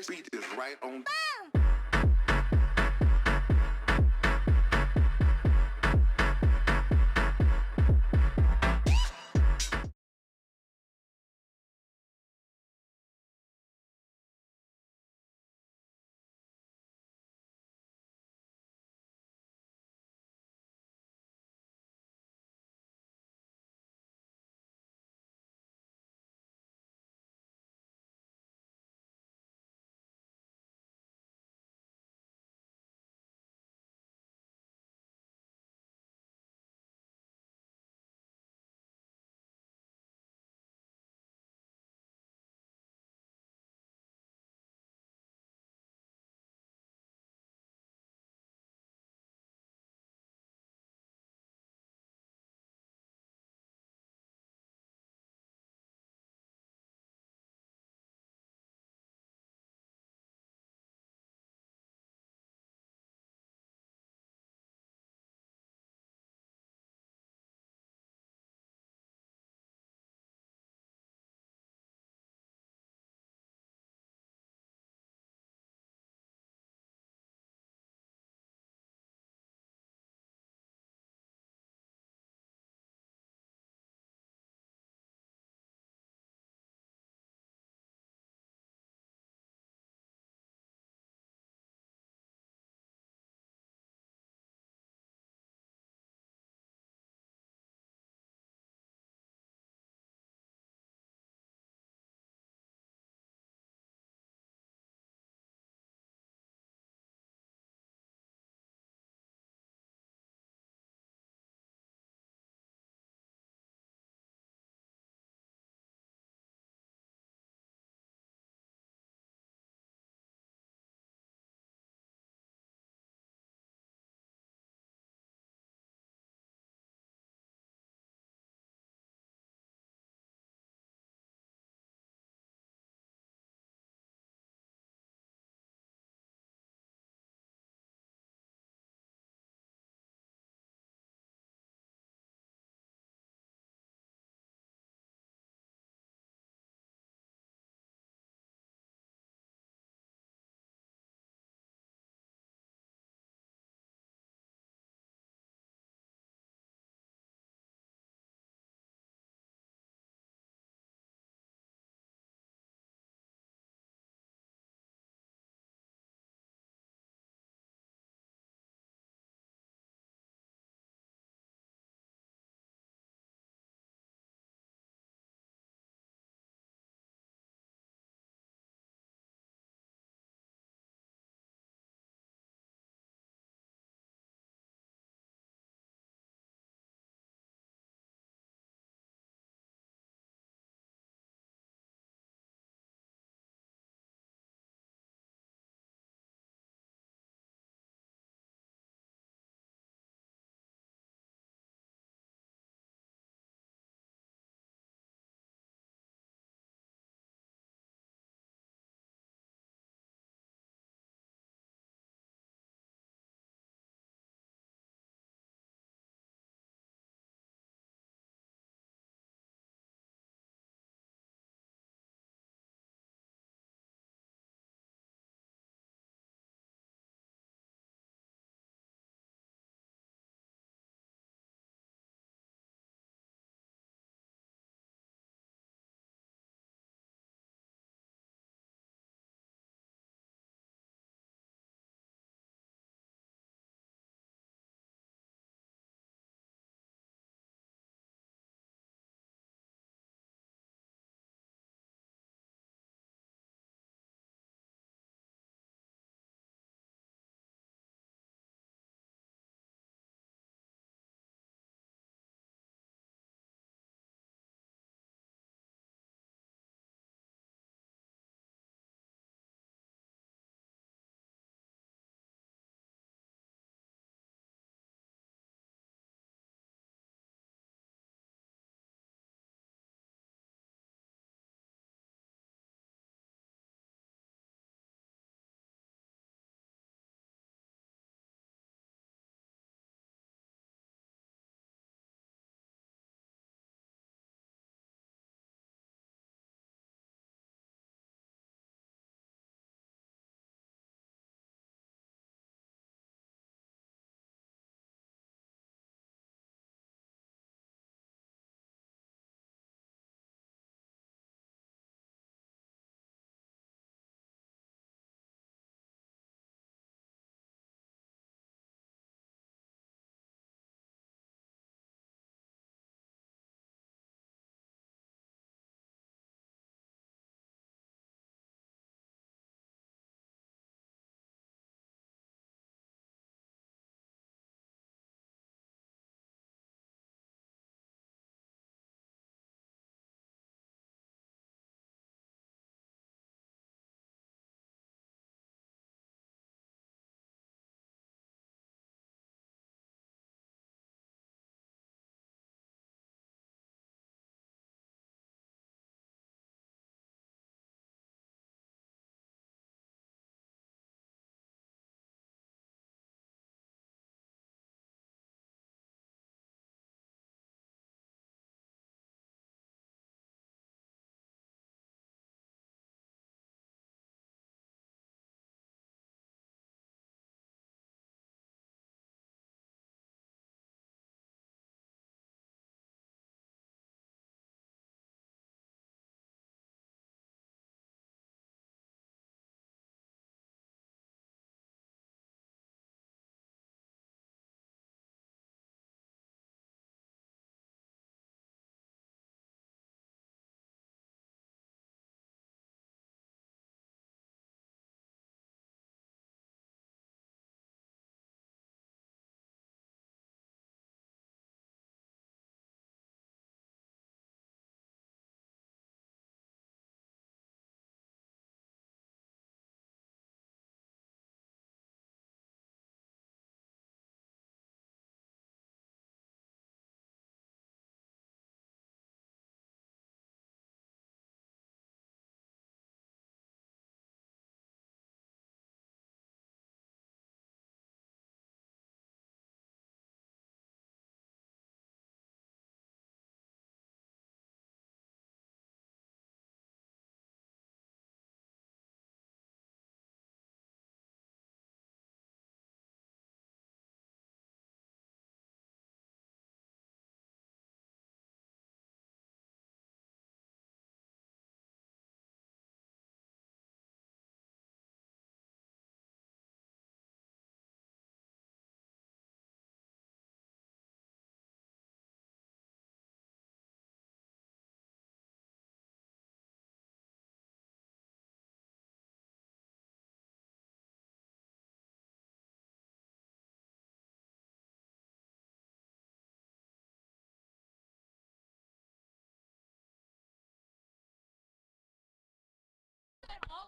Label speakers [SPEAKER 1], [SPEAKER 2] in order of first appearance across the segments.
[SPEAKER 1] next beat is right on.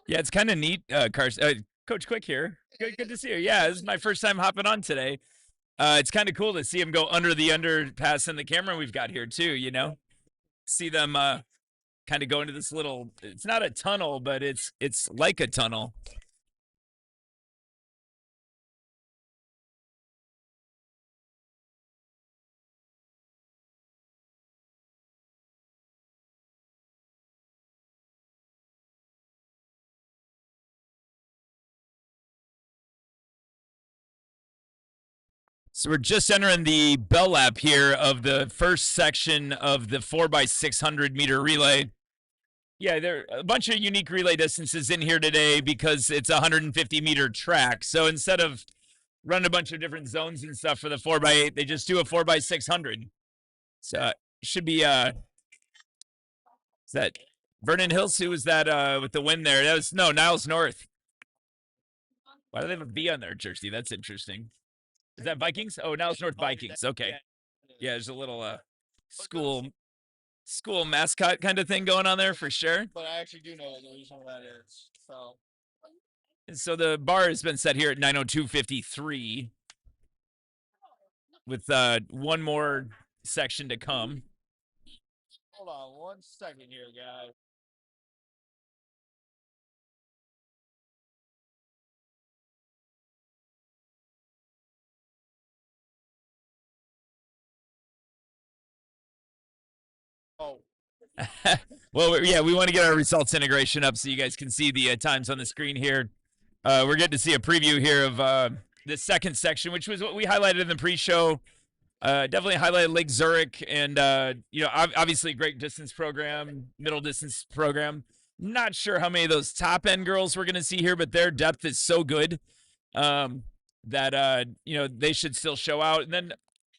[SPEAKER 1] Yeah, it's kind of neat, Carson. Coach Quick here. Good to see you. Yeah, this is my first time hopping on today. It's kind of cool to see him go under the underpass and the camera we've got here too. See them kind of go into this little. It's not a tunnel, but it's like a tunnel. So we're just entering the bell lap here of the first section of the 4x600 meter relay. Yeah, there are a bunch of unique relay distances in here today because it's a 150-meter track. So instead of running a bunch of different zones and stuff for the 4x8, they just do a 4x600. So should be is that Vernon Hills? Who was that with the win there? That was Niles North. Why do they have a B on their jersey? That's interesting. Is that Vikings? Oh, Niles North Vikings. Okay. Yeah, there's a little school mascot kind of thing going on there for sure.
[SPEAKER 2] But I actually do know what the reason that is.
[SPEAKER 1] So the bar has been set here at 9:02:53 with one more section to come.
[SPEAKER 2] Hold on 1 second here, guys. Oh.
[SPEAKER 1] Well, yeah, we want to get our results integration up so you guys can see the times on the screen here. We're getting to see a preview here of the second section, which was what we highlighted in the pre-show. Definitely highlighted Lake Zurich and, obviously great distance program, middle distance program. Not sure how many of those top end girls we're going to see here, but their depth is so good that, they should still show out. And then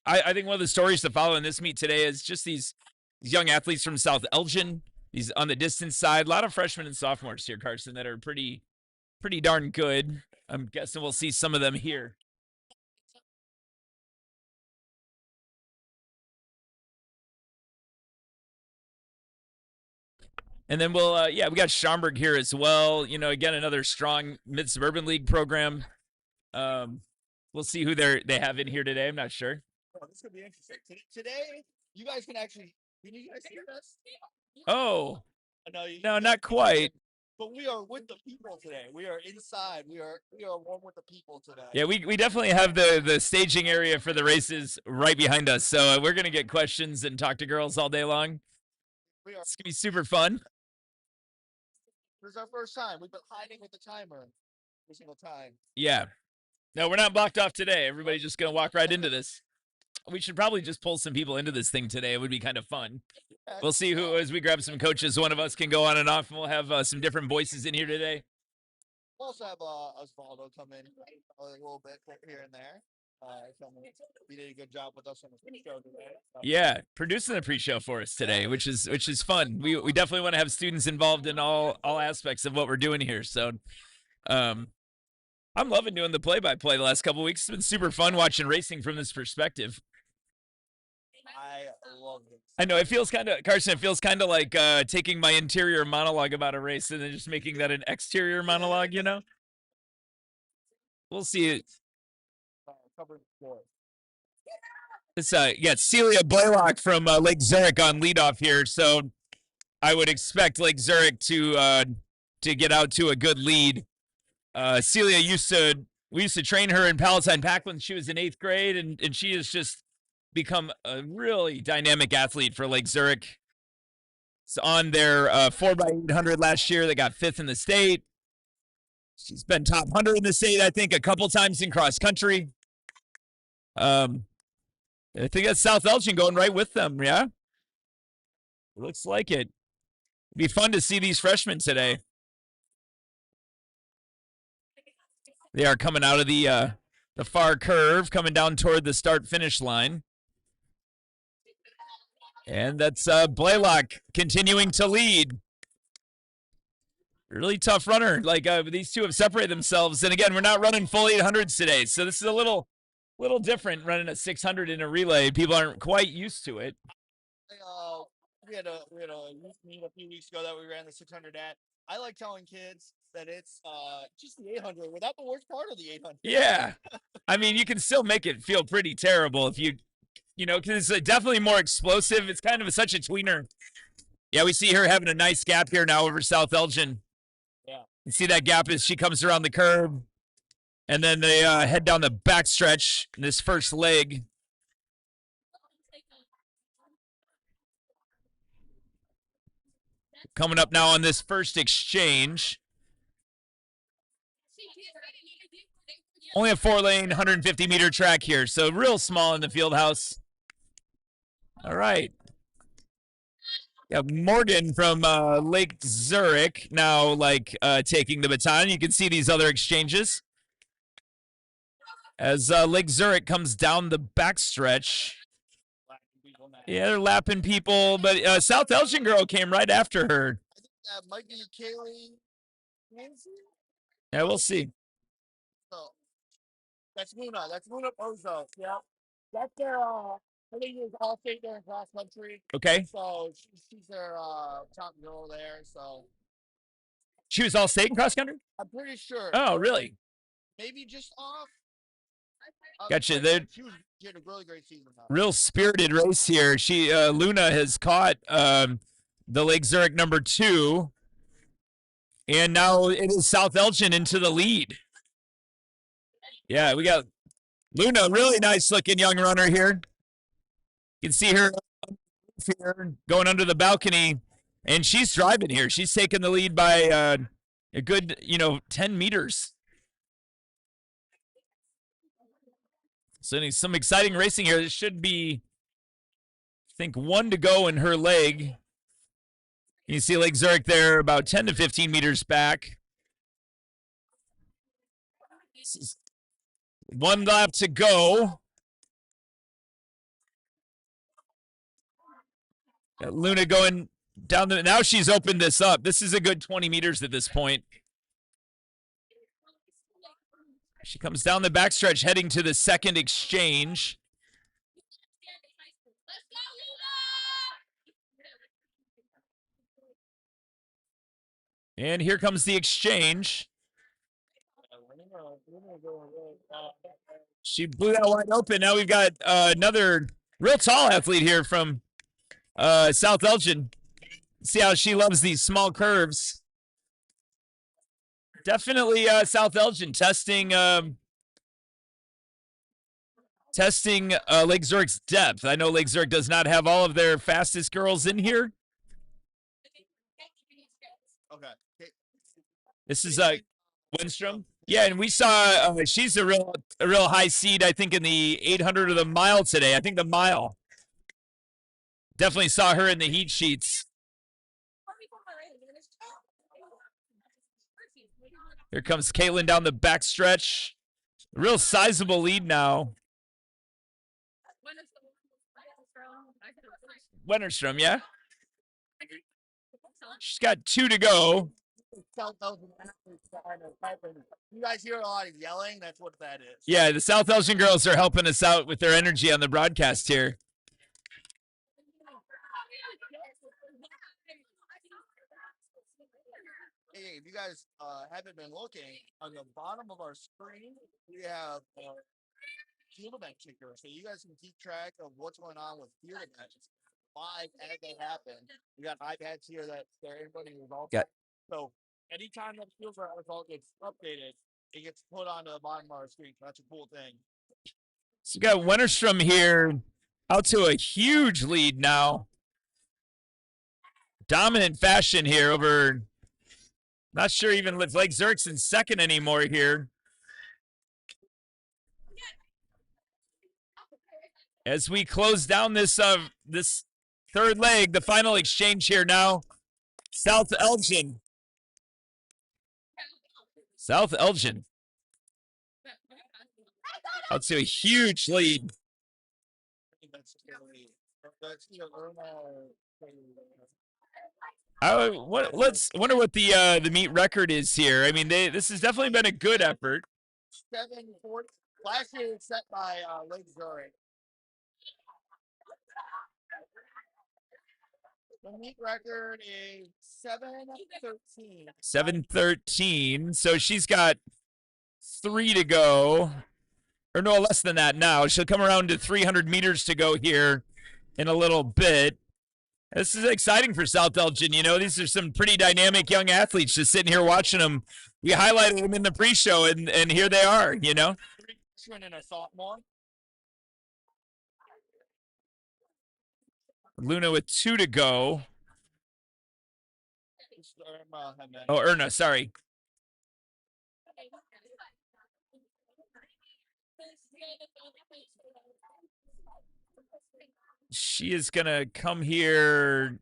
[SPEAKER 1] I think one of the stories to follow in this meet today is just these young athletes from South Elgin, these on the distance side. A lot of freshmen and sophomores here, Carson, that are pretty darn good. I'm guessing we'll see some of them here. And then we got Schaumburg here as well. Again, another strong mid-suburban league program. We'll see who they have in here today. I'm not sure.
[SPEAKER 2] Oh, this could be interesting. Today, you guys can actually. Can you guys hear us?
[SPEAKER 1] Oh,
[SPEAKER 2] no,
[SPEAKER 1] not quite.
[SPEAKER 2] But we are with the people today. We are inside. We are one with the people today.
[SPEAKER 1] Yeah, we definitely have the staging area for the races right behind us. So we're gonna get questions and talk to girls all day long. It's gonna be super fun.
[SPEAKER 2] This is our first time. We've been hiding with the timer every single time.
[SPEAKER 1] Yeah. No, we're not blocked off today. Everybody's just gonna walk right into this. We should probably just pull some people into this thing today. It would be kind of fun. We'll see who, as we grab some coaches, one of us can go on and off, and we'll have some different voices in here today.
[SPEAKER 2] We'll also have Osvaldo come in a little bit here and there. He did a good job with us on the pre-show today.
[SPEAKER 1] Yeah, producing the pre-show for us today, which is fun. We definitely want to have students involved in all aspects of what we're doing here. So, I'm loving doing the play-by-play the last couple of weeks. It's been super fun watching racing from this perspective.
[SPEAKER 2] I love it.
[SPEAKER 1] I know it feels kind of, Carson. It feels kind of like taking my interior monologue about a race and then just making that an exterior monologue. We'll see it. It's Celia Blaylock from Lake Zurich on leadoff here. So I would expect Lake Zurich to get out to a good lead. Celia we used to train her in Palatine Pack when she was in 8th grade, and she has just become a really dynamic athlete for Lake Zurich. It's on their 4x800 last year. They got 5th in the state. She's been top 100 in the state, I think, a couple times in cross country. I think that's South Elgin going right with them, yeah? Looks like it. It'd be fun to see these freshmen today. They are coming out of the far curve, coming down toward the start-finish line. And that's Blaylock continuing to lead. Really tough runner. Like these two have separated themselves. And again, we're not running full 800s today. So this is a little different running a 600 in a relay. People aren't quite used to it.
[SPEAKER 2] we had a youth meet a few weeks ago that we ran the 600 at. I like telling kids that it's just the 800 without the worst part of the 800.
[SPEAKER 1] Yeah. I mean, you can still make it feel pretty terrible if you know, because it's definitely more explosive. It's kind of such a tweener. Yeah, we see her having a nice gap here now over South Elgin.
[SPEAKER 2] Yeah.
[SPEAKER 1] You see that gap as she comes around the curve. And then they head down the backstretch in this first leg. Coming up now on this first exchange. Only a 4-lane, 150-meter track here, so real small in the field house. All right. Yeah, Morgan from Lake Zurich now taking the baton. You can see these other exchanges as Lake Zurich comes down the backstretch. Yeah, they're lapping people, but South Elgin girl came right after her.
[SPEAKER 2] I think that might be Kaylee Nancy.
[SPEAKER 1] Yeah, we'll see.
[SPEAKER 2] So that's Luna. That's Luna Pozo. Yeah. That's their I think it was all state there in cross country.
[SPEAKER 1] Okay.
[SPEAKER 2] So she's their top girl there. So
[SPEAKER 1] She was all state in cross country?
[SPEAKER 2] I'm pretty sure.
[SPEAKER 1] Oh, really?
[SPEAKER 2] Maybe just off.
[SPEAKER 1] Gotcha.
[SPEAKER 2] She had a really great season.
[SPEAKER 1] Real spirited race here. She Luna has caught the Lake Zurich number 2. And now it is South Elgin into the lead. Yeah, we got Luna, really nice looking young runner here. You can see her here going under the balcony, and she's driving here. She's taking the lead by a good, 10 meters. So some exciting racing here. This should be, I think, 1 to go in her leg. You see Lake Zurich there about 10 to 15 meters back. 1 lap to go. Got Luna going down the. Now she's opened this up. This is a good 20 meters at this point. She comes down the backstretch heading to the second exchange. And here comes the exchange. She blew that wide open. Now we've got another real tall athlete here from South Elgin. See how she loves these small curves. Definitely South Elgin testing Lake Zurich's depth. I know Lake Zurich does not have all of their fastest girls in here.
[SPEAKER 2] Okay.
[SPEAKER 1] This is Winstrom. Yeah, and we saw she's a real high seed, I think, in the 800 or the mile today. I think the mile. Definitely saw her in the heat sheets. Here comes Caitlin down the backstretch. Real sizable lead now. Wennerstrom, yeah. She's got 2 to go.
[SPEAKER 2] You guys hear a lot of yelling? That's what that is.
[SPEAKER 1] Yeah, the South Elgin girls are helping us out with their energy on the broadcast here.
[SPEAKER 2] Hey, if you guys haven't been looking, on the bottom of our screen, we have field event tickers, so you guys can keep track of what's going on with field events live as they happen. We got iPads here that they're inputting results.
[SPEAKER 1] Yeah.
[SPEAKER 2] So anytime that field result gets updated, it gets put onto the bottom of our screen. That's a cool thing.
[SPEAKER 1] So we got Wennerstrom here out to a huge lead now. Dominant fashion here over, not sure even if Lake Zurich's in second anymore here. As we close down this this third leg, the final exchange here now. South Elgin. South Elgin. Out to a huge lead. Let's wonder what the meet record is here. I mean, this has definitely been a good effort.
[SPEAKER 2] 7:40. Last year was set by Lake Zurich. The meet record is 7:13.
[SPEAKER 1] 7:13. So she's got 3 to go, or no, less than that now. She'll come around to 300 meters to go here in a little bit. This is exciting for South Elgin. You know, these are some pretty dynamic young athletes. Just sitting here watching them. We highlighted them in the pre-show, and here they are. You know,
[SPEAKER 2] freshman and a sophomore.
[SPEAKER 1] Luna with 2 to go. Oh, Erna, sorry. She is gonna come here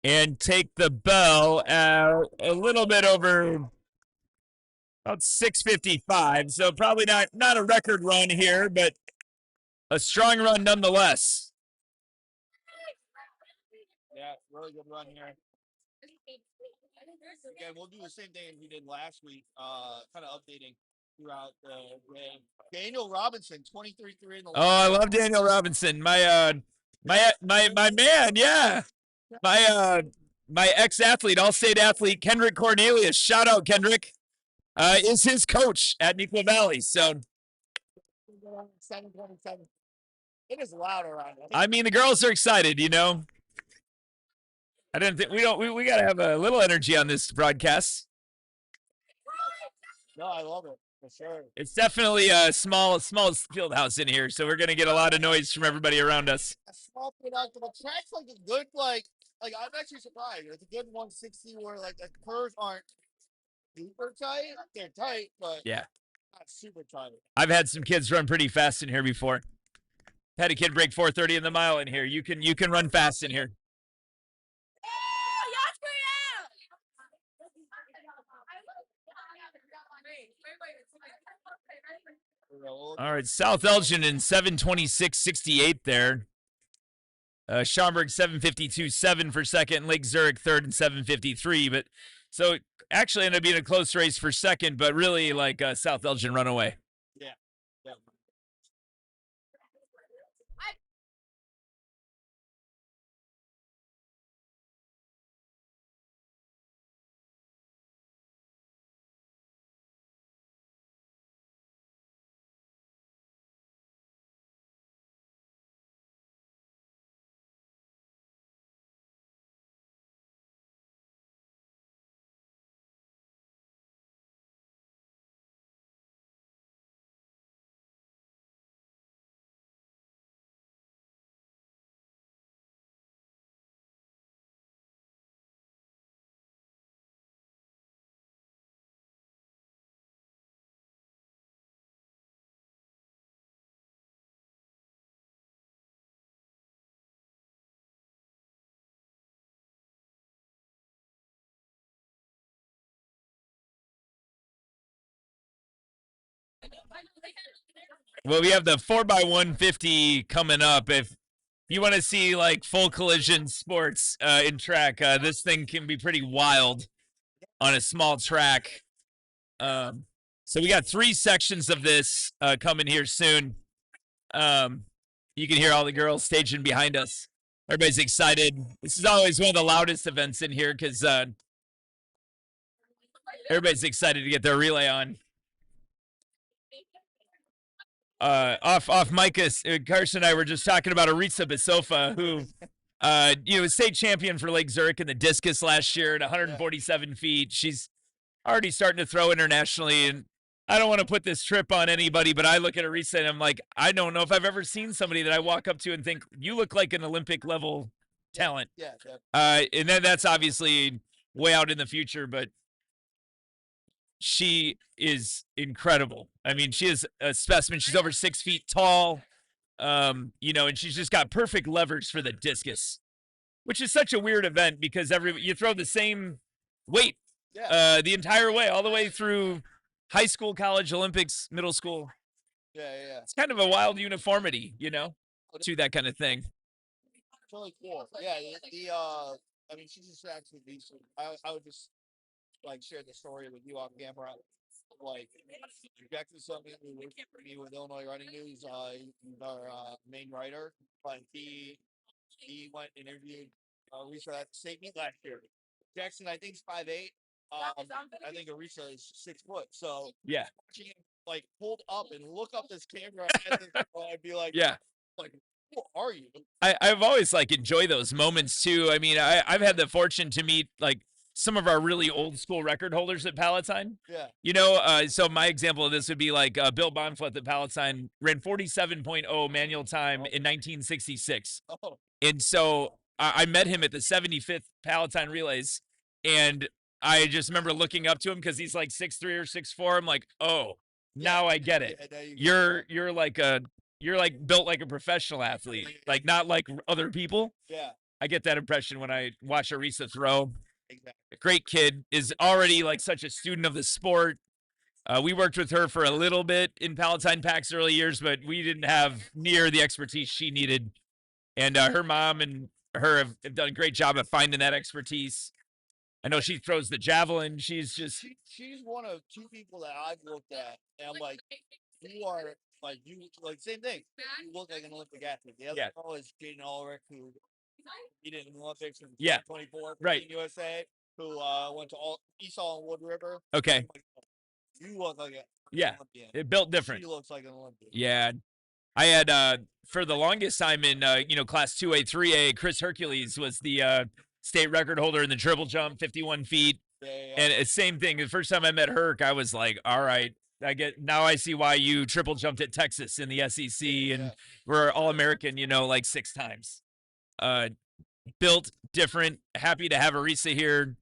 [SPEAKER 1] and take the bell at a little bit over about 6:55. So probably not a record run here, but a strong run nonetheless.
[SPEAKER 2] Yeah, really good run here. Again, we'll do the same thing we did last week, kind of updating throughout the game. Daniel Robinson, 23-3 in the.
[SPEAKER 1] Oh, I love Daniel Robinson. My man, yeah. My ex-athlete, all-state athlete, Kendrick Cornelius. Shout out, Kendrick. Is his coach at Neuqua Valley. So
[SPEAKER 2] 7:27. It is loud around here.
[SPEAKER 1] I mean, the girls are excited, you know. I didn't think we got to have a little energy on this broadcast.
[SPEAKER 2] No, I love it for sure.
[SPEAKER 1] It's definitely a small field house in here, so we're gonna get a lot of noise from everybody around us.
[SPEAKER 2] A small production. The track's like a good like I'm actually surprised. It's a good 160 where like the curves aren't super tight. They're tight, but
[SPEAKER 1] yeah,
[SPEAKER 2] not super tight.
[SPEAKER 1] I've had some kids run pretty fast in here before. Had a kid break 4:30 in the mile in here. You can run fast in here. All right, South Elgin in 7:26.68 there. Schaumburg 7:52.7 for second, Lake Zurich third and 7:53. But so actually ended up being a close race for second, but really like South Elgin runaway.
[SPEAKER 2] Yeah. Yeah.
[SPEAKER 1] Well, we have the 4x150 coming up. If you want to see like full collision sports in track, this thing can be pretty wild on a small track. So we got 3 sections of this coming here soon. You can hear all the girls staging behind us. Everybody's excited. This is always one of the loudest events in here because everybody's excited to get their relay on. Off Micah, Carson and I were just talking about Aritza Basofa, who was state champion for Lake Zurich in the discus last year at 147 feet. She's already starting to throw internationally, and I don't want to put this trip on anybody, but I look at Aritza and I'm like, I don't know if I've ever seen somebody that I walk up to and think, you look like an Olympic level talent.
[SPEAKER 2] Yeah.
[SPEAKER 1] And then that's obviously way out in the future, but she is incredible. I mean, she is a specimen. She's over 6 feet tall, and she's just got perfect levers for the discus, which is such a weird event because you throw the same weight the entire way, all the way through high school, college, Olympics, middle school.
[SPEAKER 2] Yeah.
[SPEAKER 1] It's kind of a wild uniformity, to that kind of thing.
[SPEAKER 2] It's really cool. Yeah, I mean, she's just actually decent. I would just share the story with you off camera. Jack is something who works for me with Illinois Running News. He's our main writer. But he went and interviewed Arisa at the state meet last year. Jackson, I think, is 5'8". I think Arisa is 6 foot. So
[SPEAKER 1] Yeah.
[SPEAKER 2] watching him like hold up and look up this camera at this girl, I'd be like,
[SPEAKER 1] Yeah.
[SPEAKER 2] who are you?
[SPEAKER 1] I've always like enjoy those moments too. I mean, I've had the fortune to meet like some of our really old school record holders at Palatine.
[SPEAKER 2] Yeah.
[SPEAKER 1] You know, so my example of this would be like Bill Bonfleth at Palatine ran 47.0 manual time in 1966.
[SPEAKER 2] Oh,
[SPEAKER 1] And so I met him at the 75th Palatine Relays, and I just remember looking up to him because he's like 6'3" or 6'4". I'm like, oh, now I get it.
[SPEAKER 2] yeah, now
[SPEAKER 1] You're like built like a professional athlete, like not like other people.
[SPEAKER 2] Yeah,
[SPEAKER 1] I get that impression when I watch Arisa throw.
[SPEAKER 2] exactly.
[SPEAKER 1] A great kid, is already like such a student of the sport. We worked with her for a little bit in Palatine Pac's early years, but we didn't have near the expertise she needed. And her mom and her have done a great job of finding that expertise. I know she throws the javelin. She's just
[SPEAKER 2] she's one of two people that I've looked at, and I'm like, you are like same thing. You look like an Olympic athlete. The other girl is Jaden Ulrich, who he did in the Olympics in 2024
[SPEAKER 1] right.
[SPEAKER 2] USA, who went to Esau and Wood River.
[SPEAKER 1] Okay.
[SPEAKER 2] Like, you look like an
[SPEAKER 1] Olympian. It built different.
[SPEAKER 2] She looks like an Olympian.
[SPEAKER 1] Yeah. I had for the longest time in class 2A, 3A, Chris Hercules was the state record holder in the triple jump, 51 feet.
[SPEAKER 2] Yeah.
[SPEAKER 1] And it's same thing. The first time I met Herc, I was like, all right, I see why you triple jumped at Texas in the SEC and we're all American, like 6 times. Built different. Happy to have Arisa here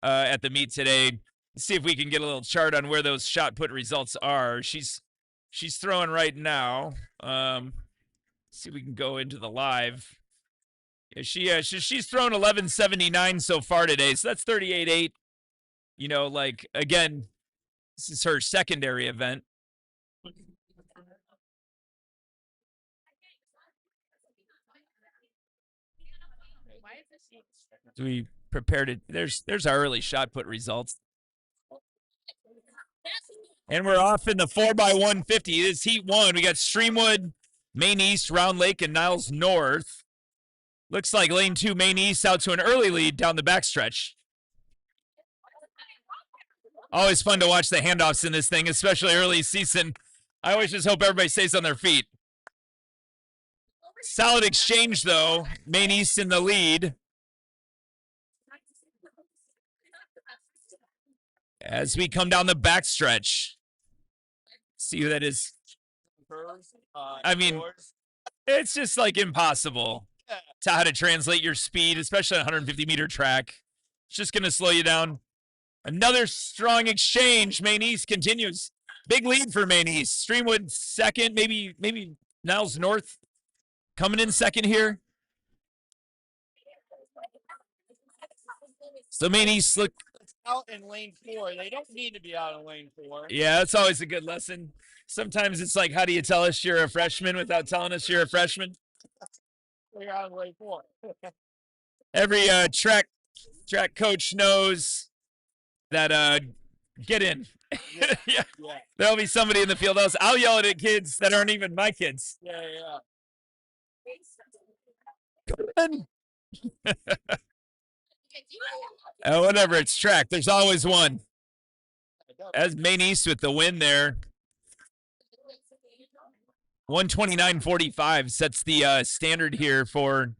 [SPEAKER 1] at the meet today. Let's see if we can get a little chart on where those shot put results are. She's throwing right now. See if we can go into the live. Yeah, she's thrown 11.79 so far today, so that's 38.8. Again, this is her secondary event. So we prepared it. There's our early shot put results. And we're off in the 4x150. This is Heat 1. We got Streamwood, Maine East, Round Lake, and Niles North. Looks like Lane 2, Maine East, out to an early lead down the backstretch. Always fun to watch the handoffs in this thing, especially early season. I always just hope everybody stays on their feet. Solid exchange, though. Maine East in the lead. As we come down the backstretch. See who that is. I mean, it's just like impossible to how to translate your speed, especially on a 150-meter track. It's just going to slow you down. Another strong exchange. Maine East continues. Big lead for Maine East. Streamwood second, maybe Niles North coming in second here. So Maine East look
[SPEAKER 2] out in lane 4. They don't need to be out in lane 4.
[SPEAKER 1] Yeah, that's always a good lesson. Sometimes it's like, how do you tell us you're a freshman without telling us you're a freshman?
[SPEAKER 2] They're out in lane 4.
[SPEAKER 1] Every track coach knows that get in. Yeah. There'll be somebody in the field else. I'll yell at kids that aren't even my kids.
[SPEAKER 2] Yeah.
[SPEAKER 1] Go in. Whatever, it's track. There's always one. As Maine East with the win there. 129.45 sets the standard here for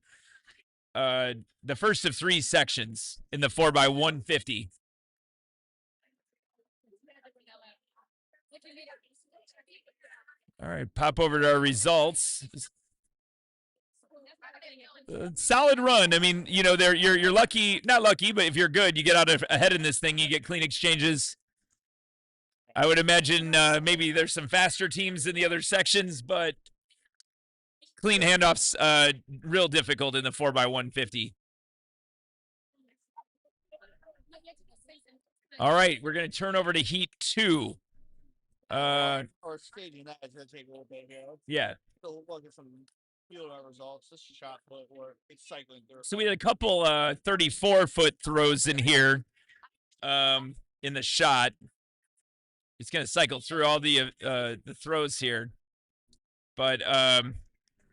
[SPEAKER 1] the first of 3 sections in the 4x150. All right, pop over to our results. Solid run. I mean, you're lucky, not lucky, but if you're good, you get out ahead in this thing. You get clean exchanges. I would imagine maybe there's some faster teams in the other sections, but clean handoffs real difficult in the 4x150. All right, we're going to turn over to Heat 2.
[SPEAKER 2] Or staging that is going to take a little bit here.
[SPEAKER 1] Yeah.
[SPEAKER 2] Still look at some field results. This shot put or it's cycling through.
[SPEAKER 1] So we had a couple 34-foot throws in here in the shot. It's going to cycle through all the throws here. But,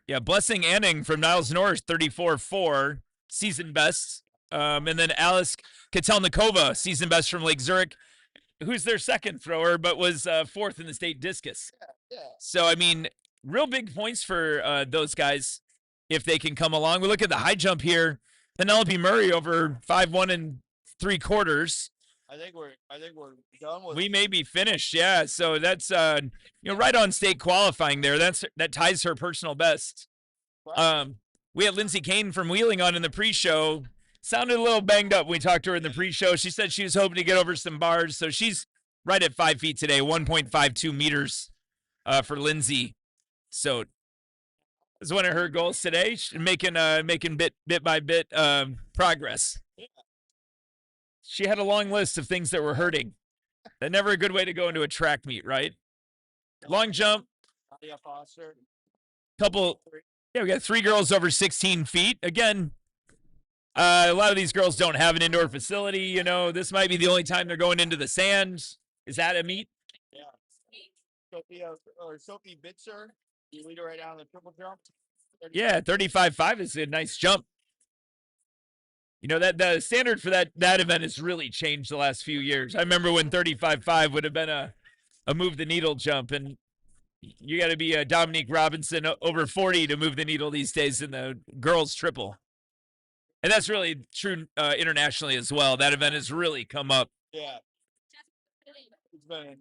[SPEAKER 1] yeah, Blessing Anning from Niles North, 34-4. season best. And then Alice Kotelnikova, season best from Lake Zurich, who's their second thrower, but was fourth in the state discus.
[SPEAKER 2] Yeah.
[SPEAKER 1] So, I mean, real big points for those guys if they can come along. We look at the high jump here. Penelope Murray over 5'1 3/4.
[SPEAKER 2] I think we're done with.
[SPEAKER 1] We may be finished, yeah. So that's right on state qualifying there. That ties her personal best. We had Lindsay Kane from Wheeling on in the pre-show. Sounded a little banged up when we talked to her in the pre-show. She said she was hoping to get over some bars, so she's right at 5 feet today, 1.52 meters for Lindsay. So it's one of her goals today. She's making bit by bit progress. She had a long list of things that were hurting. That's never a good way to go into a track meet, right? Long jump. Couple. Yeah, we got 3 girls over 16 feet. Again, a lot of these girls don't have an indoor facility. You know, this might be the only time they're going into the sand. Is that a meet?
[SPEAKER 2] Yeah. Sophie Bitzer, you lead her right down the triple jump.
[SPEAKER 1] Yeah, 35.5 is a nice jump. You know, that the standard for that event has really changed the last few years. I remember when 35.5 would have been a move the needle jump, and you got to be a Dominique Robinson over 40 to move the needle these days in the girls triple. And that's really true internationally as well. That event has really come up.
[SPEAKER 2] Yeah.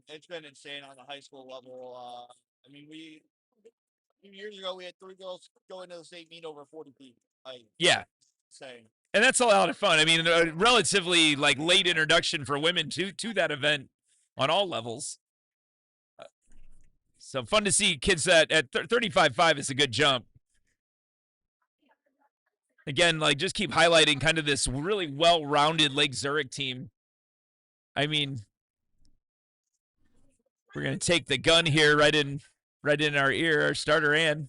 [SPEAKER 2] It's been insane on the high school level. I mean, a few years ago we had 3 girls go into the state meet over 40 feet.
[SPEAKER 1] Yeah.
[SPEAKER 2] Insane.
[SPEAKER 1] And that's a lot of fun. I mean, a relatively late introduction for women to that event on all levels. So fun to see kids at 35.5 is a good jump. Again, just keep highlighting kind of this really well-rounded Lake Zurich team. I mean, we're going to take the gun here right in our ear, our starter and.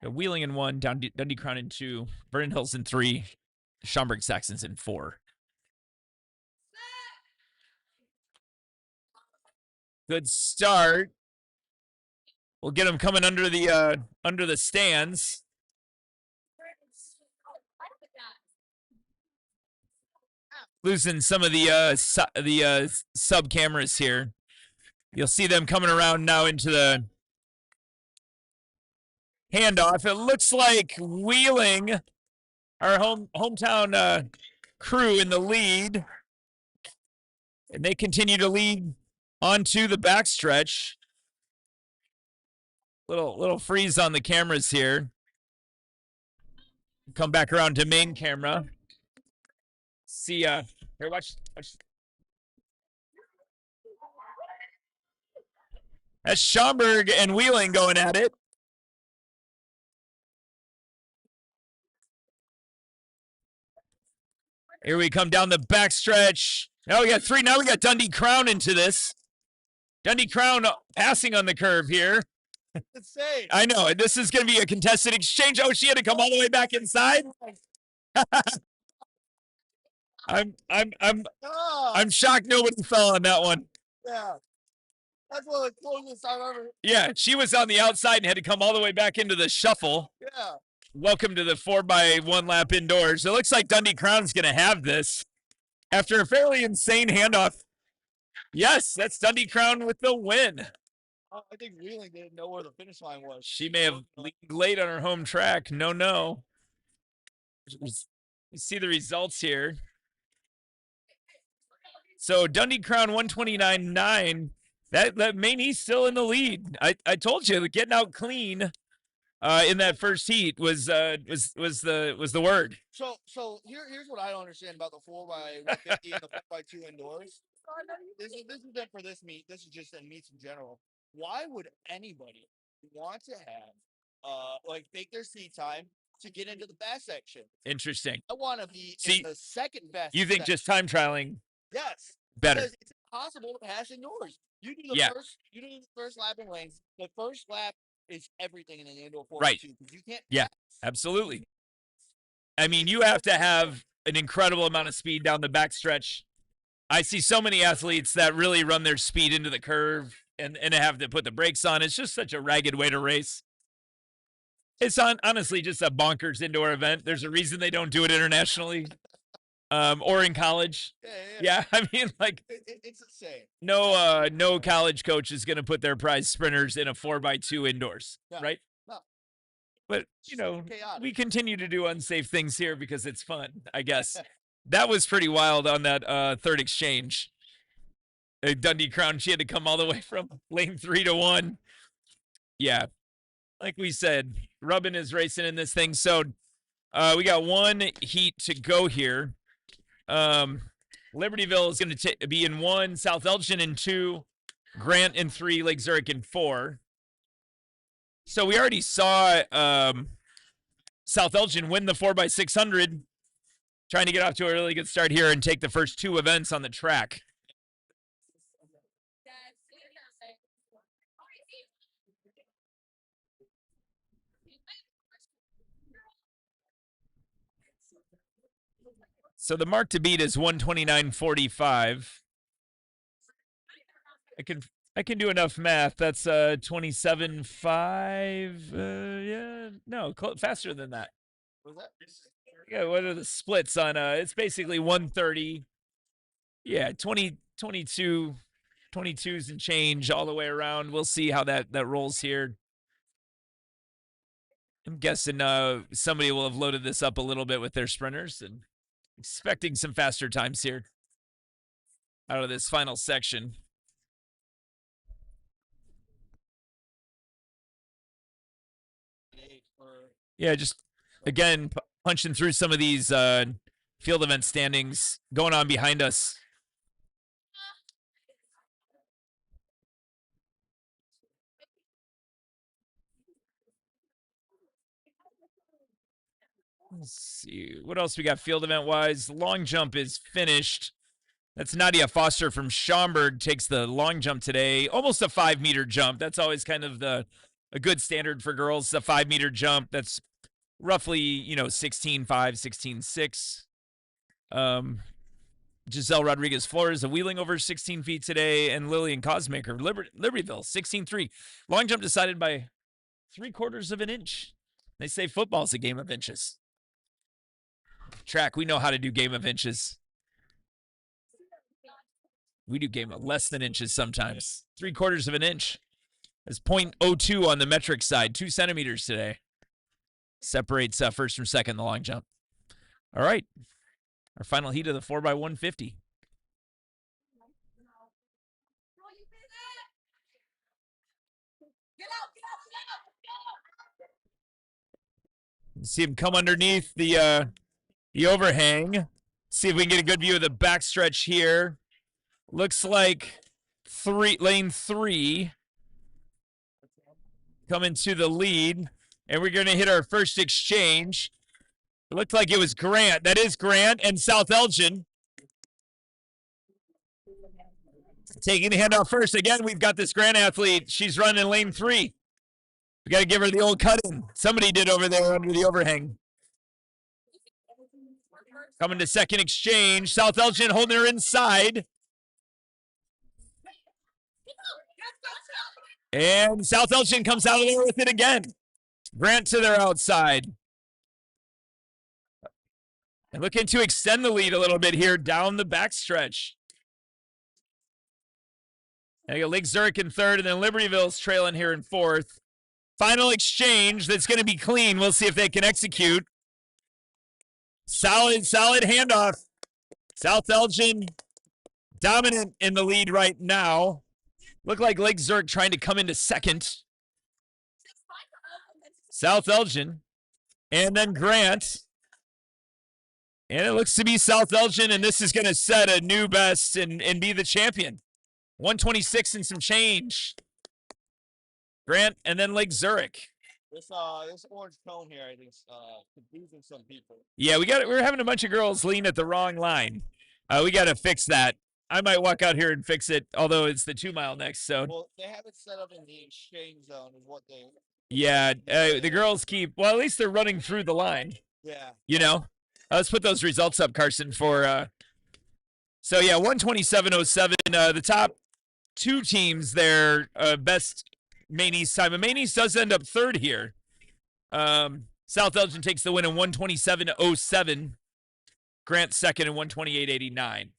[SPEAKER 1] Wheeling in 1, Dundee Crown in 2, Vernon Hills in 3, Schaumburg Saxons in 4. Good start. We'll get them coming under the stands. Losing some of the sub cameras here. You'll see them coming around now into the handoff. It looks like Wheeling, our hometown crew, in the lead, and they continue to lead onto the backstretch. Little freeze on the cameras here. Come back around to main camera. See here, watch. That's Schaumburg and Wheeling going at it. Here we come down the backstretch. Now we got 3. Now we got Dundee Crown into this. Dundee Crown passing on the curve here.
[SPEAKER 2] Insane.
[SPEAKER 1] I know. This is going to be a contested exchange. Oh, she had to come all the way back inside. I'm shocked nobody fell on that one.
[SPEAKER 2] Yeah. That's one of the closest I've ever.
[SPEAKER 1] Yeah, she was on the outside and had to come all the way back into the shuffle.
[SPEAKER 2] Yeah.
[SPEAKER 1] Welcome to the 4x1 lap indoors. It looks like Dundee Crown's going to have this after a fairly insane handoff. Yes, that's Dundee Crown with the win.
[SPEAKER 2] I think Wheeling didn't know where the finish line was.
[SPEAKER 1] She may have late on her home track. No. You see the results here. So Dundee Crown 129.9. That main East still in the lead. I told you, getting out clean in that first heat was the word.
[SPEAKER 2] So here's what I don't understand about the 4x150 and the 4x2 indoors. This isn't for this meet. This is just in meets in general. Why would anybody want to have fake their seat time to get into the fast section?
[SPEAKER 1] Interesting.
[SPEAKER 2] I want to be in the second fast.
[SPEAKER 1] You think just time trialing?
[SPEAKER 2] Yes.
[SPEAKER 1] Better.
[SPEAKER 2] Because it's impossible to pass indoors. You do the first lap in lanes. The first lap is everything in an indoor 4x2.
[SPEAKER 1] Right.
[SPEAKER 2] You can't.
[SPEAKER 1] Yeah. Absolutely. I mean, you have to have an incredible amount of speed down the backstretch. I see so many athletes that really run their speed into the curve and have to put the brakes on. It's just such a ragged way to race. It's honestly just a bonkers indoor event. There's a reason they don't do it internationally, or in college. Yeah, I mean, like
[SPEAKER 2] it's insane.
[SPEAKER 1] No college coach is going to put their prize sprinters in a 4x2 indoors, right?
[SPEAKER 2] No.
[SPEAKER 1] But we continue to do unsafe things here because it's fun, I guess. That was pretty wild on that third exchange. Dundee Crown, she had to come all the way from lane 3 to 1. Yeah, like we said, Rubbin is racing in this thing. So we got one heat to go here. Libertyville is going to be in 1, South Elgin in 2, Grant in 3, Lake Zurich in 4. So we already saw South Elgin win the 4x600, trying to get off to a really good start here and take the first 2 events on the track. So the mark to beat is 129.45. I can do enough math. That's 27.5. Yeah, no, faster than that.
[SPEAKER 2] What was that?
[SPEAKER 1] Yeah, what are the splits on? It's basically 130. Yeah, 22s and change all the way around. We'll see how that rolls here. I'm guessing somebody will have loaded this up a little bit with their sprinters and expecting some faster times here out of this final section. Yeah, just again punching through some of these field event standings going on behind us. Let's see what else we got field event wise. Long jump is finished. That's Nadia Foster from Schaumburg takes the long jump today. Almost a 5-meter jump. That's always kind of a good standard for girls. A 5-meter jump. That's roughly 16.5, 16.6. Giselle Rodriguez Flores of Wheeling over 16 feet today, and Lillian Cosmaker Libertyville 16.3. Long jump decided by 3/4 of an inch. They say football's a game of inches. Track, we know how to do game of inches. We do game of less than inches sometimes. 3/4 of an inch. That's 0.02 on the metric side. 2 centimeters today. Separates first from second in the long jump. All right. Our final heat of the 4x150. See him come underneath the overhang. See if we can get a good view of the backstretch here. Looks like lane 3 coming to the lead, and we're going to hit our first exchange. It looked like it was Grant. That is Grant and South Elgin. Taking the handoff first. Again, we've got this Grant athlete. She's running lane 3. We got to give her the old cut-in. Somebody did over there under the overhang. Coming to second exchange. South Elgin holding her inside. And South Elgin comes out of there with it again. Grant to their outside. And looking to extend the lead a little bit here down the backstretch. And I got Lake Zurich in 3rd, and then Libertyville's trailing here in 4th. Final exchange that's going to be clean. We'll see if they can execute. Solid handoff. South Elgin dominant in the lead right now. Look like Lake Zurich trying to come into second. South Elgin. And then Grant. And it looks to be South Elgin, and this is going to set a new best and be the champion. 126 and some change. Grant and then Lake Zurich.
[SPEAKER 2] This orange cone here, I think, is confusing some people.
[SPEAKER 1] Yeah, we're having a bunch of girls lean at the wrong line. We got to fix that. I might walk out here and fix it, although it's the 2 mile next. So
[SPEAKER 2] well, they have it set up in the exchange zone, is what they.
[SPEAKER 1] Yeah, the girls keep. Well, at least they're running through the line.
[SPEAKER 2] Yeah.
[SPEAKER 1] Let's put those results up, Carson. For so yeah, 127.07. The top two teams their best main East time. And main East does end up third here. South Elgin takes the win in 127.07. Grant second in 128.89.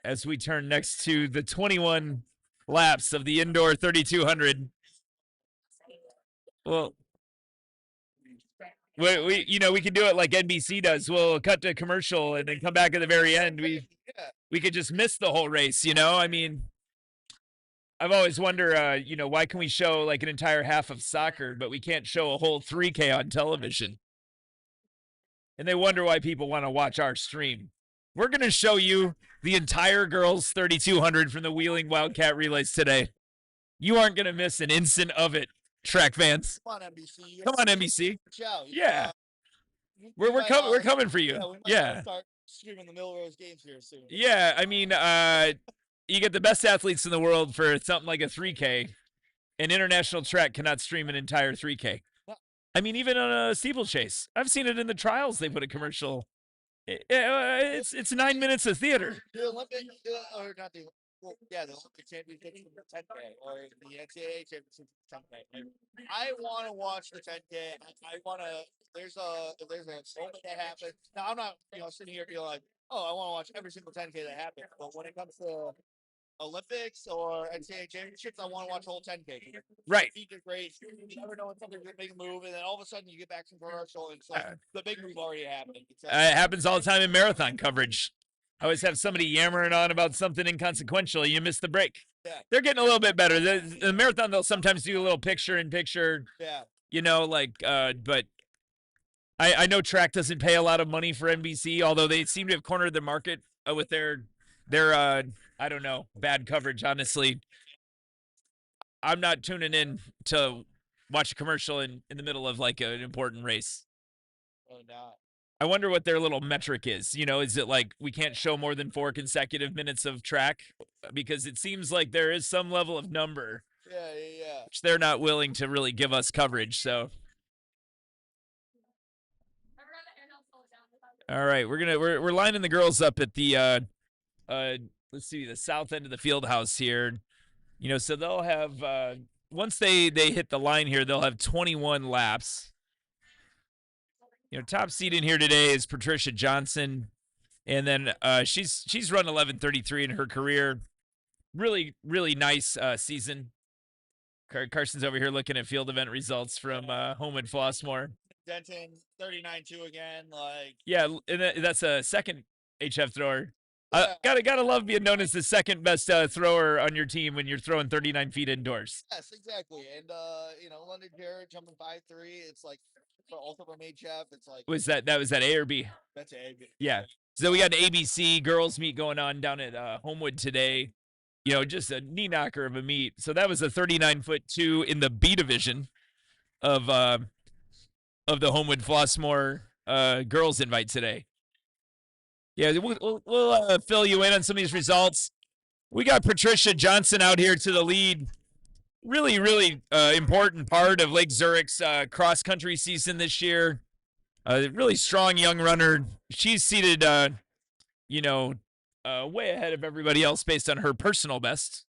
[SPEAKER 1] As we turn next to the 21 laps of the indoor 3200. Well, we can do it like NBC does. We'll cut to commercial and then come back at the very end. We could just miss the whole race. I mean, I've always wondered, why can we show like an entire half of soccer, but we can't show a whole 3K on television? And they wonder why people want to watch our stream. We're going to show you the entire girls 3200 from the Wheeling Wildcat Relays today. You aren't going to miss an instant of it, track fans.
[SPEAKER 2] Come on, NBC.
[SPEAKER 1] Come on, NBC. Yeah. We're coming for you.
[SPEAKER 2] Yeah. We might start streaming the Millrose games here soon.
[SPEAKER 1] Yeah, I mean, you get the best athletes in the world for something like a 3K. An international track cannot stream an entire 3K. I mean, even on a steeplechase. I've seen it in the trials. They put a commercial. It's 9 minutes of theater.
[SPEAKER 2] The Olympic, or not the, well, yeah, the Olympic Championship for 10K or the NCAA Championship for 10K. I want to watch the 10K. I want to. There's a moment that happens. Now I'm not sitting here being like, oh, I want to watch every single 10K that happens. But when it comes to Olympics or NCAA championships, I want to watch the whole 10K.
[SPEAKER 1] Right.
[SPEAKER 2] Strategic race. You never know when something's going to make a move, and then all of a sudden you get back from commercial, and it's like the big move already happened.
[SPEAKER 1] It happens all the time in marathon coverage. I always have somebody yammering on about something inconsequential. You miss the break.
[SPEAKER 2] Yeah.
[SPEAKER 1] They're getting a little bit better. The marathon, they'll sometimes do a little picture-in-picture.
[SPEAKER 2] Yeah.
[SPEAKER 1] But I know track doesn't pay a lot of money for NBC, although they seem to have cornered the market with their I don't know, bad coverage, honestly. I'm not tuning in to watch a commercial in the middle of like an important race.
[SPEAKER 2] Oh, not.
[SPEAKER 1] I wonder what their little metric is. Is it like we can't show more than 4 consecutive minutes of track? Because it seems like there is some level of number.
[SPEAKER 2] Yeah.
[SPEAKER 1] Which they're not willing to really give us coverage, so. All right, we're lining the girls up at the let's see, the south end of the field house here. So they'll have once they hit the line here, they'll have 21 laps. Top seed in here today is Patricia Johnson, and then she's run 11:33 in her career. Really, really nice season. Carson's over here looking at field event results from Homewood Flossmoor.
[SPEAKER 2] Denton 39-2 again, like.
[SPEAKER 1] Yeah, and that's a second HF thrower. Gotta love being known as the second best thrower on your team when you're throwing 39 feet indoors.
[SPEAKER 2] Yes, exactly. And London Jarrett jumping 5'3", it's like for ultimate HF, it's like.
[SPEAKER 1] Was that A or B?
[SPEAKER 2] That's A.
[SPEAKER 1] Yeah. So we got an ABC girls meet going on down at Homewood today. Just a knee knocker of a meet. So that was a 39'2" in the B division of the Homewood Flossmoor girls invite today. Yeah, we'll fill you in on some of these results. We got Patricia Johnson out here to the lead. Really, really important part of Lake Zurich's cross-country season this year. Really strong young runner. She's seated, way ahead of everybody else based on her personal best.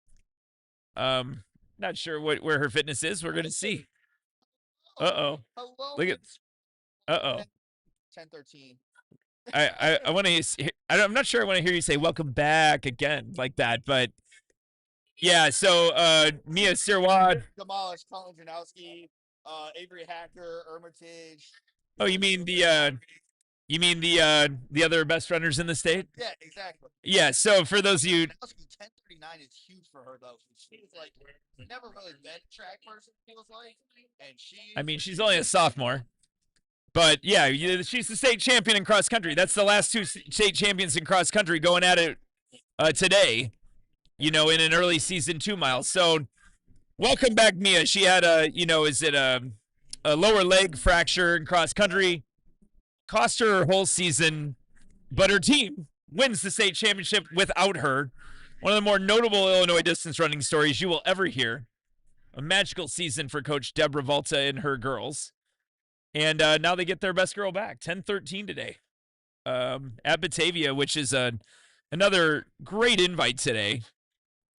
[SPEAKER 1] Not sure where her fitness is. We're going to see. Uh-oh.
[SPEAKER 2] Hello.
[SPEAKER 1] Look at. Uh-oh.
[SPEAKER 2] 10-13.
[SPEAKER 1] I want to. I'm not sure I want to hear you say "welcome back" again like that, but yeah. So Mia Sirwad.
[SPEAKER 2] Demolished Colin Janowski, Avery Hacker, Hermitage.
[SPEAKER 1] Oh, you mean the other best runners in the state?
[SPEAKER 2] Yeah, exactly.
[SPEAKER 1] Yeah. So for those of you,
[SPEAKER 2] 10:39 is huge for her though. She's like never really been a track person. Feels like, and
[SPEAKER 1] she's only a sophomore. But, yeah, she's the state champion in cross country. That's the last two state champions in cross country going at it today, in an early season 2 miles. So, welcome back, Mia. She had a lower leg fracture in cross country. Cost her whole season, but her team wins the state championship without her. One of the more notable Illinois distance running stories you will ever hear. A magical season for Coach Deborah Volta and her girls. And now they get their best girl back, 10-13 today, at Batavia, which is a Another great invite today.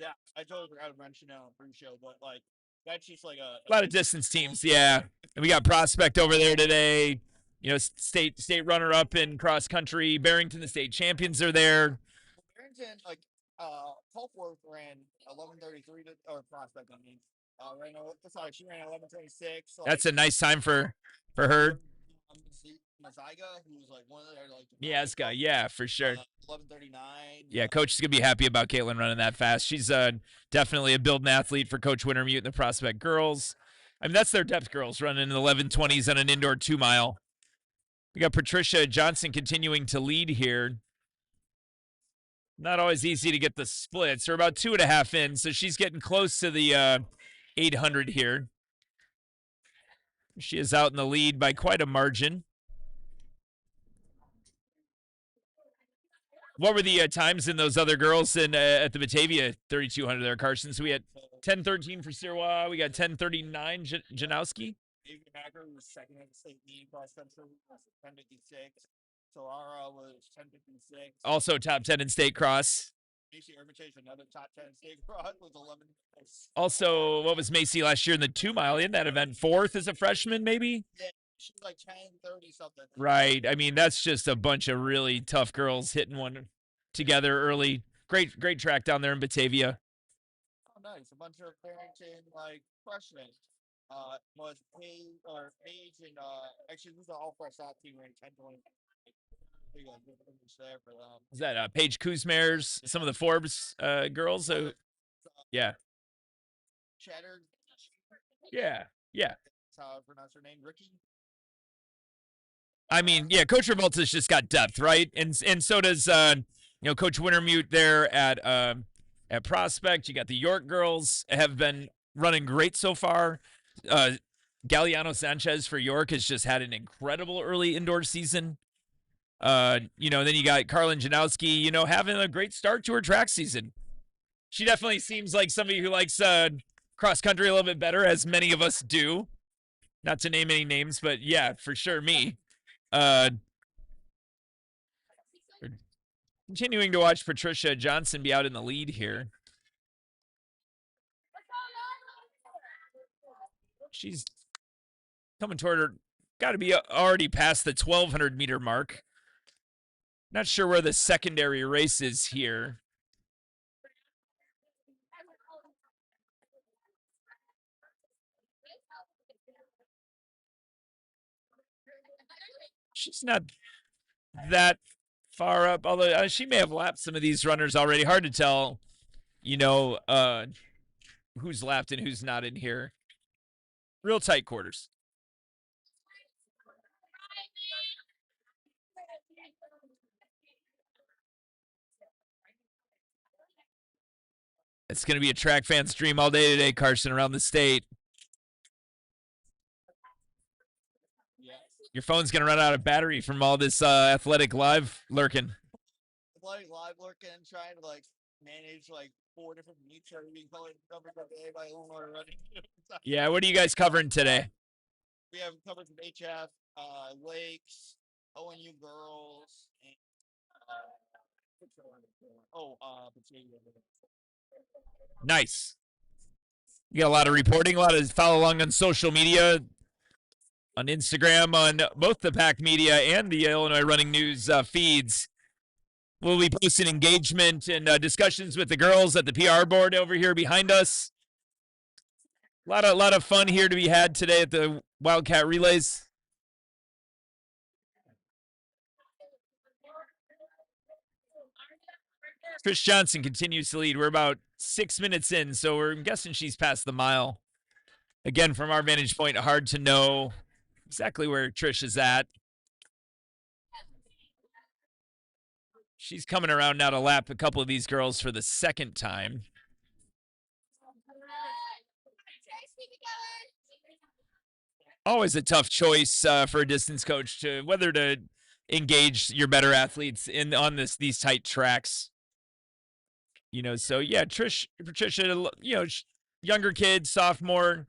[SPEAKER 2] Yeah, I totally forgot to mention that on pre-show, but like that's just like
[SPEAKER 1] A lot of distance teams, yeah. And we got Prospect over there today. You know, state runner up in cross country. Barrington, the state champions, are there.
[SPEAKER 2] Barrington, like Colforth ran 11:33 or Prospect. I mean, ran sorry, she ran 11:26.
[SPEAKER 1] That's a nice time for her.
[SPEAKER 2] Maziga, who's like one of their like
[SPEAKER 1] Miazga, yeah, for sure.
[SPEAKER 2] 11:39.
[SPEAKER 1] Yeah, coach is gonna be happy about Caitlin running that fast. She's definitely a building athlete for Coach Wintermute and the Prospect girls. I mean, that's their depth girls running in 11:20s on an indoor 2 mile. We got Patricia Johnson continuing to lead here. Not always easy to get the splits. We're about 2.5 in, so she's getting close to the 800 here. She is out in the lead by quite a margin. What were the times in those other girls in at the Batavia 3200 there, Carson? So we had 10:13 for Sirois. We got 10:39 Janowski.
[SPEAKER 2] David Hacker was second at the state meet cross country, 10:56. Solara was 10:56.
[SPEAKER 1] Also top 10 in state cross.
[SPEAKER 2] Macy Hermitage, another top 10 state cross, was 11.
[SPEAKER 1] Also, what was Macy last year in the 2 mile in that event? Fourth as a freshman, maybe?
[SPEAKER 2] Yeah, she was like 10:30 something.
[SPEAKER 1] Right. I mean, that's just a bunch of really tough girls hitting one together early. Great track down there in Batavia.
[SPEAKER 2] Oh, nice. A bunch of Barrington like freshmen. Was Paige and actually these are all fresh out team in 10:20. There for them.
[SPEAKER 1] Is that Paige Kuzmers, some of the Forbes girls? Yeah.
[SPEAKER 2] Chatter.
[SPEAKER 1] Yeah. Yeah.
[SPEAKER 2] That's how I pronounce her name. Ricky.
[SPEAKER 1] I mean, yeah, Coach Revolta's just got depth, right? And so does Coach Wintermute there at Prospect. You got the York girls have been running great so far. Galliano Sanchez for York has just had an incredible early indoor season. Then you got Carlin Janowski, having a great start to her track season. She definitely seems like somebody who likes cross country a little bit better, as many of us do. Not to name any names, but yeah, for sure, me. Continuing to watch Patricia Johnson be out in the lead here. She's coming toward her. Got to be already past the 1,200-meter mark. Not sure where the secondary race is here. She's not that far up, although she may have lapped some of these runners already. Hard to tell, who's lapped and who's not in here. Real tight quarters. It's going to be a track fan's dream all day today, Carson, around the state. Your phone's going to run out of battery from all this athletic live lurking.
[SPEAKER 2] Athletic live lurking, trying to manage 4 different meets that are being covered by Illinois running.
[SPEAKER 1] Yeah, what are you guys covering today?
[SPEAKER 2] We have covered from HF, Lakes, ONU girls, and
[SPEAKER 1] Nice. You got a lot of reporting, a lot of follow along on social media, on Instagram, on both the PAC Media and the Illinois Running News feeds. We'll be posting engagement and discussions with the girls at the PR board over here behind us. A lot of fun here to be had today at the Wildcat Relays. Chris Johnson continues to lead. We're about 6 minutes in, so we're guessing she's past the mile. Again, from our vantage point, hard to know exactly where Trish is at. She's coming around now to lap a couple of these girls for the second time. Always a tough choice for a distance coach to whether to engage your better athletes on these tight tracks. So yeah, Patricia, younger kid, sophomore,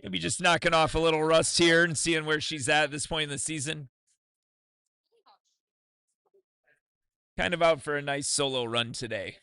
[SPEAKER 1] maybe just knocking off a little rust here and seeing where she's at this point in the season. kind of out for a nice solo run today.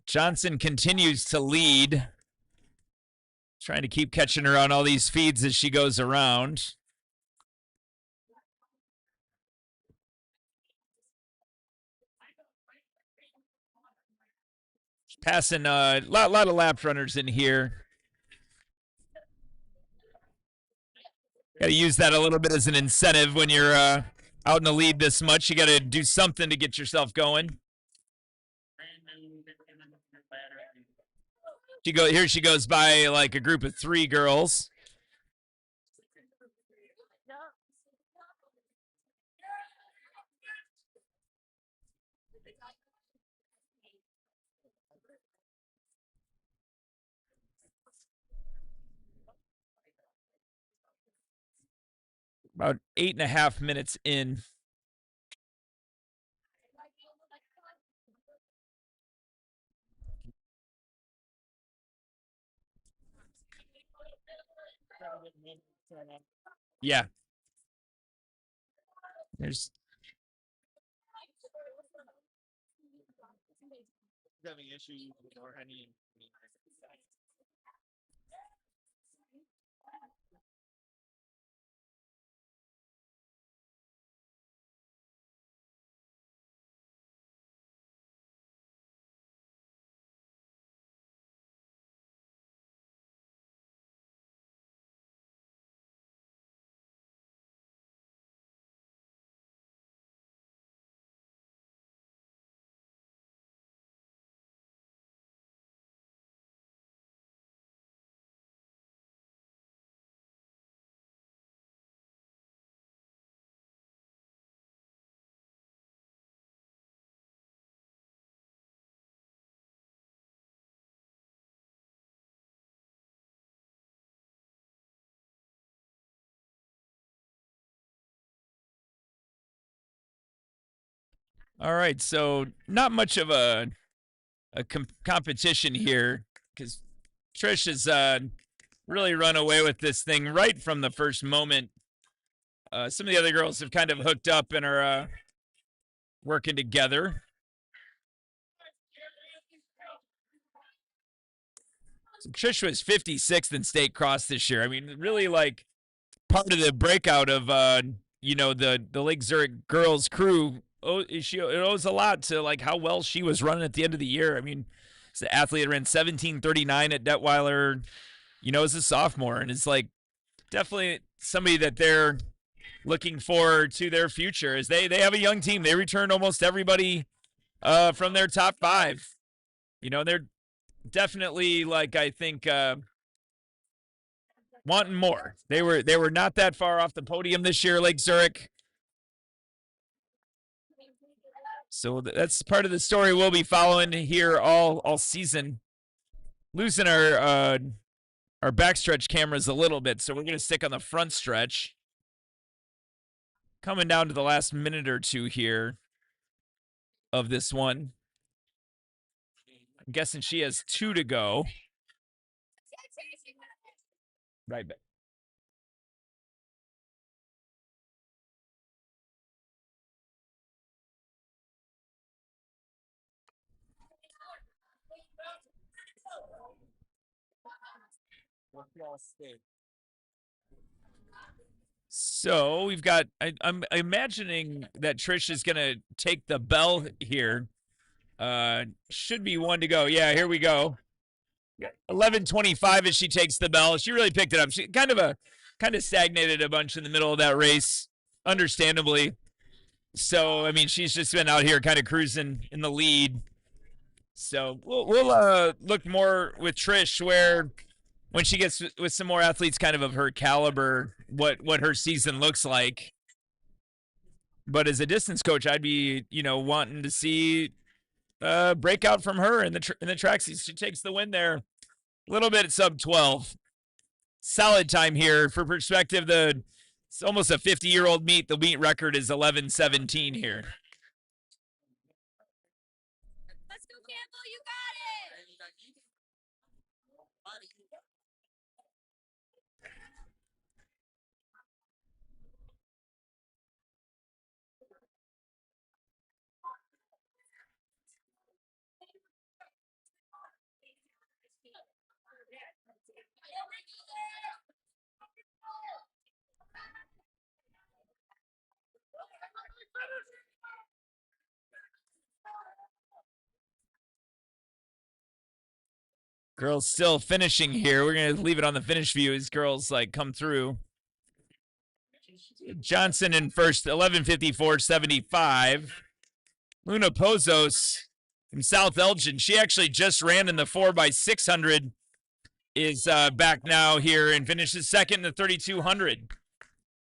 [SPEAKER 1] Johnson continues to lead, trying to keep catching her on all these feeds as she goes around. Passing a lot of lap runners in here. Got to use that a little bit as an incentive when you're out in the lead this much. You got to do something to get yourself going. Here she goes by like a group of 3 girls. About 8.5 minutes in. Yeah. There's
[SPEAKER 2] having issues with our any.
[SPEAKER 1] all right. So not much of a competition here because Trish has really run away with this thing right from the first moment. Some of the other girls have kind of hooked up and are working together. So Trish was 56th in state cross this year. I mean, really like part of the breakout of the Lake Zurich girls crew. It owes a lot to like how well she was running at the end of the year. I mean, it's the athlete that ran 17:39 at Detweiler, as a sophomore, and it's like definitely somebody that they're looking forward to their future. As they have a young team, they returned almost everybody from their top 5. They're definitely like I think wanting more. They were not that far off the podium this year, Lake Zurich. So that's part of the story we'll be following here all season. Losing our backstretch cameras a little bit, so we're going to stick on the front stretch. Coming down to the last minute or 2 here of this one. I'm guessing she has 2 to go. Right back. So we've got. I'm imagining that Trish is going to take the bell here. Should be 1 to go. Yeah, here we go. 11:25 as she takes the bell. She really picked it up. She kind of stagnated a bunch in the middle of that race, understandably. So I mean, she's just been out here kind of cruising in the lead. So we'll look more with Trish where when she gets with some more athletes kind of her caliber, what her season looks like. But as a distance coach, I'd be wanting to see breakout from her in the track seats. She takes the win there, a little bit at sub 12. Solid time here for perspective. It's almost a 50-year-old meet. The meet record is 11:17 here. Let's go, Campbell. You got it. Girls still finishing here. We're gonna leave it on the finish view as girls come through. Johnson in first, 11:54.75. Luna Pozos from South Elgin. She actually just ran in the 4x600. Is back now here and finishes second in the 3200.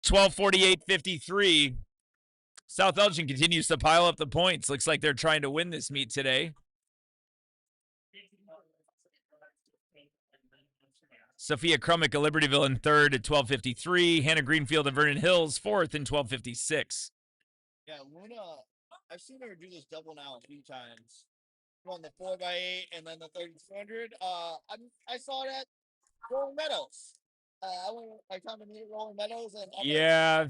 [SPEAKER 1] 12:48.53. South Elgin continues to pile up the points. Looks like they're trying to win this meet today. Sophia Crumick of Libertyville in third at 12:53. Hannah Greenfield of Vernon Hills fourth in 12:56.
[SPEAKER 2] Yeah, Luna, I've seen her do this double now a few times. On the 4x8 and then the 3200. I saw it at Rolling Meadows. I found to meet Rolling Meadows and
[SPEAKER 1] yeah.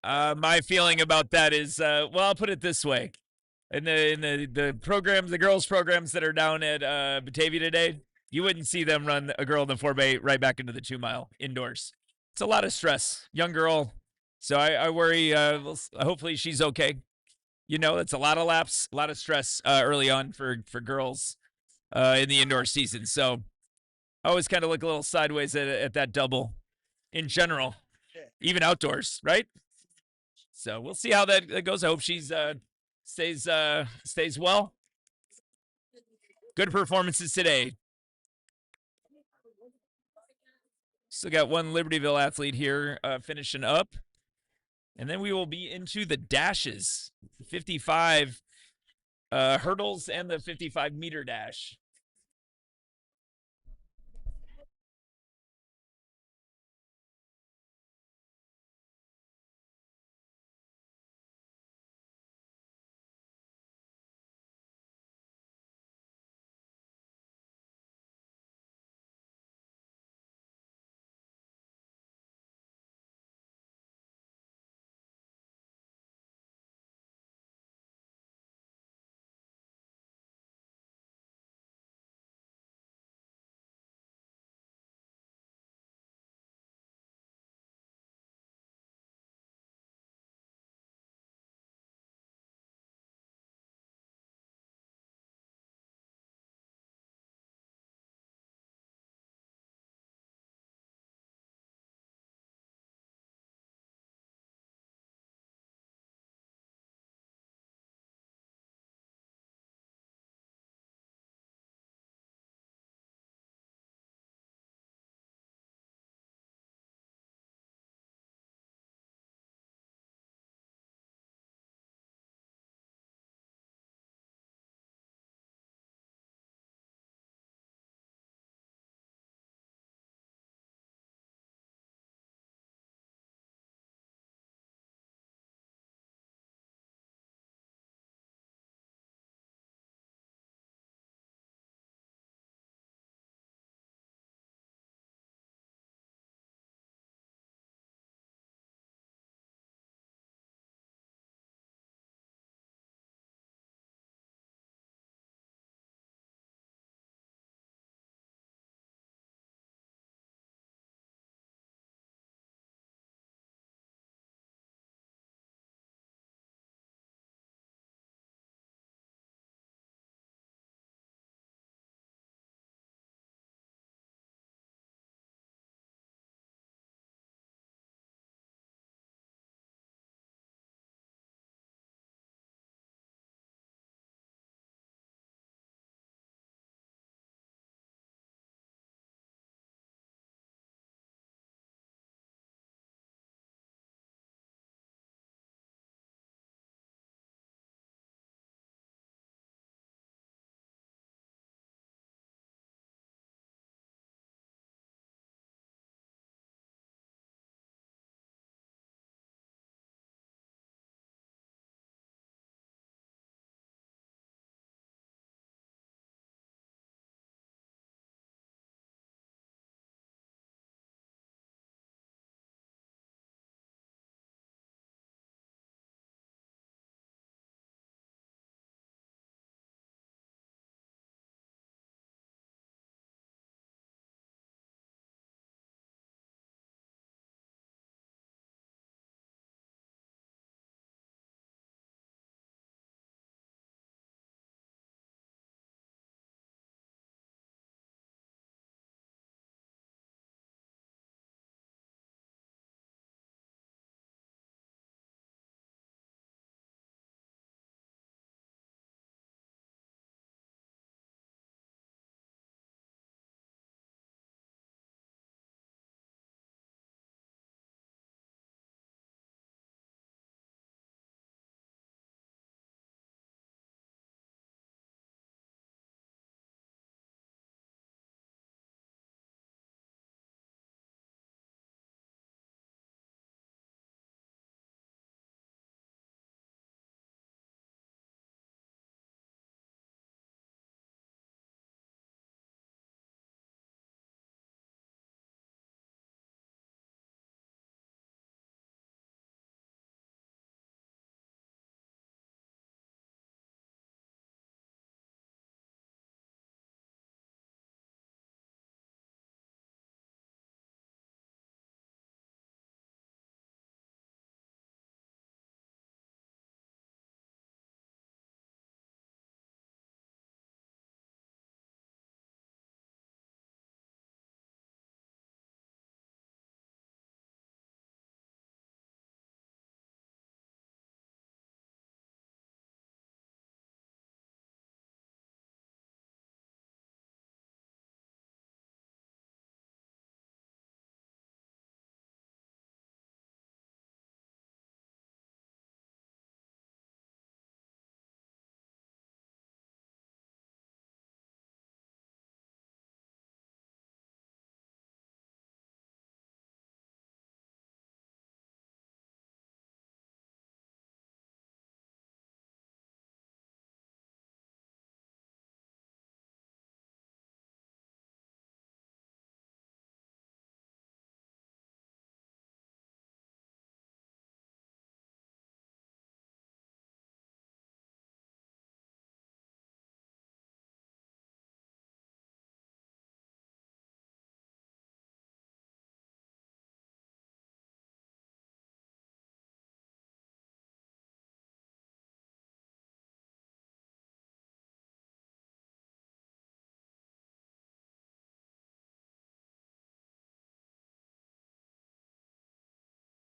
[SPEAKER 1] My feeling about that is, well, I'll put it this way: in the programs, the girls' programs that are down at Batavia today, you wouldn't see them run a girl in the 4x8 right back into the 2 mile indoors. It's a lot of stress, young girl. So I worry. Hopefully she's okay. It's a lot of laps, a lot of stress early on for girls in the indoor season. So I always kind of look a little sideways at that double in general, even outdoors, right? So we'll see how that goes. I hope she's stays well. Good performances today. Still got one Libertyville athlete here finishing up. And then we will be into the dashes. 55 hurdles and the 55-meter dash.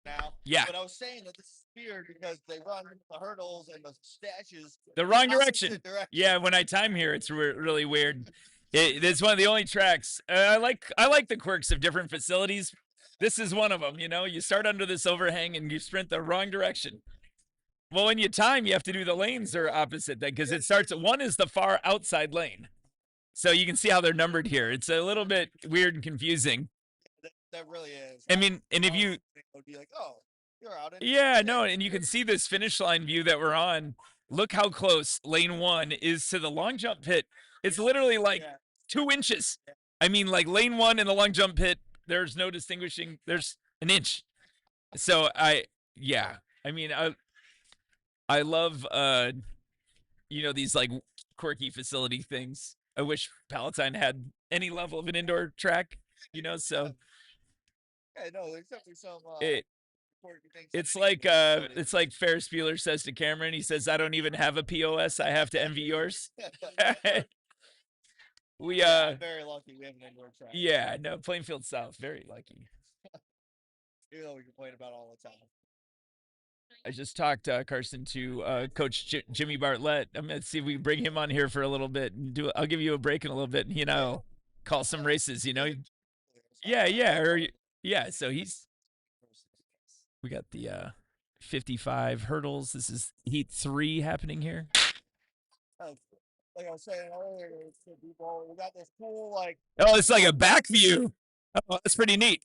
[SPEAKER 2] now.
[SPEAKER 1] Yeah.
[SPEAKER 2] But I was saying that this is weird because they run the hurdles and the statues
[SPEAKER 1] the wrong
[SPEAKER 2] opposite
[SPEAKER 1] direction. Yeah, when I time here, it's really weird. It's one of the only tracks. I like the quirks of different facilities. This is one of them. You know, you start under this overhang and you sprint the wrong direction. Well, when you time, you have to do the lanes are opposite that because it starts. One is the far outside lane, so you can see how they're numbered here. It's a little bit weird and confusing.
[SPEAKER 2] That really is.
[SPEAKER 1] I mean, and if you
[SPEAKER 2] would be like, oh, you're out in
[SPEAKER 1] yeah, no, and you can see this finish line view that we're on. Look how close lane 1 is to the long jump pit. It's literally like 2 inches. I mean, like lane 1 and the long jump pit, there's no distinguishing. There's an inch. So yeah, I mean, I love these like quirky facility things. I wish Palatine had any level of an indoor track. So
[SPEAKER 2] yeah, no, there's definitely some
[SPEAKER 1] it's like Ferris Bueller says to Cameron. He says, "I don't even have a POS. I have to envy yours." We
[SPEAKER 2] very lucky we have an indoor track.
[SPEAKER 1] Yeah, no, Plainfield South, very lucky.
[SPEAKER 2] Even though we complain about it all the time.
[SPEAKER 1] I just talked Carson to Coach Jimmy Bartlett. I'm gonna see if we can bring him on here for a little bit and do. I'll give you a break in a little bit, and call some races. Yeah. So we got the 55 hurdles. This is heat 3 happening here.
[SPEAKER 2] Like I was saying earlier, we got this cool
[SPEAKER 1] Oh, it's like a back view. Oh, that's pretty neat.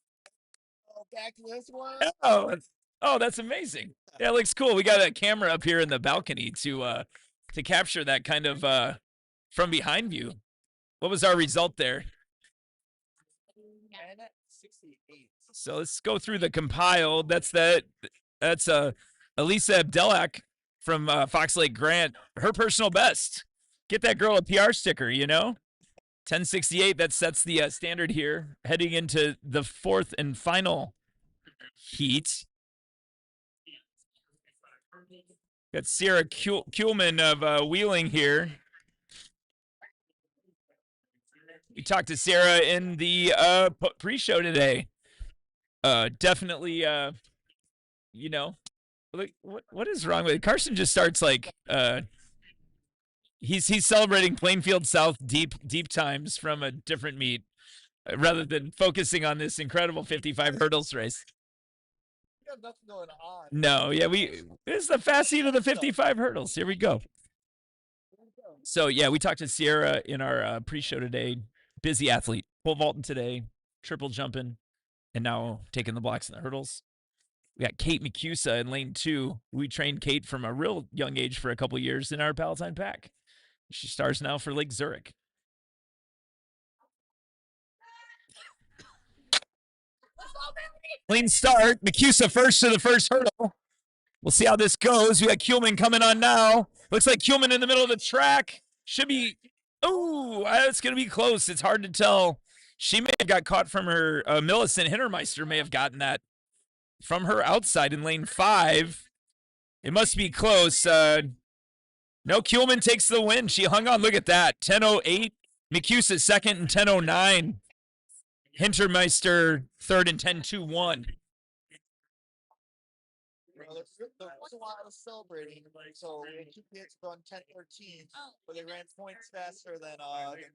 [SPEAKER 2] Back to this one.
[SPEAKER 1] Oh, that's amazing. Yeah, it looks cool. We got a camera up here in the balcony to capture that kind of from behind view. What was our result there?
[SPEAKER 2] 68.
[SPEAKER 1] So let's go through the compiled. That's Elisa Abdelak from Fox Lake Grant. Her personal best. Get that girl a PR sticker, 1068. That sets the standard here. Heading into the 4th and final heat. Got Sierra Kuhlman of Wheeling here. We talked to Sarah in the pre-show today. Definitely, look, what is wrong with it? Carson just starts like he's celebrating Plainfield South deep times from a different meet rather than focusing on this incredible 55 hurdles race.
[SPEAKER 2] We have nothing going on.
[SPEAKER 1] No, yeah, this is the fast heat of the 55 hurdles. Here we go. So yeah, we talked to Sierra in our pre-show today. Busy athlete, pole vaulting today, triple jumping, and now taking the blocks and the hurdles. We got Kate McCusa in lane 2. We trained Kate from a real young age for a couple years in our Palatine pack. She stars now for Lake Zurich. Clean start. McCusa first to the first hurdle. We'll see how this goes. We got Kuhlman coming on now. Looks like Kuhlman in the middle of the track. Should be. Oh, it's going to be close. It's hard to tell. She may have got caught from her. Millicent Hintermeister may have gotten that from her outside in lane 5. It must be close. No, Kuhlman takes the win. She hung on. Look at that. 10:08. McCusa second and 10:09. Hintermeister third and 10:21.
[SPEAKER 2] There was a lot of celebrating, so we had 2 kids run 10:13, but they ran points faster than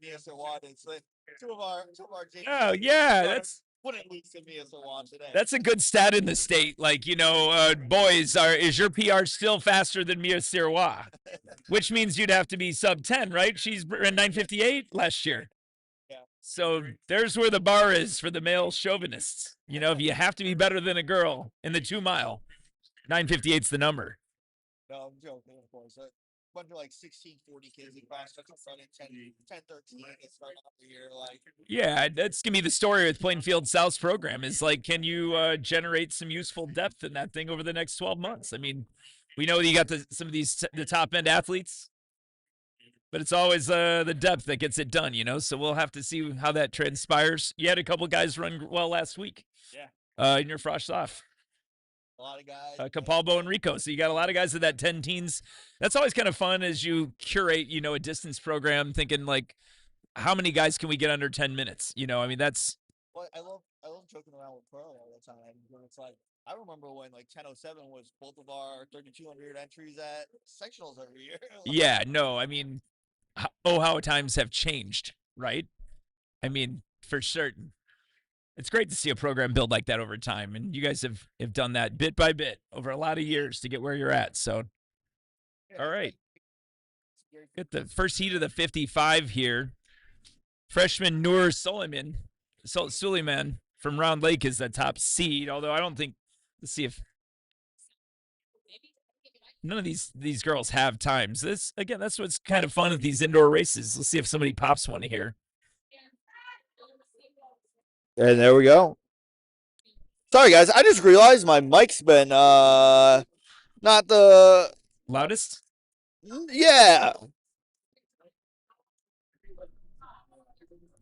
[SPEAKER 2] Mia Sawad did. So 2 of our JPs.
[SPEAKER 1] Oh yeah, that's
[SPEAKER 2] wouldn't lose to Mia Sawad today.
[SPEAKER 1] That's a good stat in the state. Like boys, is your PR still faster than Mia Sawad? Which means you'd have to be sub 10, right? She's ran 9:58 last year.
[SPEAKER 2] Yeah.
[SPEAKER 1] So there's where the bar is for the male chauvinists. If you have to be better than a girl in the 2 mile. 9:58's the number.
[SPEAKER 2] No, I'm joking, of course. A bunch of 1640 kids across the front at 10:13 to start off the year.
[SPEAKER 1] Yeah, that's gonna be the story with Plainfield South's program. Is can you generate some useful depth in that thing over the next 12 months? I mean, we know that you got some of the top end athletes, but it's always the depth that gets it done. So we'll have to see how that transpires. You had a couple guys run well last week.
[SPEAKER 2] Yeah.
[SPEAKER 1] In your frosh off.
[SPEAKER 2] A lot of guys.
[SPEAKER 1] Capalbo and Rico. So you got a lot of guys at that 10 teens. That's always kind of fun as you curate, a distance program, thinking how many guys can we get under 10 minutes? I mean, that's.
[SPEAKER 2] Well, I love love joking around with Pearl all the time. When it's like, I remember when like 10:07 was both of our 3,200 entries at sectionals every year.
[SPEAKER 1] Yeah, no, I mean, oh, how times have changed, right? I mean, for certain. It's great to see a program build like that over time, and you guys have done that bit by bit over a lot of years to get where you're at. So, all right, get the first heat of the 55 here. Freshman Noor Suleiman from Round Lake is the top seed. Although I don't think. Let's see if none of these girls have times. This again, that's what's kind of fun at these indoor races. Let's see if somebody pops one here.
[SPEAKER 2] And there we go. Sorry guys, I just realized my mic's been not the
[SPEAKER 1] Loudest.
[SPEAKER 2] yeah.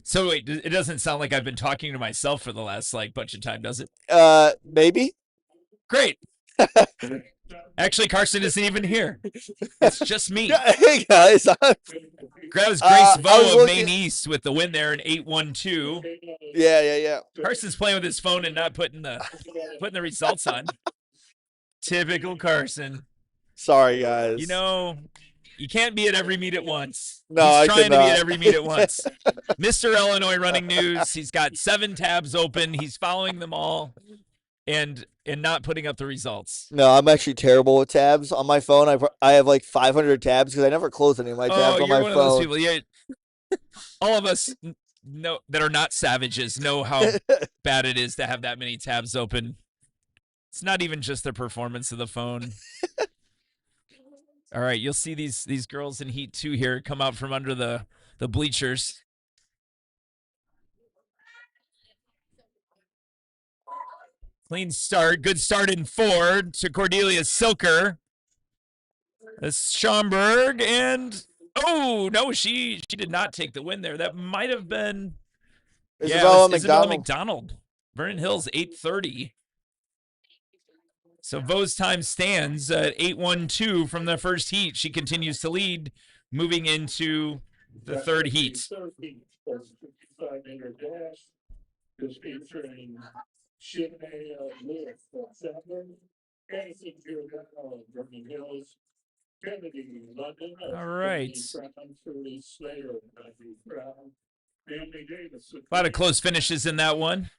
[SPEAKER 1] So wait, it doesn't sound like I've been talking to myself for the last like bunch of time, does it?
[SPEAKER 2] Maybe.
[SPEAKER 1] Great. Actually, Carson isn't even here. It's just me.
[SPEAKER 2] Hey guys,
[SPEAKER 1] Grabs Grace Vo of Maine East with the win there in 8-1-2.
[SPEAKER 2] Yeah.
[SPEAKER 1] Carson's playing with his phone and not putting the results on. Typical Carson.
[SPEAKER 2] Sorry, guys.
[SPEAKER 1] You know, you can't be at every meet at once.
[SPEAKER 2] No,
[SPEAKER 1] he's trying to be at every meet at once. Mr. Illinois Running News. He's got 7 tabs open. He's following them all, and not putting up the results.
[SPEAKER 2] No, I'm actually terrible with tabs on my phone. I have like 500 tabs because I never close any of my tabs on my phone. Oh,
[SPEAKER 1] you're one of those people. Yeah. All of us know that are not savages know how bad it is to have that many tabs open. It's not even just the performance of the phone. All right, you'll see these girls in Heat 2 here come out from under the bleachers. Clean start. Good start in 4 to Cordelia Silker. That's Schomburg, and oh no, she did not take the win there. That might have been Isabella McDonald. Vernon Hills 8:30. So Vo's time stands at 8-1-2 from the first heat. She continues to lead, moving into the third heat. All right. A lot of close finishes in that one.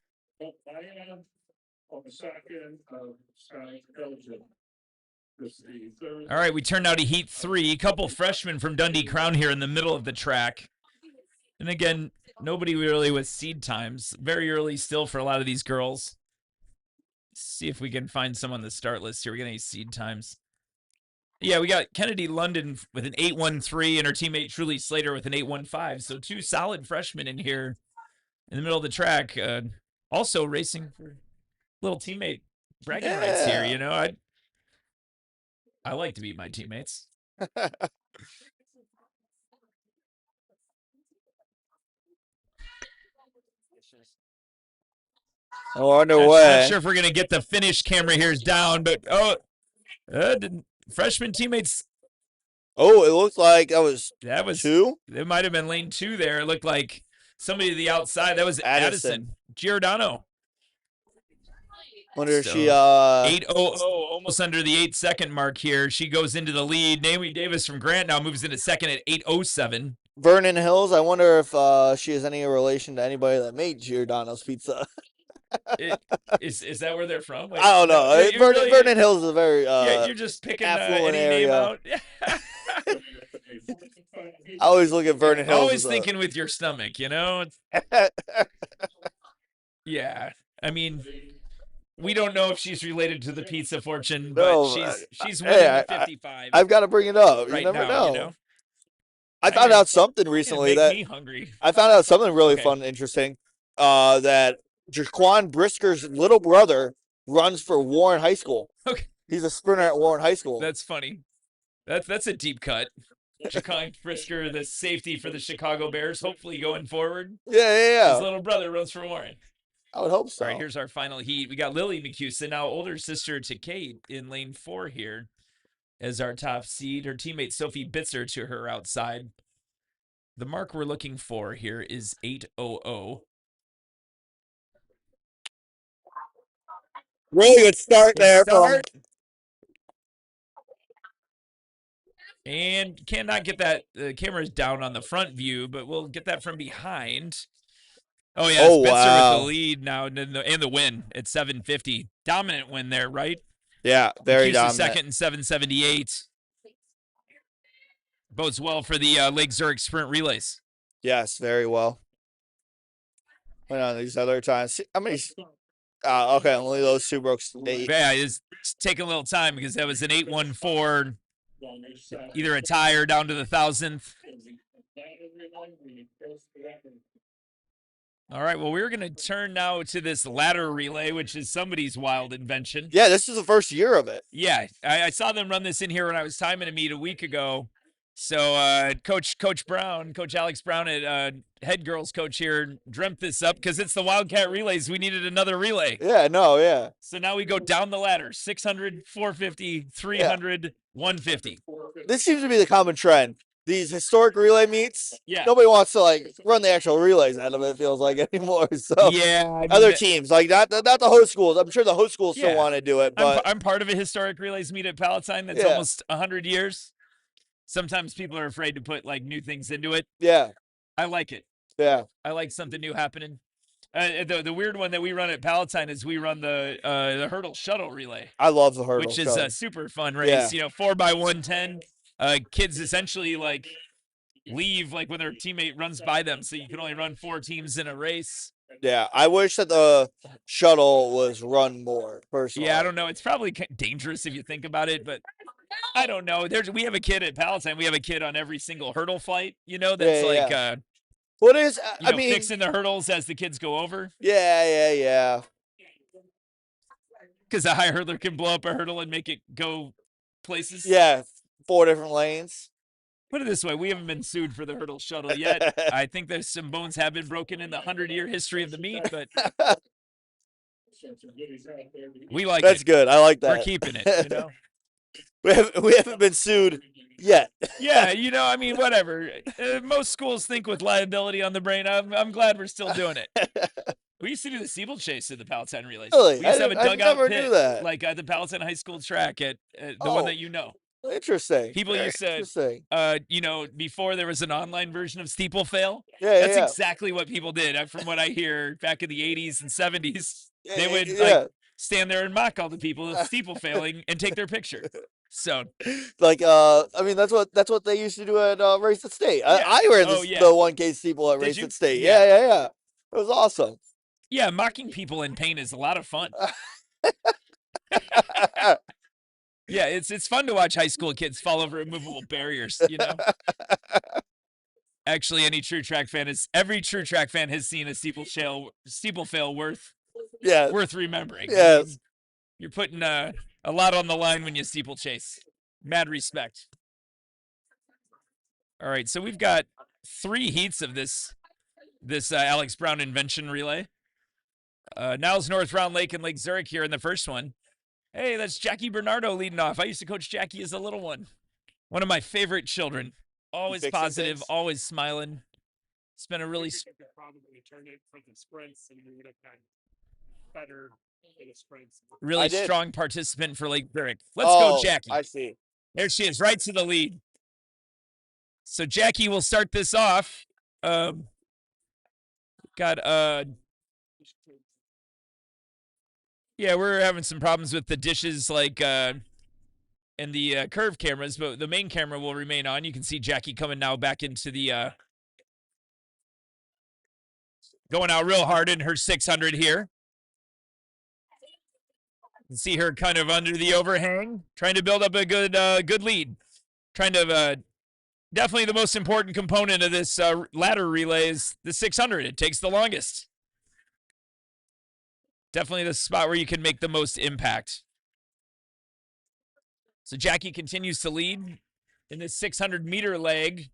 [SPEAKER 1] All right, we turn now to Heat 3. A couple freshmen from Dundee Crown here in the middle of the track. And again, nobody really with seed times. Very early still for a lot of these girls. Let's see if we can find some on the start list here. We got any seed times? Yeah, we got Kennedy London with an 8-1-3 and her teammate Truly Slater with an 8-1-5. So 2 solid freshmen in here in the middle of the track. Also racing for little teammate bragging rights here. You know, I like to beat my teammates.
[SPEAKER 2] Oh, underway.
[SPEAKER 1] Not sure if we're gonna get the finish. Camera here is down, but freshman teammates.
[SPEAKER 2] Oh, it looked like that was 2.
[SPEAKER 1] It might have been lane 2 there. It looked like somebody to the outside. That was Addison Giordano.
[SPEAKER 2] Wonder if she
[SPEAKER 1] 8:00, almost under the 8-second mark here. She goes into the lead. Naomi Davis from Grant now moves into second at 8:07.
[SPEAKER 2] Vernon Hills. I wonder if she has any relation to anybody that made Giordano's pizza.
[SPEAKER 1] Is that where they're from?
[SPEAKER 2] Wait, I don't know. Vernon Hills is a very
[SPEAKER 1] you're just picking any area. Name out.
[SPEAKER 2] I always look at Vernon Hills.
[SPEAKER 1] Always thinking with your stomach, you know. Yeah, I mean, we don't know if she's related to the pizza fortune, but she's winning the 55.
[SPEAKER 2] I've got to bring it up.
[SPEAKER 1] Right
[SPEAKER 2] you never
[SPEAKER 1] now,
[SPEAKER 2] know.
[SPEAKER 1] You know?
[SPEAKER 2] I found out something recently
[SPEAKER 1] that me hungry.
[SPEAKER 2] I found out something really fun and interesting. That Jaquan Brisker's little brother runs for Warren High School.
[SPEAKER 1] Okay.
[SPEAKER 2] He's a sprinter at Warren High School.
[SPEAKER 1] That's funny. That's a deep cut. Jaquan Brisker, the safety for the Chicago Bears, hopefully going forward.
[SPEAKER 2] Yeah.
[SPEAKER 1] His little brother runs for Warren.
[SPEAKER 2] I would hope so.
[SPEAKER 1] All right, here's our final heat. We got Lily McCuson, now older sister to Kate, in lane 4 here as our top seed. Her teammate Sophie Bitzer to her outside. The mark we're looking for here is 8:00.
[SPEAKER 2] Really good start there from.
[SPEAKER 1] And cannot get that. The camera's down on the front view, but we'll get that from behind. Oh yeah, it's Bitzer with the lead now and the win at 750. Dominant win there, right?
[SPEAKER 2] Yeah, very
[SPEAKER 1] Keeps the
[SPEAKER 2] dominant.
[SPEAKER 1] second in 778. Bodes well for the Lake Zurich sprint relays.
[SPEAKER 2] Yes, very well. Went on these other times. How many? Okay, only those two broke 8.
[SPEAKER 1] Yeah, it's taking a little time because that was an 814, either a tie or down to the 1,000th. All right, well, we're going to turn now to this ladder relay, which is somebody's wild invention.
[SPEAKER 2] Yeah, this is the first year of it.
[SPEAKER 1] Yeah, I saw them run this in here when I was timing a meet a week ago. So Coach Alex Brown at head girls coach here dreamt this up because it's the Wildcat relays. We needed another relay.
[SPEAKER 2] Yeah, no, yeah.
[SPEAKER 1] So now we go down the ladder, 600, 450, 300, 150.
[SPEAKER 2] This seems to be the common trend. These historic relay meets,
[SPEAKER 1] Yeah.
[SPEAKER 2] nobody wants to like run the actual relays out of it, feels like, anymore. So
[SPEAKER 1] yeah, I mean,
[SPEAKER 2] other teams, like not the host schools. I'm sure the host schools still want to do it, but
[SPEAKER 1] I'm part of a historic relays meet at Palatine that's almost 100 years. Sometimes people are afraid to put like new things into it.
[SPEAKER 2] Yeah.
[SPEAKER 1] I like it.
[SPEAKER 2] Yeah.
[SPEAKER 1] I like something new happening. The weird one that we run at Palatine is we run the hurdle shuttle relay.
[SPEAKER 2] I love the hurdle,
[SPEAKER 1] which is a super fun race.
[SPEAKER 2] Yeah.
[SPEAKER 1] 4x110. Kids essentially like leave like when their teammate runs by them, so you can only run 4 teams in a race.
[SPEAKER 2] Yeah, I wish that the shuttle was run more. Personally,
[SPEAKER 1] yeah, I don't know. It's probably dangerous if you think about it, but I don't know. We have a kid at Palatine. We have a kid on every single hurdle flight. That's
[SPEAKER 2] what is?
[SPEAKER 1] I mean, fixing the hurdles as the kids go over.
[SPEAKER 2] Yeah.
[SPEAKER 1] Because a high hurdler can blow up a hurdle and make it go places.
[SPEAKER 2] Yeah, 4 different lanes.
[SPEAKER 1] Put it this way, we haven't been sued for the hurdle shuttle yet. I think there's some bones have been broken in the 100-year history of the meet, but we like
[SPEAKER 2] That's good. I like that.
[SPEAKER 1] We're keeping it,
[SPEAKER 2] We haven't been sued yet.
[SPEAKER 1] Yeah, I mean, whatever. Most schools think with liability on the brain. I'm glad we're still doing it. We used to do the steeplechase at the Palatine relays.
[SPEAKER 2] Really?
[SPEAKER 1] We used to have a dugout pit,
[SPEAKER 2] knew that.
[SPEAKER 1] like at the Palatine High School track at the one that you know.
[SPEAKER 2] Interesting.
[SPEAKER 1] People used to, before there was an online version of steeple fail.
[SPEAKER 2] Yeah,
[SPEAKER 1] that's exactly what people did. From what I hear, back in the 80s and 70s, they would like stand there and mock all the people steeple failing and take their picture. So,
[SPEAKER 2] I mean, that's what they used to do at Race at State. I ran the 1K steeple at Race at State. Yeah. It was awesome.
[SPEAKER 1] Yeah, mocking people in pain is a lot of fun. Yeah, it's fun to watch high school kids fall over immovable barriers, Actually, every true track fan has seen a steeple fail worth remembering.
[SPEAKER 2] Yes.
[SPEAKER 1] I mean, you're putting a lot on the line when you steeplechase. Mad respect. All right, so we've got 3 heats of this Alex Brown invention relay. Niles North Round Lake and Lake Zurich here in the first one. Hey, that's Jackie Bernardo leading off. I used to coach Jackie as a little one. One of my favorite children. Always positive, always smiling. It's been a really probably turn it for the sprints and you would have had better in the sprints. Really strong participant for Lake Zurich. Let's go, Jackie.
[SPEAKER 2] I see.
[SPEAKER 1] There she is, right to the lead. So Jackie will start this off. Yeah, we're having some problems with the dishes, and the curve cameras, but the main camera will remain on. You can see Jackie coming now back into the going out real hard in her 600 here. You can see her kind of under the overhang, trying to build up a good lead. Trying to definitely the most important component of this ladder relay is the 600. It takes the longest. Definitely the spot where you can make the most impact. So Jackie continues to lead in this 600-meter leg.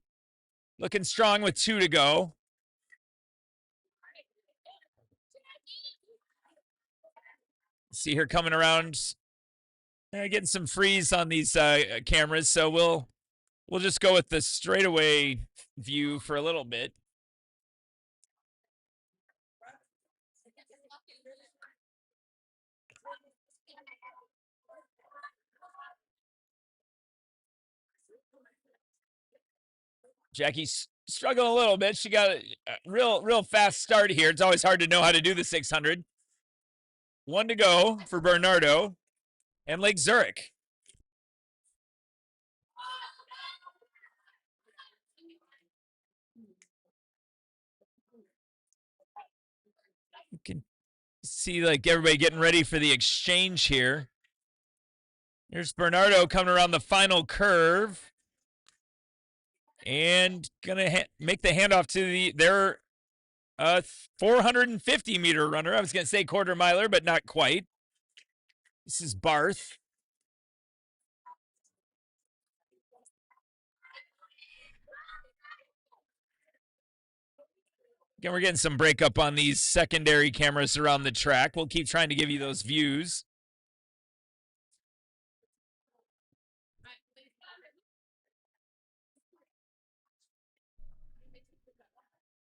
[SPEAKER 1] Looking strong with 2 to go. See her coming around. Getting some freeze on these cameras, so we'll just go with the straightaway view for a little bit. Jackie's struggling a little bit. She got a real fast start here. It's always hard to know how to do the 600. One to go for Bernardo and Lake Zurich. You can see like everybody getting ready for the exchange here. Here's Bernardo coming around the final curve and gonna make the handoff to their 450-meter runner. I was gonna say quarter miler, but not quite. This is Barth. Again, we're getting some breakup on these secondary cameras around the track. We'll keep trying to give you those views.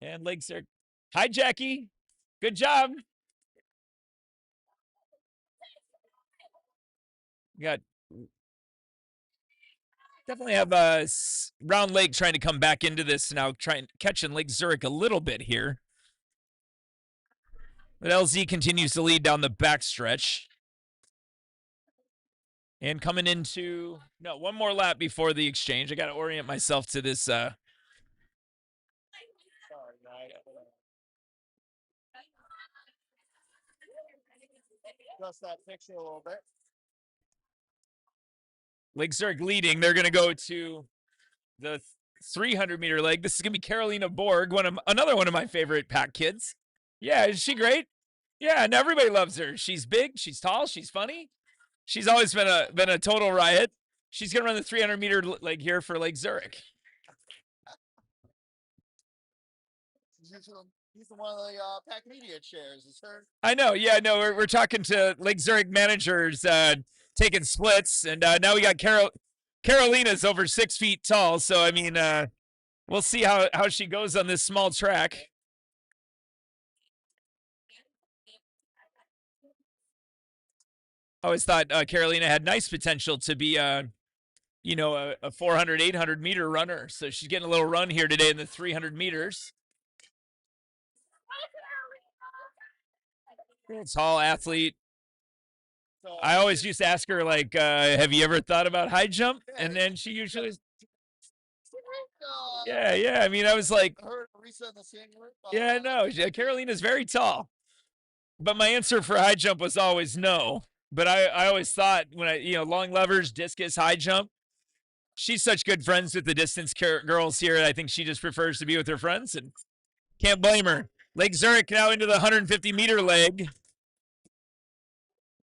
[SPEAKER 1] And legs are. Hi, Jackie. Good job. Got definitely have Round Lake trying to come back into this now, catching Lake Zurich a little bit here. But LZ continues to lead down the backstretch. And coming into one more lap before the exchange. I got to orient myself to this. Sorry,
[SPEAKER 2] adjust that picture a little bit.
[SPEAKER 1] Lake Zurich leading. They're going to go to the 300-meter leg. This is going to be Carolina Borg, another one of my favorite pack kids. Yeah, is she great? Yeah, and everybody loves her. She's big, she's tall, she's funny. She's always been a total riot. She's going to run the 300-meter leg here for Lake Zurich.
[SPEAKER 2] He's the one of the pack media chairs. Is her?
[SPEAKER 1] I know. Yeah, no, we're talking to Lake Zurich managers taking splits, and now we got Carolina's over 6 feet tall. So I mean, we'll see how she goes on this small track. I always thought Carolina had nice potential to be a 400, 800 meter runner. So she's getting a little run here today in the 300 meters. Tall athlete. So I always used to ask her, like, have you ever thought about high jump? And then she usually, yeah. I mean, I was like, yeah, no, Carolina's very tall. But my answer for high jump was always no. But I always thought when long levers, discus, high jump, she's such good friends with the distance girls here. I think she just prefers to be with her friends, and can't blame her. Lake Zurich now into the 150-meter leg.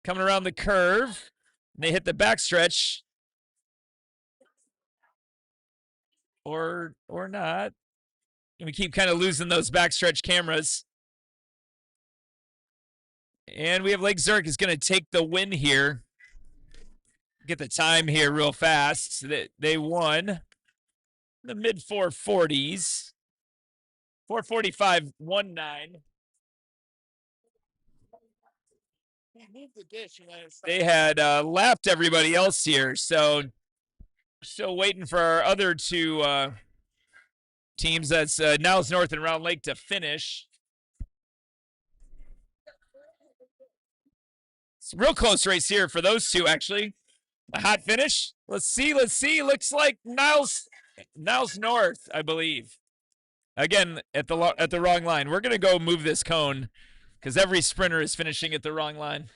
[SPEAKER 1] Coming around the curve. And they hit the backstretch. Or not. And we keep kind of losing those backstretch cameras. And we have Lake Zurich is going to take the win here. Get the time here real fast. They won the mid 440s. 445.19. They had lapped everybody else here, so still waiting for our other two teams. That's Niles North and Round Lake to finish. It's a real close race here for those two, actually. A hot finish. Let's see. Looks like Niles North, I believe. Again, at the wrong line. We're gonna go move this cone because every sprinter is finishing at the wrong line.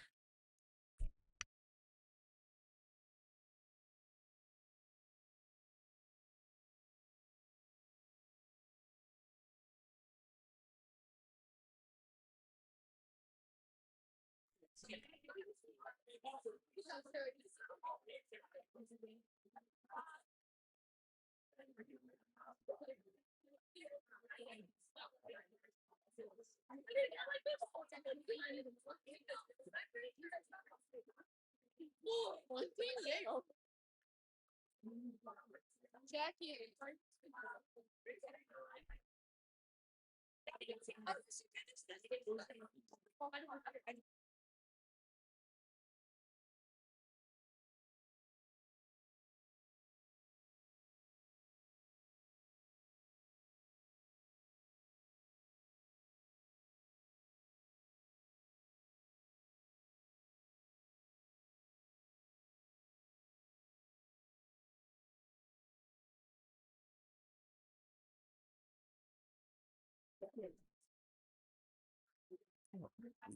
[SPEAKER 1] Jackie.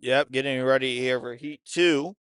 [SPEAKER 2] Yep, getting ready here for Heat 2.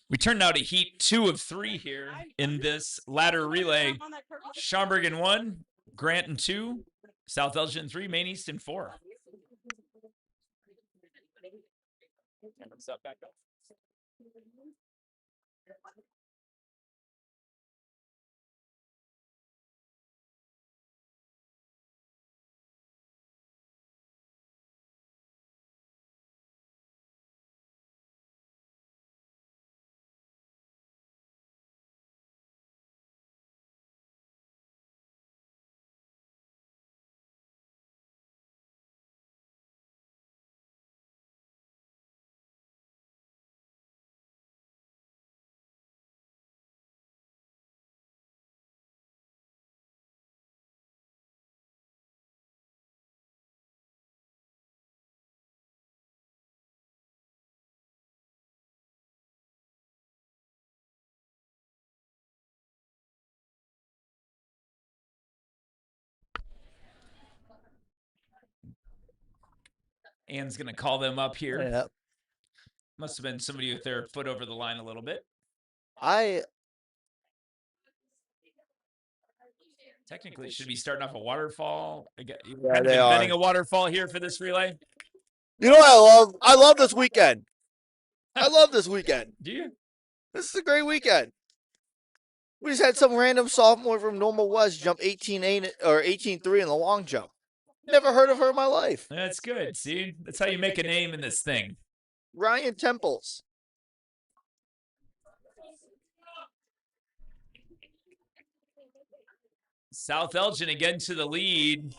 [SPEAKER 1] We turn now to Heat 2 of 3 here in this ladder relay. Schaumburg in 1, Grant in 2, South Elgin in 3, Maine East in 4. Ann's going to call them up here.
[SPEAKER 2] Yep.
[SPEAKER 1] Must have been somebody with their foot over the line a little bit. Technically, should be starting off a waterfall. Kind of
[SPEAKER 2] they
[SPEAKER 1] inventing
[SPEAKER 2] are.
[SPEAKER 1] a waterfall here for this relay.
[SPEAKER 2] You know what I love this weekend. I love this weekend.
[SPEAKER 1] Do you?
[SPEAKER 2] This is a great weekend. We just had some random sophomore from Normal West jump 18.8 or 18.3 in the long jump. Never heard of her in my life.
[SPEAKER 1] That's good. See, that's how you make a name in this thing.
[SPEAKER 2] Ryan Temples.
[SPEAKER 1] South Elgin again to the lead.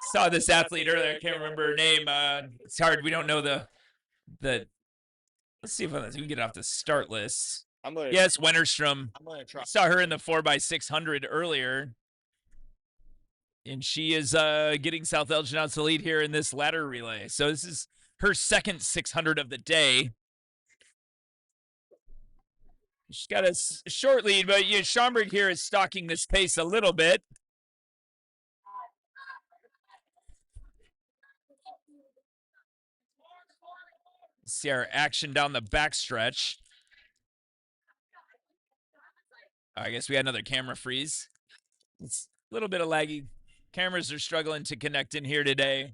[SPEAKER 1] Saw this athlete earlier. I can't remember her name. It's hard. We don't know the. Let's see if we can get off the start list. Yes, Wennerstrom. Saw her in the 4x600 earlier. And she is getting South Elgin out to lead here in this ladder relay. So this is her second 600 of the day. She's got a short lead, but Schaumburg here is stalking this pace a little bit. See our action down the backstretch. I guess we had another camera freeze. It's a little bit of laggy. Cameras are struggling to connect in here today.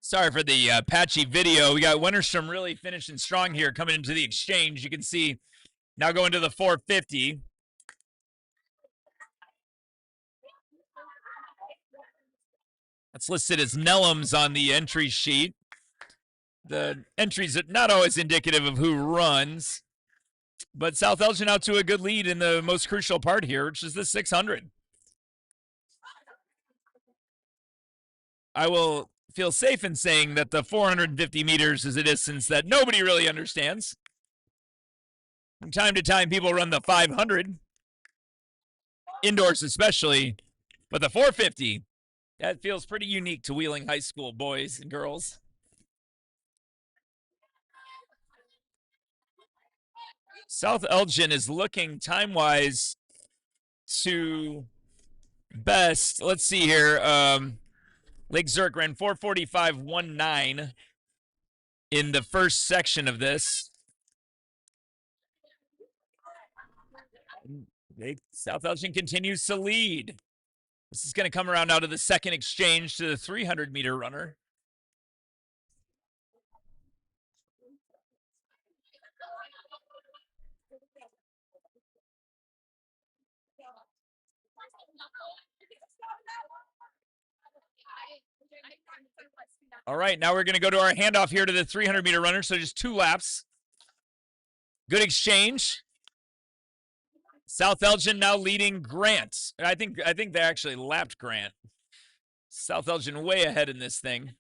[SPEAKER 1] Sorry for the patchy video. We got Wennerstrom really finishing strong here coming into the exchange. You can see now going to the 450. That's listed as Nellums on the entry sheet. The entries are not always indicative of who runs. But South Elgin out to a good lead in the most crucial part here, which is the 600. I will feel safe in saying that the 450 meters is a distance that nobody really understands. From time to time, people run the 500, indoors especially, but the 450, that feels pretty unique to Wheeling High School boys and girls. South Elgin is looking time-wise to best. Let's see here. Lake Zurich ran 4:45.19 in the first section of this. South Elgin continues to lead. This is going to come around out of the second exchange to the 300-meter runner. All right, now we're going to go to our handoff here to the 300-meter runner, so just 2 laps. Good exchange. South Elgin now leading Grant. I think they actually lapped Grant. South Elgin way ahead in this thing.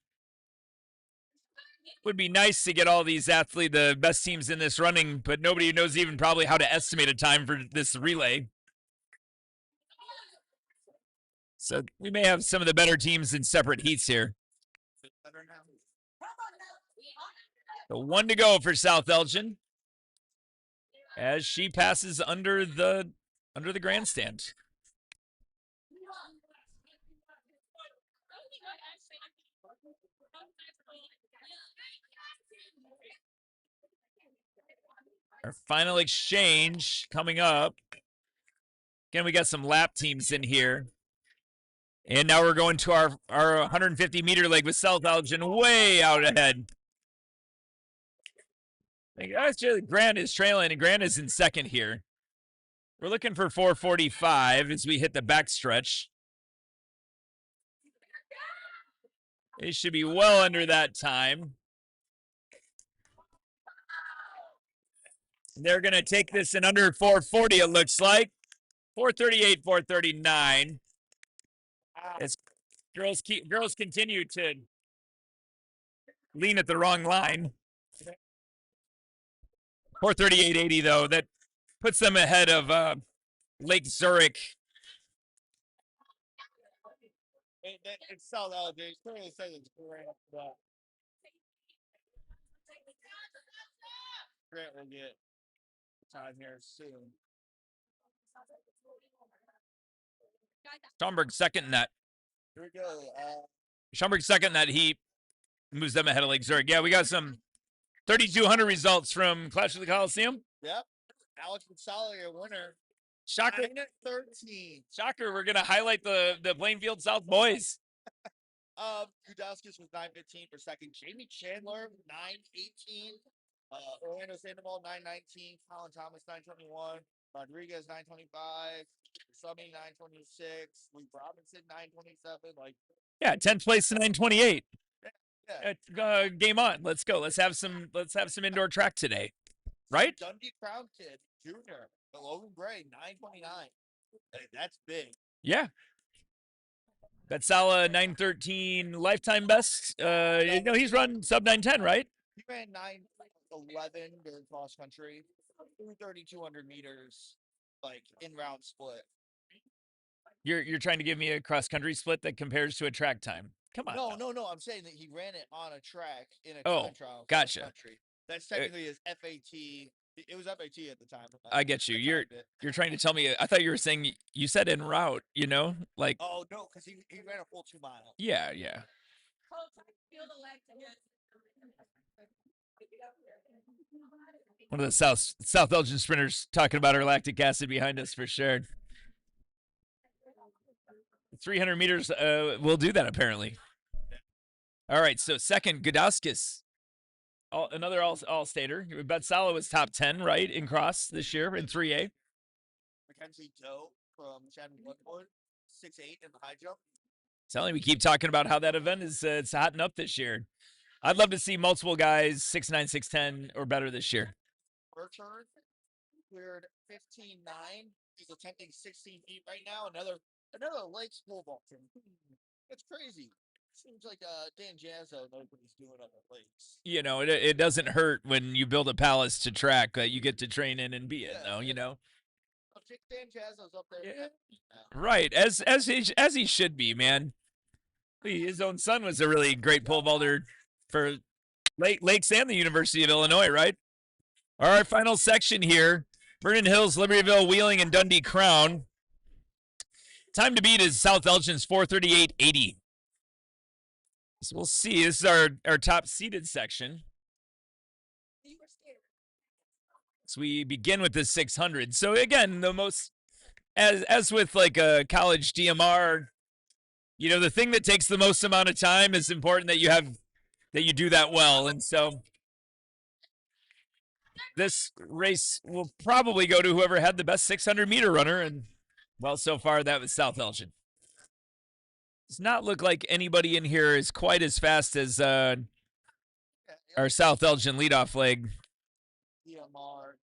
[SPEAKER 1] Would be nice to get all these athletes, the best teams in this running, but nobody knows even probably how to estimate a time for this relay. So we may have some of the better teams in separate heats here. So 1 to go for South Elgin as she passes under the grandstand. Our final exchange coming up. Again, we got some lap teams in here. And now we're going to our 150-meter leg with South Elgin way out ahead. Actually, Grant is trailing, and Grant is in second here. We're looking for 4:45 as we hit the backstretch. It should be well under that time. They're going to take this in under 4:40, it looks like. 4:38, 4:39. As girls continue to lean at the wrong line. 4:38.80, though. That puts them ahead of Lake Zurich.
[SPEAKER 2] It's South Elgin. It's clearly says it's Grant, but Grant will get time here soon.
[SPEAKER 1] Schomburg second in that.
[SPEAKER 2] Here we go.
[SPEAKER 1] Schomburg second in that heat. Moves them ahead of Lake Zurich. Yeah, we got some 3,200 results from Clash of the Coliseum.
[SPEAKER 2] Yep. Alex Gonzalez, your winner.
[SPEAKER 1] Shocker.
[SPEAKER 2] 9-13.
[SPEAKER 1] Shocker. We're going to highlight the Plainfield South boys.
[SPEAKER 2] Kudowskis was 9:15 for second. Jamie Chandler, 9:18. Orlando Sandoval, 9:19. Colin Thomas, 9:21. Rodriguez, 9:25. Subby, 9:26. Lee Robinson, 9:27. Like,
[SPEAKER 1] yeah, 10th place to 9:28.
[SPEAKER 2] Yeah.
[SPEAKER 1] Game on. Let's go. Let's have some indoor track today. Right?
[SPEAKER 2] Dundee Crown Kid, Junior, Logan Gray, 9:29. Hey, that's big.
[SPEAKER 1] Yeah. Betzala 9:13 lifetime best. He's run sub 9:10, right?
[SPEAKER 2] He ran 9:11 during cross country, 3,200 meters, like in round split.
[SPEAKER 1] You're trying to give me a cross country split that compares to a track time. Come on.
[SPEAKER 2] No. I'm saying that he ran it on a track in a time trial.
[SPEAKER 1] Gotcha.
[SPEAKER 2] Country. That's technically his FAT. It was FAT at the time.
[SPEAKER 1] I get you. You're trying to tell me. I thought you were saying you said en route. Like.
[SPEAKER 2] Oh no, because he ran a full 2 mile.
[SPEAKER 1] Yeah. One of the South Elgin sprinters talking about our lactic acid behind us for sure. 300 meters will do that apparently. All right, so second, Gudowskis. Another all-stater. Betzala was top 10, right, in cross this year in 3A.
[SPEAKER 2] Mackenzie Doe from Shannon Woodwood, 6'8" in the high jump.
[SPEAKER 1] Telling we keep talking about how that event is it's hotting up this year. I'd love to see multiple guys 6'9", 6'10", or better this year.
[SPEAKER 2] Burchard cleared 15.9. He's attempting 16 feet right now. Another Lakes pole vaulting. That's crazy. Seems like Dan Jazzo knows what he's doing on the lakes.
[SPEAKER 1] It doesn't hurt when you build a palace to track that you get to train in and be in, though.
[SPEAKER 2] Dan Jazzo's up there.
[SPEAKER 1] Yeah. Right, as he should be, man. His own son was a really great pole vaulter for Lakes and the University of Illinois, right? All right, final section here. Vernon Hills, Libertyville, Wheeling, and Dundee Crown. Time to beat is South Elgin's 4:38.80. So we'll see. This is our top seeded section. So we begin with the 600. So again, the most as with like a college DMR, the thing that takes the most amount of time is important that you do that well. And so this race will probably go to whoever had the best 600-meter runner. And well, so far that was South Elgin. Does not look like anybody in here is quite as fast as our South Elgin leadoff leg.
[SPEAKER 2] DMR,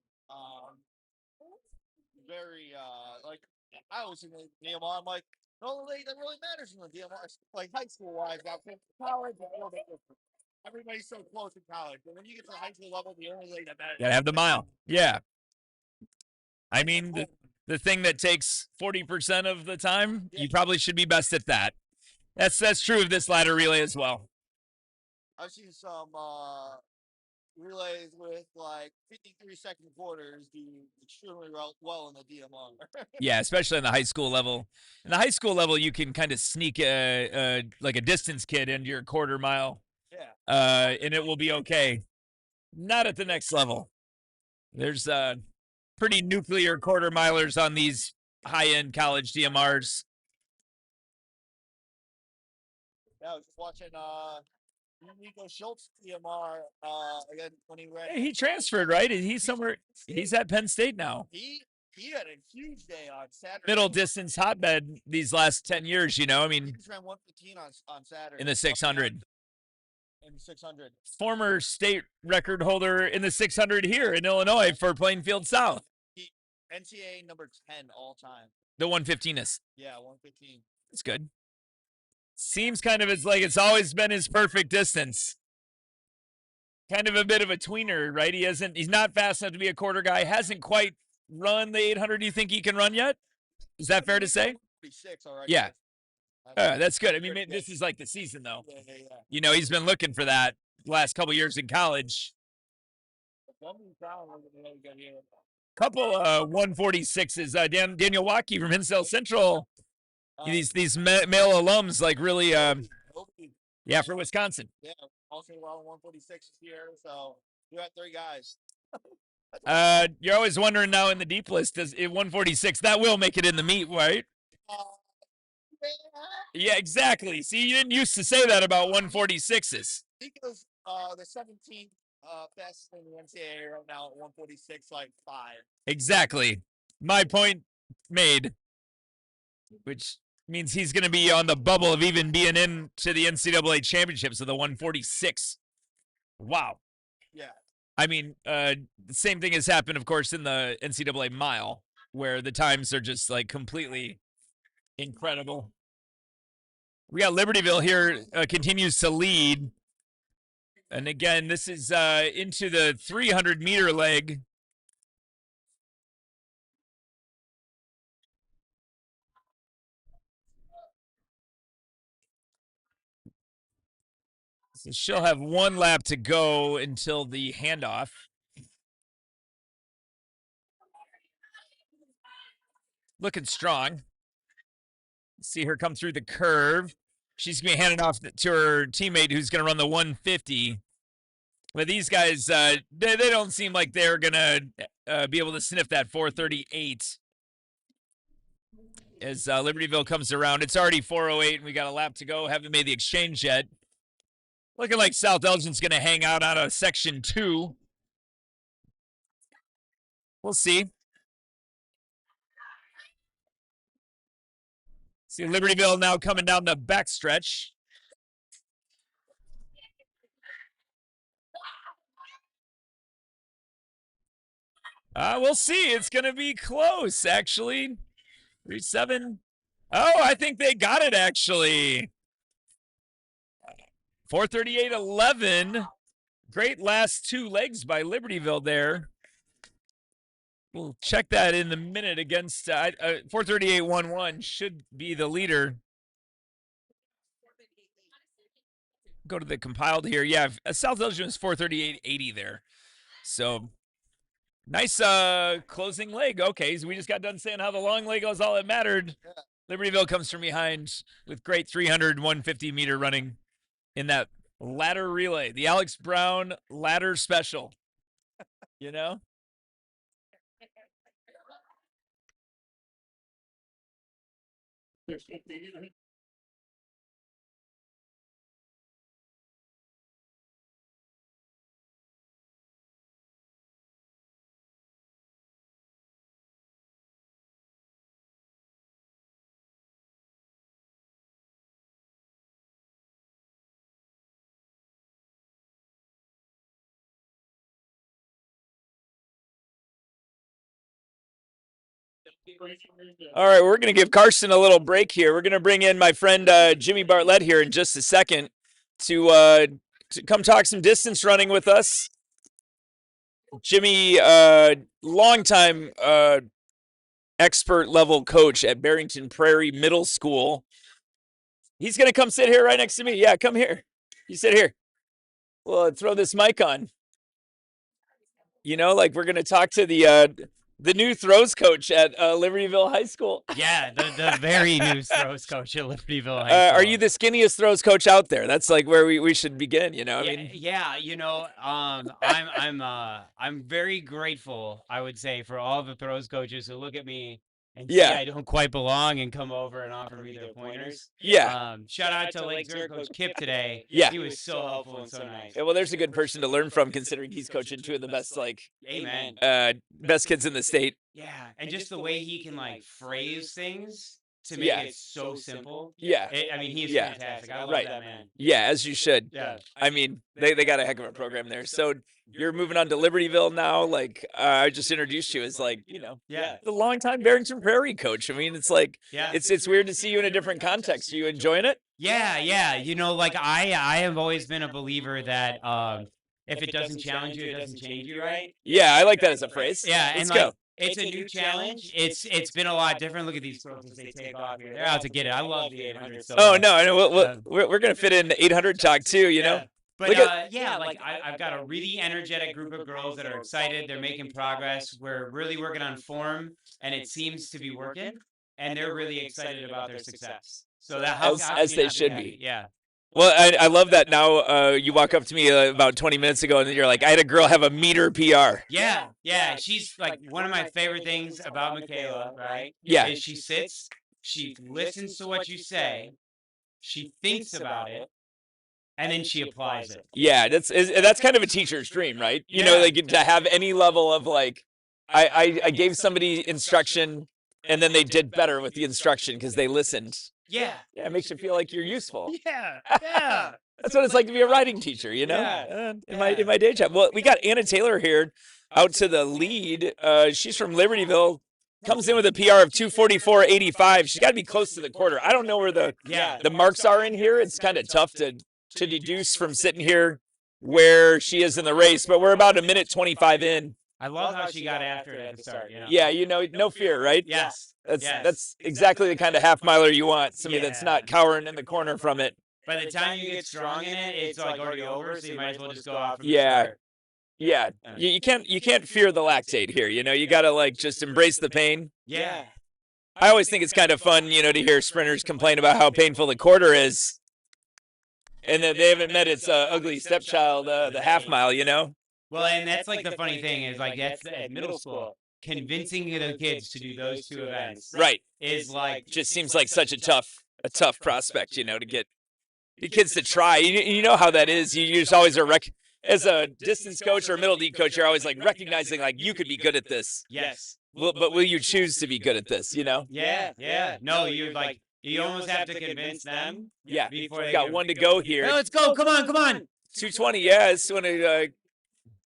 [SPEAKER 2] very like I was in the DMR. I'm like, the only league that really matters in the DMR, like high school wise, now college is a little bit different. Everybody's so close in college, but when you get to the high school level, the only league that matters.
[SPEAKER 1] Gotta have the mile. Yeah. I mean, the thing that takes 40% of the time, you probably should be best at that. That's true of this ladder relay as well.
[SPEAKER 2] I've seen some relays with like 53-second quarters do extremely well in the DMR.
[SPEAKER 1] Yeah, especially on the high school level. In the high school level, you can kind of sneak like a distance kid into your quarter mile.
[SPEAKER 2] Yeah.
[SPEAKER 1] And it will be okay. Not at the next level. There's pretty nuclear quarter milers on these high-end college DMRs.
[SPEAKER 2] Yeah, I was just watching Nico Schultz DMR again when he ran.
[SPEAKER 1] Hey, he transferred, right? He's somewhere. He's at Penn State now.
[SPEAKER 2] He had a huge day on Saturday.
[SPEAKER 1] Middle distance hotbed these last 10 years. I mean,
[SPEAKER 2] he just ran 115 on Saturday
[SPEAKER 1] in the 600.
[SPEAKER 2] In the 600.
[SPEAKER 1] Former state record holder in the 600 here in Illinois for Plainfield South.
[SPEAKER 2] NCAA number 10 all time.
[SPEAKER 1] The 115th.
[SPEAKER 2] Yeah, 115.
[SPEAKER 1] It's good. Seems kind of like it's always been his perfect distance. Kind of a bit of a tweener, right? He's not fast enough to be a quarter guy. Hasn't quite run the 800 you think he can run yet? Is that fair to say?
[SPEAKER 2] 46 already.
[SPEAKER 1] Yeah. That's good. I mean, this is like the season, though.
[SPEAKER 2] Yeah.
[SPEAKER 1] He's been looking for that last couple years in college. Couple 146s. Daniel Waukee from Hinsdale Central. These male alums like really, yeah, for Wisconsin.
[SPEAKER 2] Yeah, also around 146 here. So you got 3 guys.
[SPEAKER 1] You're always wondering now in the deep list, does 146 that will make it in the meet, right? Yeah, exactly. See, you didn't used to say that about 146s.
[SPEAKER 2] Because the 17th best in the NCAA right now at 146, like 5.
[SPEAKER 1] Exactly. My point made. Which means he's going to be on the bubble of even being into the NCAA championships of the 146. Wow.
[SPEAKER 2] Yeah.
[SPEAKER 1] I mean, the same thing has happened, of course, in the NCAA mile, where the times are just like completely incredible. We got Libertyville here, continues to lead. And again, this is into the 300-meter leg. So she'll have 1 lap to go until the handoff. Looking strong. See her come through the curve. She's going to be handing off to her teammate who's going to run the 150. But these guys, they don't seem like they're going to be able to sniff that 438. As Libertyville comes around, it's already 4:08, and we got a lap to go. Haven't made the exchange yet. Looking like South Elgin's going to hang out on a section 2. We'll see. See Libertyville now coming down the backstretch. We'll see. It's going to be close, actually. 3-7. Oh, I think they got it, actually. 438.11. Great last 2 legs by Libertyville there. We'll check that in a minute against 438.11 should be the leader. Go to the compiled here. Yeah, South Elgin is 438.80 there. So nice closing leg. Okay, so we just got done saying how the long leg was all that mattered.
[SPEAKER 2] Yeah.
[SPEAKER 1] Libertyville comes from behind with great 300, 150-meter running in that ladder relay. The Alex Brown ladder special. All right, we're going to give Carson a little break here. We're going to bring in my friend Jimmy Bartlett here in just a second to come talk some distance running with us. Jimmy, longtime expert level coach at Barrington Prairie Middle School. He's going to come sit here right next to me. Yeah, come here. You sit here. Well, throw this mic on. You know, like we're going to talk to the new throws coach at Libertyville High School.
[SPEAKER 3] Yeah, the very new throws coach at Libertyville High School.
[SPEAKER 1] Are you the skinniest throws coach out there? That's like where we should begin. You know,
[SPEAKER 3] yeah,
[SPEAKER 1] I mean,
[SPEAKER 3] yeah, you know, I'm very grateful, I would say, for all the throws coaches who look at me and see I don't quite belong and come over and offer me their pointers.
[SPEAKER 1] Yeah.
[SPEAKER 3] Shout out to Lake Zurich coach Kip today.
[SPEAKER 1] Yeah.
[SPEAKER 3] He was so helpful and so nice.
[SPEAKER 1] Yeah, well, there's a good person to learn from, considering he's coaching two of the best, like,
[SPEAKER 3] amen,
[SPEAKER 1] best kids in the state.
[SPEAKER 3] Yeah, and just the way he can like phrase things to make it so simple.
[SPEAKER 1] Yeah.
[SPEAKER 3] I mean, he's fantastic. I love that man.
[SPEAKER 1] Yeah, as you should.
[SPEAKER 3] Yeah.
[SPEAKER 1] I mean, they got a heck of a program there. So you're moving on to Libertyville now. Like, I just introduced you as, like, you know, the longtime Barrington Prairie coach. I mean, it's like, it's weird to see you in a different context. Are you enjoying it?
[SPEAKER 3] Yeah. You know, like I have always been a believer that if it doesn't challenge you, it doesn't change you, right?
[SPEAKER 1] Yeah, I like that as a phrase.
[SPEAKER 3] Yeah,
[SPEAKER 1] Let's
[SPEAKER 3] and
[SPEAKER 1] go.
[SPEAKER 3] Like, it's a new challenge. It's been a lot different. Look at these throws as they take off here. They're out to get it. I love the 800. So
[SPEAKER 1] oh no, we're gonna fit in 800 talk too. You know.
[SPEAKER 3] But like I've got a really energetic group of girls that are excited. They're making progress. We're really working on form, and it seems to be working. And they're really excited about their success. So that
[SPEAKER 1] as they should be.
[SPEAKER 3] Yeah.
[SPEAKER 1] Well, I love that now you walk up to me about 20 minutes ago and you're like, I had a girl have a meter PR.
[SPEAKER 3] Yeah. She's like one of my favorite things about Michaela, right?
[SPEAKER 1] Yeah.
[SPEAKER 3] Is she sits, she listens to what you say, she thinks about it, and then she applies it.
[SPEAKER 1] Yeah, that's kind of a teacher's dream, right? You know, like to have any level of like, I gave somebody instruction and then they did better with the instruction because they listened. Yeah, it makes you feel like you're useful.
[SPEAKER 3] Yeah.
[SPEAKER 1] That's what it's like to be a writing teacher, you know. In my day job. Well, we got Anna Taylor here, out to the lead. She's from Libertyville. Comes in with a PR of 2:44.85. She's got to be close to the quarter. I don't know where the marks are in here. It's kind of tough to deduce from sitting here where she is in the race, but we're about a minute 25 in.
[SPEAKER 3] I love how she got after it at the start. You know?
[SPEAKER 1] Yeah, you know, no fear, right?
[SPEAKER 3] Yes.
[SPEAKER 1] That's exactly the kind of half miler you want. Somebody that's not cowering in the corner from it.
[SPEAKER 3] By the time you get strong in it, it's like already over, so you might as well just go out from the start.
[SPEAKER 1] Yeah. You can't fear the lactate here. You know, you got to like just embrace the pain.
[SPEAKER 3] Yeah.
[SPEAKER 1] I always think it's kind of fun, you know, to hear sprinters complain about how painful the quarter is, and that they haven't met its ugly stepchild, the half mile. You know.
[SPEAKER 3] Well, and that's like the funny thing is like that's at middle school. Convincing the kids to do those two events,
[SPEAKER 1] right,
[SPEAKER 3] is like
[SPEAKER 1] just seems like such a tough prospect, you know, to get the kids to try. You know how that is. You just always are as a distance coach or a middle D coach, you're always like recognizing like you could be good at this.
[SPEAKER 3] Yes.
[SPEAKER 1] But will you choose to be good at this? You know.
[SPEAKER 3] Yeah. No, you're like you almost have to convince them.
[SPEAKER 1] Yeah.
[SPEAKER 3] Before they
[SPEAKER 1] got one to go here.
[SPEAKER 3] Hey, let's go. Come on.
[SPEAKER 1] 220. Yeah, it's one of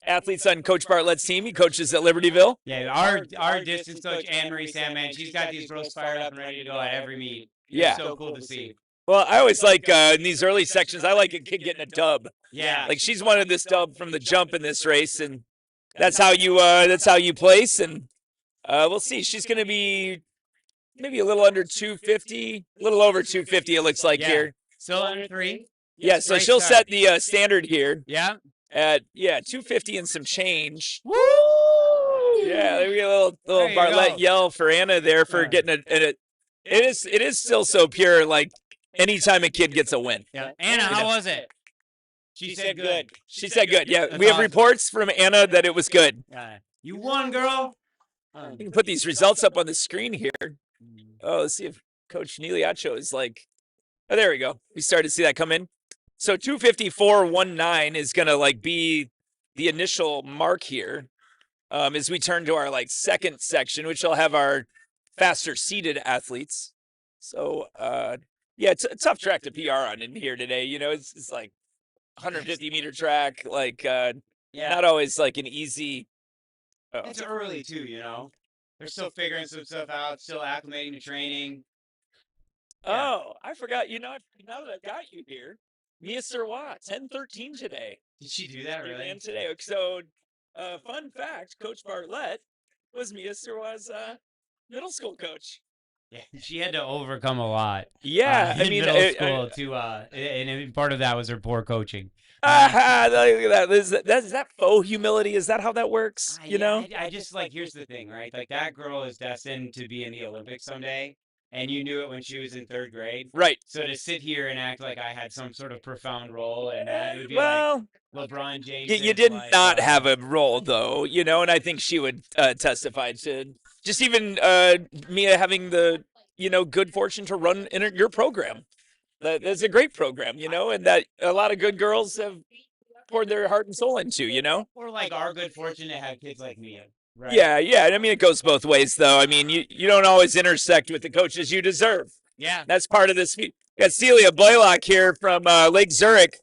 [SPEAKER 1] athletes on Coach Bartlett's team. He coaches at Libertyville.
[SPEAKER 3] Yeah, our distance coach, Anne-Marie Sandman, she's got these girls fired up and ready to go at every meet.
[SPEAKER 1] Yeah.
[SPEAKER 3] It's so cool to see.
[SPEAKER 1] Well, I always like in these early sections, I like a kid getting a dub.
[SPEAKER 3] Yeah.
[SPEAKER 1] Like she's wanted this dub from the jump in this race, and that's how you place. And we'll see. She's going to be maybe a little under 250, a little over 250. It looks like here.
[SPEAKER 3] Still under 3.
[SPEAKER 1] Yeah. So she'll set the standard here.
[SPEAKER 3] Yeah.
[SPEAKER 1] At 250 and some change.
[SPEAKER 3] Woo!
[SPEAKER 1] Yeah, there we go. A little Bartlett yell for Anna there for getting it is still so pure. Like anytime a kid gets a win.
[SPEAKER 3] Yeah. Anna, how was it? She said good.
[SPEAKER 1] She said good. Yeah, we have reports from Anna that it was good.
[SPEAKER 3] You won, girl.
[SPEAKER 1] You can put these results up on the screen here. Oh, let's see if Coach Niliacho is like, oh, there we go. We started to see that come in. So 254.19 is gonna like be the initial mark here, as we turn to our like second section, which will have our faster seated athletes. So yeah, it's a tough track to PR on in here today. You know, it's like 150-meter track, like not always like an easy. Oh.
[SPEAKER 3] It's early too, you know. They're still figuring some stuff out, still acclimating to training. Yeah.
[SPEAKER 1] Oh, I forgot. You know, now that I've got you here, Mia Sirwa, 10:13 today.
[SPEAKER 3] Did she do that
[SPEAKER 1] She
[SPEAKER 3] really?
[SPEAKER 1] ran today. So, fun fact: Coach Bartlett was Mia Sirwa's middle school coach.
[SPEAKER 3] Yeah, she had to overcome a lot.
[SPEAKER 1] Yeah, I
[SPEAKER 3] in
[SPEAKER 1] mean,
[SPEAKER 3] middle school to and part of that was her poor coaching.
[SPEAKER 1] look at that. Is that faux humility? Is that how that works? You know?
[SPEAKER 3] I just like, here's the thing, right? Like, that girl is destined to be in the Olympics someday, and you knew it when she was in 3rd grade.
[SPEAKER 1] Right.
[SPEAKER 3] So to sit here and act like I had some sort of profound role in that, it would be
[SPEAKER 1] Well,
[SPEAKER 3] like LeBron James.
[SPEAKER 1] you did not have a role, though, you know, and I think she would testify to just even Mia having the, you know, good fortune to run in your program. That's a great program, you know, and that a lot of good girls have poured their heart and soul into, you know.
[SPEAKER 3] Or like our good fortune to have kids like Mia. Right?
[SPEAKER 1] Yeah, yeah. I mean, it goes both ways, though. I mean, you don't always intersect with the coaches you deserve.
[SPEAKER 3] Yeah.
[SPEAKER 1] That's part of this. We got Celia Blaylock here from Lake Zurich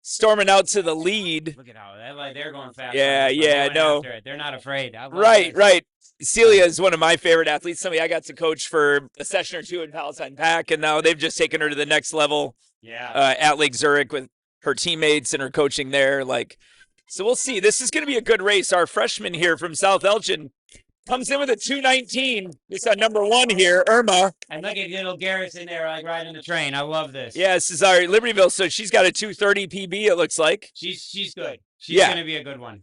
[SPEAKER 1] storming out to the lead.
[SPEAKER 3] Look at how they're going fast.
[SPEAKER 1] Yeah, yeah, no.
[SPEAKER 3] They're not afraid.
[SPEAKER 1] Right, right. Celia is one of my favorite athletes. Somebody I got to coach for a session or two in Palatine Pack, and now they've just taken her to the next level.
[SPEAKER 3] Yeah.
[SPEAKER 1] At Lake Zurich with her teammates and her coaching there. Like, so we'll see. This is going to be a good race. Our freshman here from South Elgin comes in with a 2:19. It's on number 1 here, Irma.
[SPEAKER 3] And look at little Garrison there, like riding the train. I love this.
[SPEAKER 1] Yeah, this is our Libertyville. So she's got a 2:30 PB. It looks like
[SPEAKER 3] she's good. She's gonna be a good one.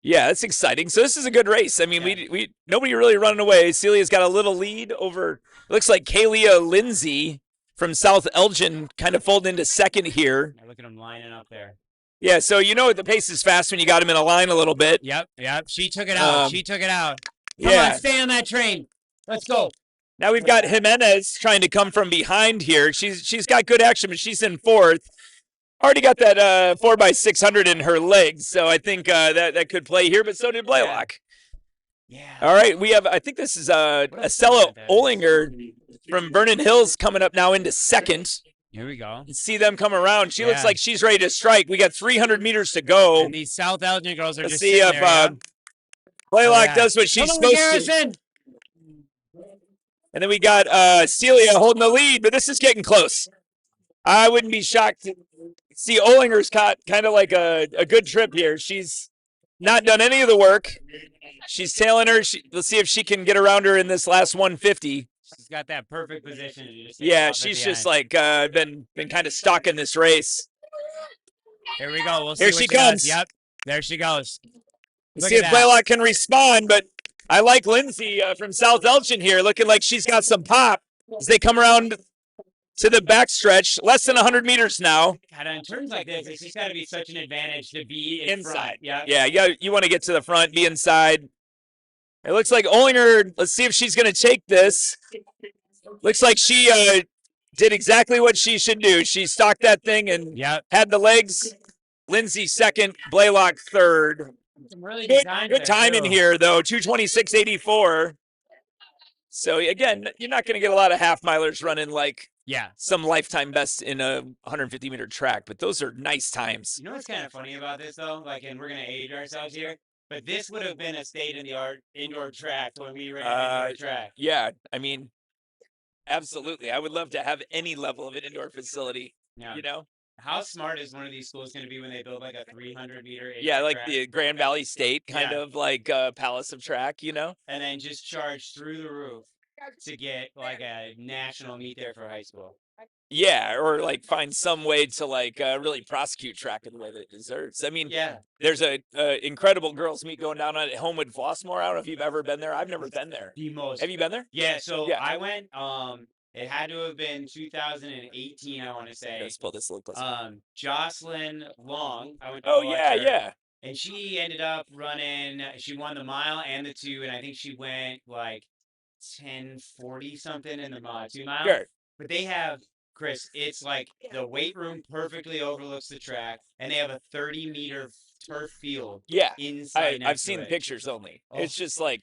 [SPEAKER 1] Yeah, that's exciting. So this is a good race. I mean, we nobody really running away. Celia's got a little lead over. Looks like Kalia Lindsay from South Elgin kind of folding into second here.
[SPEAKER 3] Look at them lining up there.
[SPEAKER 1] Yeah, so you know the pace is fast when you got him in a line a little bit.
[SPEAKER 3] Yep. She took it out. Come
[SPEAKER 1] Yeah.
[SPEAKER 3] on, stay on that train. Let's go.
[SPEAKER 1] Now we've got Jimenez trying to come from behind here. She's got good action, but she's in 4th. Already got that 4x600 in her legs, so I think that could play here. But so did Blaylock.
[SPEAKER 3] Yeah.
[SPEAKER 1] All right, we have. I think this is Estella Olinger from Vernon Hills coming up now into 2nd.
[SPEAKER 3] Here we go.
[SPEAKER 1] See them come around. She looks like she's ready to strike. We got 300 meters to go.
[SPEAKER 3] And these South Elgin girls are
[SPEAKER 1] Let's
[SPEAKER 3] just
[SPEAKER 1] see if
[SPEAKER 3] there,
[SPEAKER 1] Blaylock does what she's supposed to. And then we got Celia holding the lead, but this is getting close. I wouldn't be shocked to see Olinger's caught kind of like a good trip here. She's not done any of the work. She's tailing her. Let's see if she can get around her in this last 150.
[SPEAKER 3] She's got that perfect position.
[SPEAKER 1] She's just like been kind of stalking this race.
[SPEAKER 3] Here we go. We'll see.
[SPEAKER 1] Here she comes.
[SPEAKER 3] Yep. There she goes.
[SPEAKER 1] See if Blaylock can respond, but I like Lindsay from South Elgin here, looking like she's got some pop as they come around to the backstretch. Less than 100 meters now.
[SPEAKER 3] God, in turns like this, it's just got to be such an advantage to be
[SPEAKER 1] inside.
[SPEAKER 3] Yeah.
[SPEAKER 1] Yeah, you want to get to the front, be inside. It looks like Olinger, let's see if she's going to take this. Looks like she did exactly what she should do. She stalked that thing and had the legs. Lindsay 2nd, Blaylock 3rd.
[SPEAKER 3] Some really
[SPEAKER 1] good time in here, though, 2:26.84. So, again, you're not going to get a lot of half-milers running like some lifetime best in a 150-meter track, but those are nice times.
[SPEAKER 3] You know what's kind of funny about this, though? Like, and we're going to age ourselves here, but this would have been a state-of-the-art indoor track when we ran an indoor track.
[SPEAKER 1] Yeah, I mean, absolutely. I would love to have any level of an indoor facility, you know?
[SPEAKER 3] How smart is one of these schools going to be when they build like a 300-meter
[SPEAKER 1] like
[SPEAKER 3] track?
[SPEAKER 1] the Grand Valley State kind of like palace of track, you know?
[SPEAKER 3] And then just charge through the roof to get like a national meet there for high school.
[SPEAKER 1] Yeah, or like find some way to like really prosecute track in the way that it deserves. I mean, there's a incredible girls meet going down at Homewood Flossmoor. I don't know if you've ever been there. I've never been there.
[SPEAKER 3] The most.
[SPEAKER 1] Have you been there?
[SPEAKER 3] Yeah, so I went. It had to have been 2018, I want to say.
[SPEAKER 1] Let's pull this a little closer.
[SPEAKER 3] Jocelyn Long. I went to
[SPEAKER 1] watch her,
[SPEAKER 3] and she ended up running. She won the mile and the 2, and I think she went like 10:40 something in the 2 mile.
[SPEAKER 1] Sure.
[SPEAKER 3] But they have, Chris, it's like the weight room perfectly overlooks the track, and they have a 30-meter turf field
[SPEAKER 1] Yeah,
[SPEAKER 3] inside
[SPEAKER 1] I've
[SPEAKER 3] next to
[SPEAKER 1] seen
[SPEAKER 3] it.
[SPEAKER 1] pictures only.
[SPEAKER 3] Oh.
[SPEAKER 1] It's just like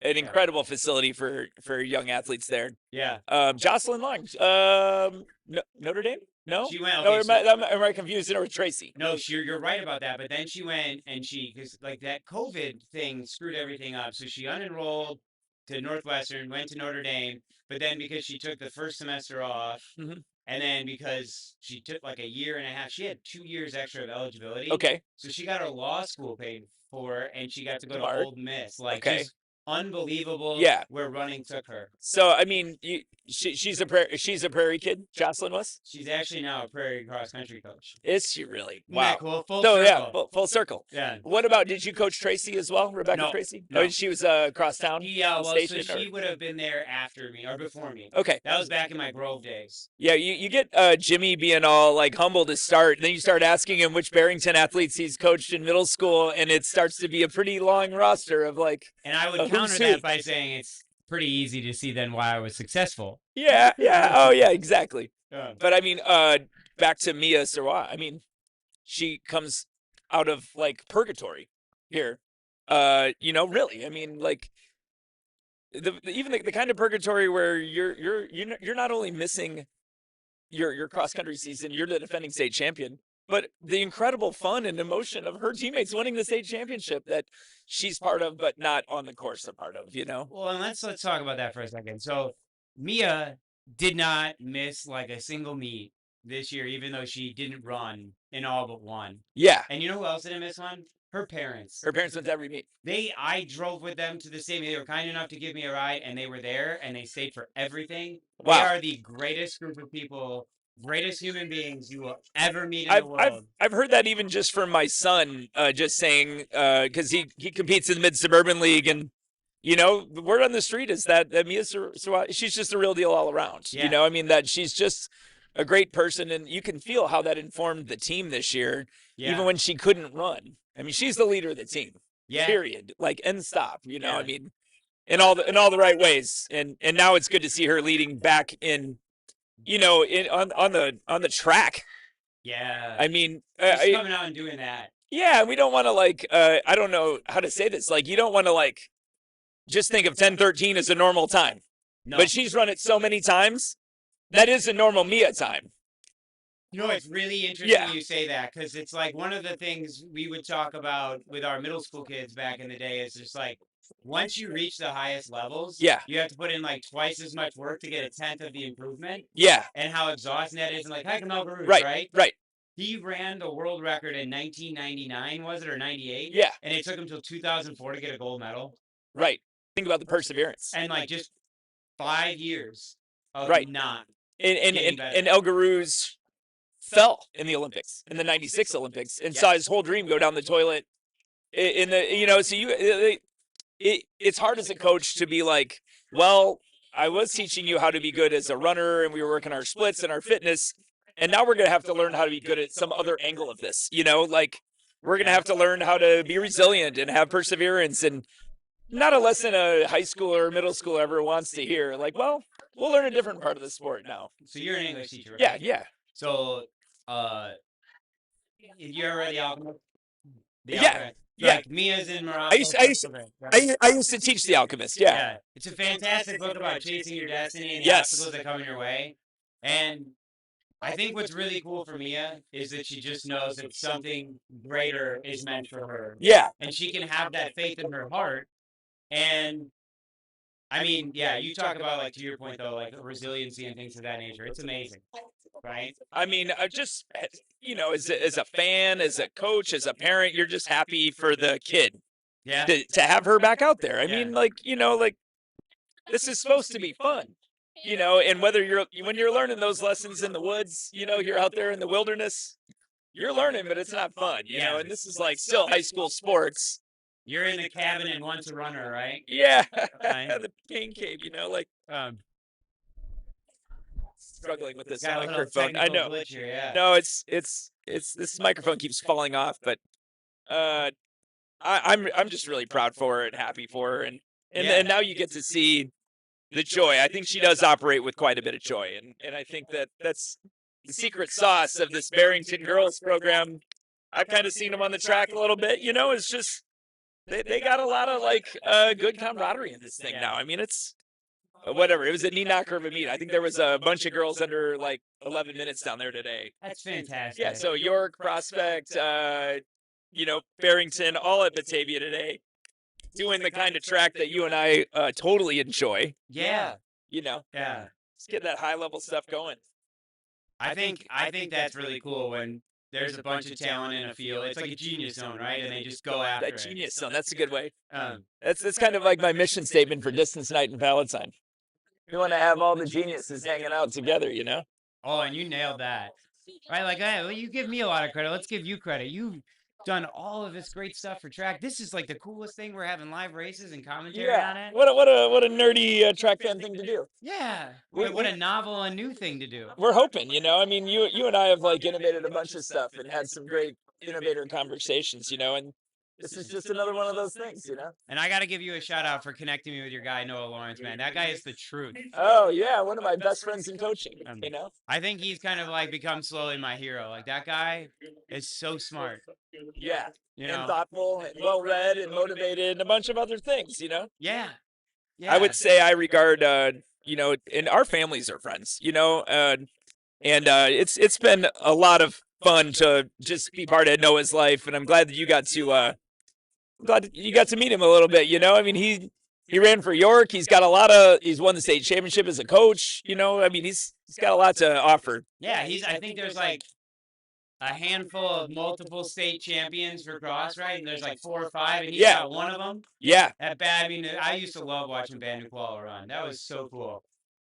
[SPEAKER 1] an incredible facility for young athletes there.
[SPEAKER 3] Yeah.
[SPEAKER 1] Jocelyn Long, Notre Dame? No,
[SPEAKER 3] She went.
[SPEAKER 1] no,
[SPEAKER 3] Okay, so,
[SPEAKER 1] am I confusing her with Tracy?
[SPEAKER 3] no, you're right about that. But then she went and because like that COVID thing screwed everything up. So she unenrolled to Northwestern, went to Notre Dame, but then because she took the first semester off,
[SPEAKER 1] Mhm.
[SPEAKER 3] and then because she took like a year and a half, she had 2 years extra of eligibility.
[SPEAKER 1] Okay.
[SPEAKER 3] So she got her law school paid for, and she got to go to
[SPEAKER 1] Smart.
[SPEAKER 3] Old Miss. Like,
[SPEAKER 1] Okay.
[SPEAKER 3] just unbelievable.
[SPEAKER 1] Yeah.
[SPEAKER 3] Where running took her.
[SPEAKER 1] So I mean, she's a prairie kid. Jocelyn was.
[SPEAKER 3] She's actually now a prairie cross country coach.
[SPEAKER 1] Is she really?
[SPEAKER 3] Isn't that
[SPEAKER 1] Wow.
[SPEAKER 3] cool? Full
[SPEAKER 1] So yeah,
[SPEAKER 3] circle.
[SPEAKER 1] full circle.
[SPEAKER 3] Yeah.
[SPEAKER 1] What about, did you coach Tracy as well, Rebecca
[SPEAKER 3] No,
[SPEAKER 1] Tracy?
[SPEAKER 3] no.
[SPEAKER 1] Oh, she was across town.
[SPEAKER 3] Yeah, well, so
[SPEAKER 1] station,
[SPEAKER 3] she would have been there after me or before me.
[SPEAKER 1] Okay.
[SPEAKER 3] That was back in my Grove days.
[SPEAKER 1] Yeah, you get Jimmy being all like humble to start, and then you start asking him which Barrington athletes he's coached in middle school, and it starts to be a pretty long roster of like.
[SPEAKER 3] And I would
[SPEAKER 1] who's
[SPEAKER 3] counter
[SPEAKER 1] who.
[SPEAKER 3] that by saying it's pretty easy to see then why I was successful.
[SPEAKER 1] Yeah, yeah, oh yeah, exactly.
[SPEAKER 3] Yeah.
[SPEAKER 1] But I mean, back to Mia Sarwa. I mean, she comes out of like purgatory here. Really. I mean, like even the kind of purgatory where you're not only missing your cross country season, you're the defending state champion, but the incredible fun and emotion of her teammates winning the state championship that she's part of, but not on the course a part of.
[SPEAKER 3] Well, and let's talk about that for a second. So Mia did not miss like a single meet this year, even though she didn't run in all but one.
[SPEAKER 1] Yeah.
[SPEAKER 3] And you know who else didn't miss one? Her parents.
[SPEAKER 1] Her parents went to every meet.
[SPEAKER 3] I drove with them to the stadium. They were kind enough to give me a ride, and they were there, and they stayed for everything.
[SPEAKER 1] Wow.
[SPEAKER 3] They are the greatest group of people, greatest human beings you will ever meet in the world.
[SPEAKER 1] I've heard that even just from my son, just saying, because he competes in the Mid Suburban League, and the word on the street is that Mia Sarwa, she's just a real deal all around.
[SPEAKER 3] Yeah.
[SPEAKER 1] I mean, that she's just a great person, and you can feel how that informed the team this year, even when she couldn't run. I mean, she's the leader of the team.
[SPEAKER 3] Yeah.
[SPEAKER 1] Period. Like, end stop. I mean, in all the right ways. And now it's good to see her leading back in, on the track.
[SPEAKER 3] Yeah.
[SPEAKER 1] I mean,
[SPEAKER 3] just coming out and doing that.
[SPEAKER 1] Yeah, we don't want to I don't know how to say this. Like, you don't want to just think of 10:13 as a normal time.
[SPEAKER 3] No.
[SPEAKER 1] But she's run it so many times. That is a normal Mia time.
[SPEAKER 3] It's really interesting you say that, because it's like one of the things we would talk about with our middle school kids back in the day is just like, once you reach the highest levels, you have to put in like twice as much work to get a tenth of the improvement.
[SPEAKER 1] Yeah.
[SPEAKER 3] And how exhausting that is. And like, hi, Kamal Baruch,
[SPEAKER 1] right? Right.
[SPEAKER 3] He ran the world record in 1999, was it, or 98?
[SPEAKER 1] Yeah.
[SPEAKER 3] And it took him until 2004 to get a gold medal.
[SPEAKER 1] Right. Think about the perseverance.
[SPEAKER 3] And like just 5 years of not.
[SPEAKER 1] And El Garouz fell in the Olympics, in the 96 Olympics, and saw his whole dream go down the toilet in the, so it's hard as a coach to be like, well, I was teaching you how to be good as a runner, and we were working our splits and our fitness, and now we're going to have to learn how to be good at some other angle of this, like we're going to have to learn how to be resilient and have perseverance, and not a lesson a high schooler or middle schooler ever wants to hear. Like, well, we'll learn a different part of the sport now.
[SPEAKER 3] So you're an English teacher, right?
[SPEAKER 1] Yeah.
[SPEAKER 3] So, you ever read The Alchemist?
[SPEAKER 1] Yeah.
[SPEAKER 3] Like Mia's in Morocco.
[SPEAKER 1] I used to teach The Alchemist. Yeah.
[SPEAKER 3] It's a fantastic book about chasing your destiny and the obstacles that come in your way. And I think what's really cool for Mia is that she just knows that something greater is meant for her.
[SPEAKER 1] Yeah.
[SPEAKER 3] And she can have that faith in her heart. And I mean, you talk about, like, to your point though, like resiliency and things of that nature. It's amazing, right?
[SPEAKER 1] I mean, just as a fan, as a coach, as a parent, you're just happy for the kid.
[SPEAKER 3] Yeah.
[SPEAKER 1] To have her back out there. I mean, like this is supposed to be fun. And when you're learning those lessons in the woods, you're out there in the wilderness, you're learning, but it's not fun. And this is like still high school sports.
[SPEAKER 3] You're in the cabin and one's a runner, right?
[SPEAKER 1] Yeah. The pain cave, struggling with this microphone. I know.
[SPEAKER 3] Here,
[SPEAKER 1] No, it's this microphone keeps falling off, but I'm just really proud for her and happy for her, and now you get to see the joy. I think she does operate with quite a bit of joy, and I think that's the secret sauce of this Barrington girls program. I've kind of seen them on the track a little bit. It's just they got a lot of good camaraderie in this thing now. I mean, it's whatever. It was a knee knocker of a meet. I think there was a bunch of girls under 11 minutes down there today.
[SPEAKER 3] That's fantastic.
[SPEAKER 1] Yeah. So York, Prospect, Barrington, all at Batavia today, doing the kind of track that you and I totally enjoy.
[SPEAKER 3] Yeah.
[SPEAKER 1] Yeah.
[SPEAKER 3] Let's
[SPEAKER 1] get that high level stuff going.
[SPEAKER 3] I think that's really cool when there's a bunch of talent in a field. It's like a genius zone, right? And they just go after
[SPEAKER 1] that genius zone. That's a good way.
[SPEAKER 3] That's
[SPEAKER 1] kind of like my mission statement for Distance Night in Palatine. We want to have all the geniuses hanging out together,
[SPEAKER 3] Oh, and you nailed that. Right? Like, hey, well, you give me a lot of credit. Let's give you credit. You've done all of this great stuff for track. This is like the coolest thing. We're having live races and commentary on it.
[SPEAKER 1] What a nerdy track fan thing to do.
[SPEAKER 3] Yeah. What a novel and new thing to do.
[SPEAKER 1] We're hoping, I mean, you and I have innovated a bunch of stuff and had some great innovator conversations, and this is just another one of those things,
[SPEAKER 3] And I got to give you a shout out for connecting me with your guy, Noah Lawrence, man. That guy is the truth.
[SPEAKER 1] Oh, yeah. One of my best friends in coaching,
[SPEAKER 3] I think he's kind of become slowly my hero. Like, that guy is so smart.
[SPEAKER 1] Yeah. And thoughtful and well-read and motivated and a bunch of other things,
[SPEAKER 3] Yeah.
[SPEAKER 1] I would say I regard, and our families are friends, and it's been a lot of fun to just be part of Noah's life, and I'm glad that you got to meet him a little bit. I mean, he ran for York. He's won the state championship as a coach. I mean, he's got a lot to offer.
[SPEAKER 3] Yeah, I think there's a handful of multiple state champions for cross, right? And there's 4 or 5, and he's got one of them.
[SPEAKER 1] Yeah.
[SPEAKER 3] That bad. I mean, I used to love watching Bandu Kuala run. That was so cool.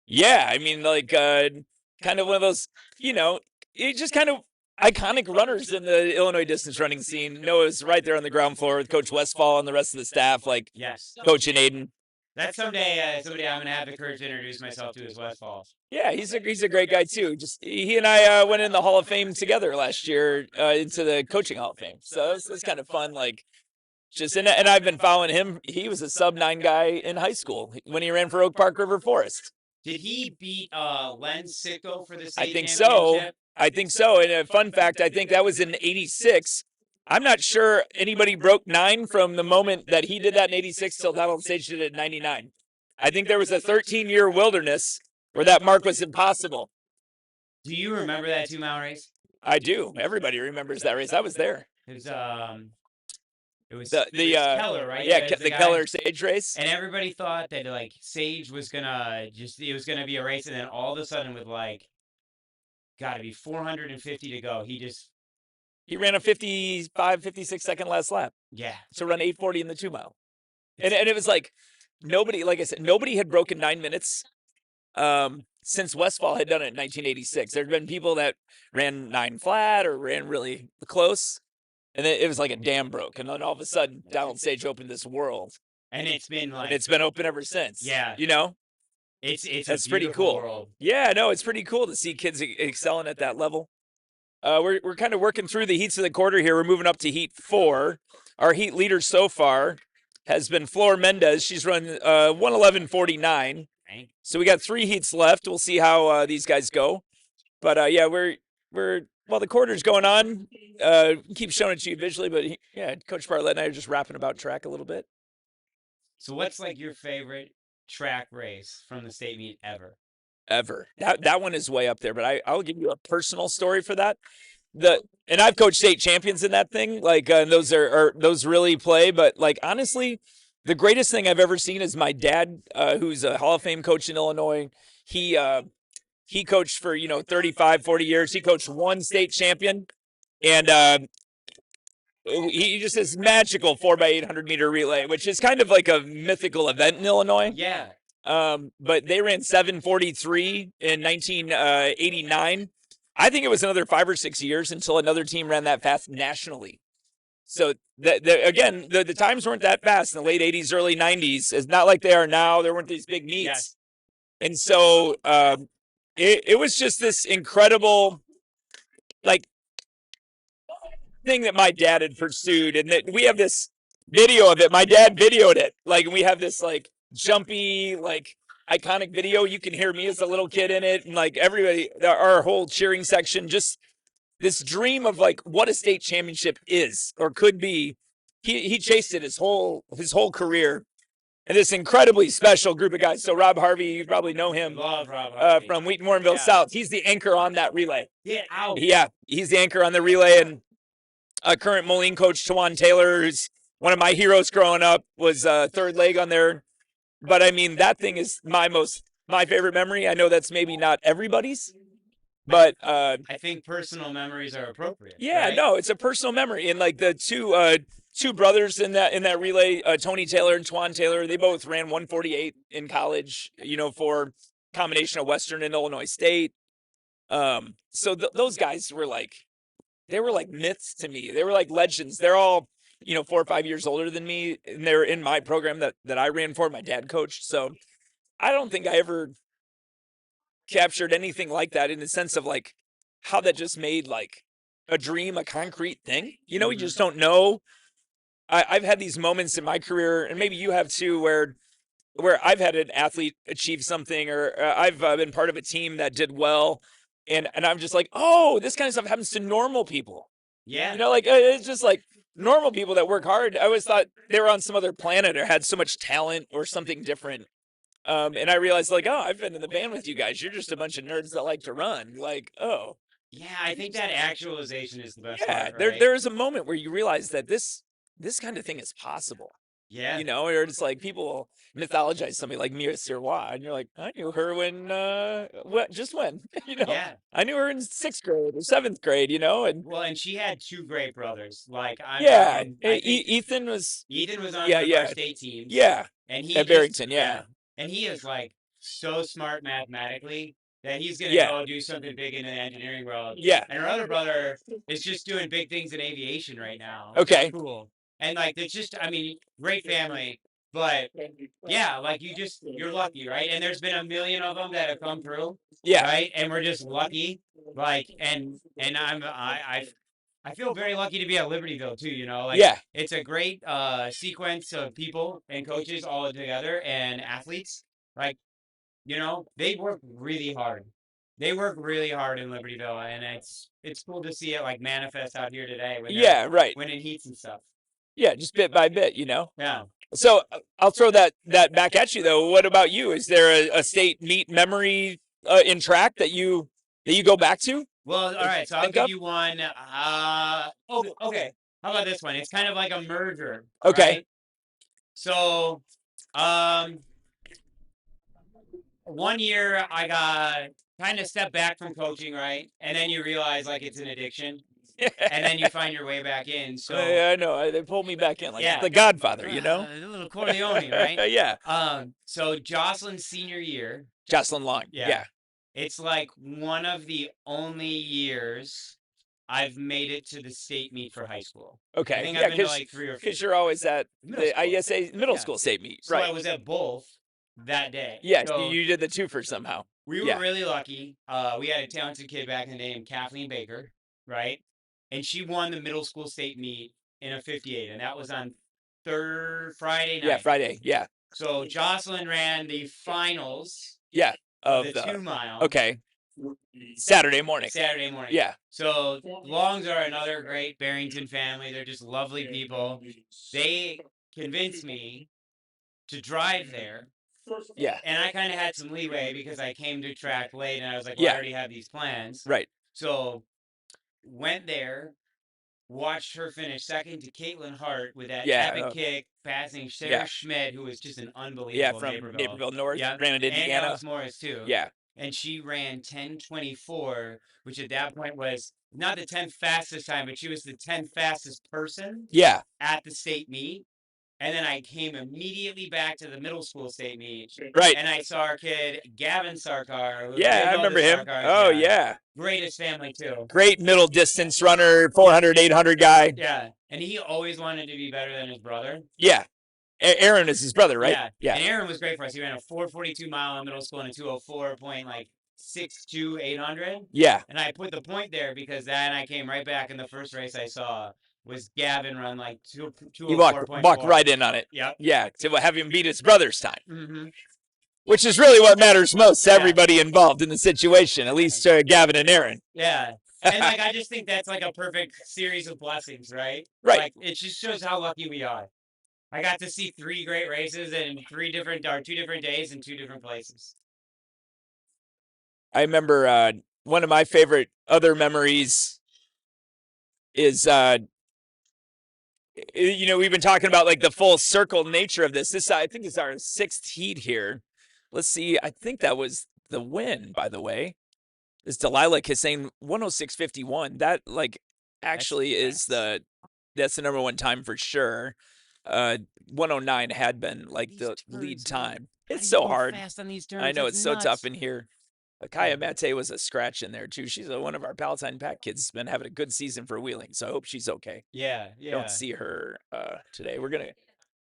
[SPEAKER 1] Yeah, I mean, kind of one of those, it just kind of iconic runners in the Illinois distance running scene. Noah's right there on the ground floor with Coach Westfall and the rest of the staff,
[SPEAKER 3] yes,
[SPEAKER 1] Coach and Aiden.
[SPEAKER 3] That's somebody I'm gonna have the courage to introduce myself to as Westfall.
[SPEAKER 1] Yeah, he's a great guy too. Just he and I went in the Hall of Fame together last year into the coaching Hall of Fame. So it's kind of fun. And I've been following him. He was a sub-9 guy in high school when he ran for Oak Park River Forest.
[SPEAKER 3] Did he beat Len Sitko for the state
[SPEAKER 1] I think
[SPEAKER 3] championship?
[SPEAKER 1] so. I think so. And a fun fact, I think that was in '86. I'm not sure anybody broke 9 from the moment that he did that in '86 till Donald Sage did it in '99. I think there was a 13-year wilderness where that mark was impossible.
[SPEAKER 3] Do you remember that 2-mile race?
[SPEAKER 1] I do. Everybody remembers that race. I was there.
[SPEAKER 3] It was
[SPEAKER 1] the
[SPEAKER 3] Keller, right?
[SPEAKER 1] Yeah, the Keller Sage race.
[SPEAKER 3] And everybody thought that Sage was gonna it was gonna be a race, and then all of a sudden with gotta be 450 to go,
[SPEAKER 1] he ran a 55, 56 second last lap.
[SPEAKER 3] Yeah.
[SPEAKER 1] To run 8:40 in the 2-mile. And it was nobody, like I said, nobody had broken 9 minutes since Westfall had done it in 1986. There had been people that ran 9 flat or ran really close. And then it was like a dam broke. And then all of a sudden, Donald Sage opened this world.
[SPEAKER 3] And it's been
[SPEAKER 1] it's been open ever since.
[SPEAKER 3] Yeah.
[SPEAKER 1] That's pretty cool.
[SPEAKER 3] World.
[SPEAKER 1] Yeah, no, it's pretty cool to see kids excelling at that level. We're kind of working through the heats of the quarter here. We're moving up to heat 4. Our heat leader so far has been Flor Mendez. She's run 1:11:49. So we got 3 heats left. We'll see how these guys go. But yeah, we're while the quarter's going on, keep showing it to you visually, but Coach Bartlett and I are just rapping about track a little bit.
[SPEAKER 3] So what's your favorite track race from the state meet ever?
[SPEAKER 1] Ever. That one is way up there, but I'll give you a personal story for that. And I've coached state champions in that thing, and those really play, but honestly, the greatest thing I've ever seen is my dad, who's a Hall of Fame coach in Illinois. He coached for 35, 40 years. He coached 1 state champion, and he just has magical 4x800 meter relay, which is kind of like a mythical event in Illinois.
[SPEAKER 3] Yeah.
[SPEAKER 1] But they ran 7:43 in 1989. I think it was another 5 or 6 years until another team ran that fast nationally. So again, the times weren't that fast in the late 80s, early 90s. It's not like they are now. There weren't these big meets.
[SPEAKER 3] Yes.
[SPEAKER 1] And so it was just this incredible thing that my dad had pursued, and that we have this video of it. My dad videoed it. And we have this jumpy iconic video. You can hear me as a little kid in it, and like everybody, our whole cheering section, just this dream of like what a state championship is or could be. He chased it his whole career, and this incredibly special group of guys. So Rob Harvey, you probably know him.
[SPEAKER 3] Love Rob Harvey.
[SPEAKER 1] From Wheaton Warrenville South. He's the anchor on that relay.
[SPEAKER 3] Yeah, out.
[SPEAKER 1] Yeah, he's the anchor on the relay, and current Moline coach Tawan Taylor, who's one of my heroes growing up, was third leg on there. But I mean, that thing is my favorite memory. I know that's maybe not everybody's, but
[SPEAKER 3] I think personal memories are appropriate.
[SPEAKER 1] yeah,
[SPEAKER 3] right?
[SPEAKER 1] no, it's a personal memory. And like the two brothers in that relay, Tony Taylor and Twan Taylor, they both ran 148 in college. For combination of Western and Illinois State. So those guys were like, they were like myths to me. They were like legends. They're all 4 or 5 years older than me, and they're in my program that I ran for. My dad coached, so I don't think I ever captured anything like that in the sense of like how that just made like a dream a concrete thing. We just don't know. I've had these moments in my career, and maybe you have too, where I've had an athlete achieve something, or I've been part of a team that did well, and I'm just like, oh, this kind of stuff happens to normal people.
[SPEAKER 3] Yeah.
[SPEAKER 1] Like it's just like normal people that work hard. I always thought they were on some other planet or had so much talent or something different. And I realized like, oh, I've been in the band with you guys. You're just a bunch of nerds that like to run. Like, oh.
[SPEAKER 3] Yeah, I think that actualization is the best
[SPEAKER 1] Yeah,
[SPEAKER 3] part, right?
[SPEAKER 1] there is a moment where you realize that this kind of thing is possible.
[SPEAKER 3] Yeah.
[SPEAKER 1] Or it's like people mythologize somebody like Mira Sirois, and you're like, I knew her when, just when,
[SPEAKER 3] Yeah.
[SPEAKER 1] I knew her in 6th grade or 7th grade, and
[SPEAKER 3] Well, and she had two great brothers. Like I'm
[SPEAKER 1] yeah,
[SPEAKER 3] talking, I think
[SPEAKER 1] Ethan was
[SPEAKER 3] on
[SPEAKER 1] yeah,
[SPEAKER 3] one of
[SPEAKER 1] yeah.
[SPEAKER 3] our state teams.
[SPEAKER 1] Yeah,
[SPEAKER 3] And he
[SPEAKER 1] at
[SPEAKER 3] just-
[SPEAKER 1] Barrington, yeah.
[SPEAKER 3] And he is like so smart mathematically that he's gonna
[SPEAKER 1] Yeah.
[SPEAKER 3] go do something big in the engineering world.
[SPEAKER 1] Yeah.
[SPEAKER 3] And her other brother is just doing big things in aviation right now.
[SPEAKER 1] Okay.
[SPEAKER 3] Cool. And like it's just, I mean, great family. But yeah, like you're lucky, right? And there's been a million of them that have come through.
[SPEAKER 1] Yeah.
[SPEAKER 3] Right. And we're just lucky. Like, and I feel very lucky to be at Libertyville too, like
[SPEAKER 1] Yeah.
[SPEAKER 3] it's a great sequence of people and coaches all together and athletes. Like, they work really hard. They work really hard in Libertyville, and it's cool to see it like manifest out here today when
[SPEAKER 1] Yeah, right.
[SPEAKER 3] winning heats and stuff.
[SPEAKER 1] Yeah, just bit by bit,
[SPEAKER 3] Yeah.
[SPEAKER 1] So I'll throw that back at you though. What about you? Is there a state meet memory in track that you go back to?
[SPEAKER 3] Well, all right. So I'll
[SPEAKER 1] Think
[SPEAKER 3] give
[SPEAKER 1] of?
[SPEAKER 3] you one. Okay. How about this one? It's kind of like a merger.
[SPEAKER 1] Okay.
[SPEAKER 3] Right? So, one year I got kind of stepped back from coaching, right? And then you realize like it's an addiction, and then you find your way back in. So
[SPEAKER 1] Yeah, I know. They pulled me back in like
[SPEAKER 3] Yeah.
[SPEAKER 1] the Godfather,
[SPEAKER 3] a little Corleone, right?
[SPEAKER 1] Yeah.
[SPEAKER 3] So Jocelyn's senior year,
[SPEAKER 1] Jocelyn Long.
[SPEAKER 3] Yeah. it's like one of the only years I've made it to the state meet for high school.
[SPEAKER 1] Okay.
[SPEAKER 3] I think
[SPEAKER 1] Yeah,
[SPEAKER 3] I've been to like 3 or 4.
[SPEAKER 1] because you're always at
[SPEAKER 3] Middle
[SPEAKER 1] the
[SPEAKER 3] school.
[SPEAKER 1] ISA middle
[SPEAKER 3] Yeah.
[SPEAKER 1] school state meet,
[SPEAKER 3] So I
[SPEAKER 1] right?
[SPEAKER 3] was at both that day.
[SPEAKER 1] Yes,
[SPEAKER 3] So
[SPEAKER 1] you did the twofer somehow.
[SPEAKER 3] we were
[SPEAKER 1] yeah.
[SPEAKER 3] really lucky. We had a talented kid back in the day named Kathleen Baker, right? And she won the middle school state meet in a 58, and that was on Friday night.
[SPEAKER 1] Yeah, Friday. Yeah,
[SPEAKER 3] So Jocelyn ran the finals
[SPEAKER 1] yeah.
[SPEAKER 3] of
[SPEAKER 1] Of
[SPEAKER 3] the
[SPEAKER 1] the
[SPEAKER 3] 2 mile.
[SPEAKER 1] okay. Saturday morning.
[SPEAKER 3] Saturday morning.
[SPEAKER 1] Yeah.
[SPEAKER 3] So Longs are another great Barrington family. They're just lovely people. They convinced me to drive there.
[SPEAKER 1] Yeah.
[SPEAKER 3] And I kind of had some leeway because I came to track late and I was like, well,
[SPEAKER 1] Yeah.
[SPEAKER 3] I already have these plans.
[SPEAKER 1] Right.
[SPEAKER 3] So went there, watched her finish second to Caitlin Hart with that
[SPEAKER 1] Yeah,
[SPEAKER 3] epic kick, passing Sarah
[SPEAKER 1] yeah.
[SPEAKER 3] Schmidt, who was just an unbelievable
[SPEAKER 1] Yeah, from
[SPEAKER 3] Naperville.
[SPEAKER 1] Naperville North,
[SPEAKER 3] Yeah.
[SPEAKER 1] ran in
[SPEAKER 3] And
[SPEAKER 1] Indiana.
[SPEAKER 3] Alex Morris too.
[SPEAKER 1] Yeah.
[SPEAKER 3] And she ran 10:24, which at that point was not the 10th fastest time, but she was the 10th fastest person
[SPEAKER 1] Yeah.
[SPEAKER 3] at the state meet. And then I came immediately back to the middle school state meet.
[SPEAKER 1] Right.
[SPEAKER 3] And I saw our kid, Gavin Sarkar. who's
[SPEAKER 1] Yeah,
[SPEAKER 3] big
[SPEAKER 1] I
[SPEAKER 3] old
[SPEAKER 1] remember him.
[SPEAKER 3] Sarkars,
[SPEAKER 1] Oh, yeah.
[SPEAKER 3] Greatest family, too.
[SPEAKER 1] Great middle distance runner, 400, 800 guy.
[SPEAKER 3] Yeah. And he always wanted to be better than his brother.
[SPEAKER 1] Yeah. Aaron is his brother, right?
[SPEAKER 3] Yeah. And Aaron was great for us. He ran a 4:42 mile in middle school and a 2:04.62 800.
[SPEAKER 1] Yeah.
[SPEAKER 3] And I put the point there because then I came right back in the first race I saw was Gavin run like 2:04.4.
[SPEAKER 1] You walked right in on it.
[SPEAKER 3] Yep.
[SPEAKER 1] Yeah. To have him beat his brother's time.
[SPEAKER 3] Mm-hmm.
[SPEAKER 1] which is really what matters most to everybody involved in the situation, at least Gavin and Aaron.
[SPEAKER 3] Yeah. And like I just think that's like a perfect series of blessings, right?
[SPEAKER 1] Right.
[SPEAKER 3] Like it just shows how lucky we are. I got to see 3 great races in 2 different days in 2 different places.
[SPEAKER 1] I remember one of my favorite other memories is we've been talking about like the full circle nature of this. This I think is our 6th heat here. Let's see. I think that was the win, by the way. Is Delilah Hussein 106.51. That like actually is that's the number 1 time for sure. 109 had been like the lead time. It's so hard.
[SPEAKER 3] Fast on these turns.
[SPEAKER 1] I know
[SPEAKER 3] That's
[SPEAKER 1] it's so
[SPEAKER 3] nuts.
[SPEAKER 1] tough in here. Kaya Mate was a scratch in there too. She's one of our Palatine Pack kids. Has been having a good season for Wheeling, so I hope she's okay.
[SPEAKER 3] Yeah.
[SPEAKER 1] Don't see her today. We're gonna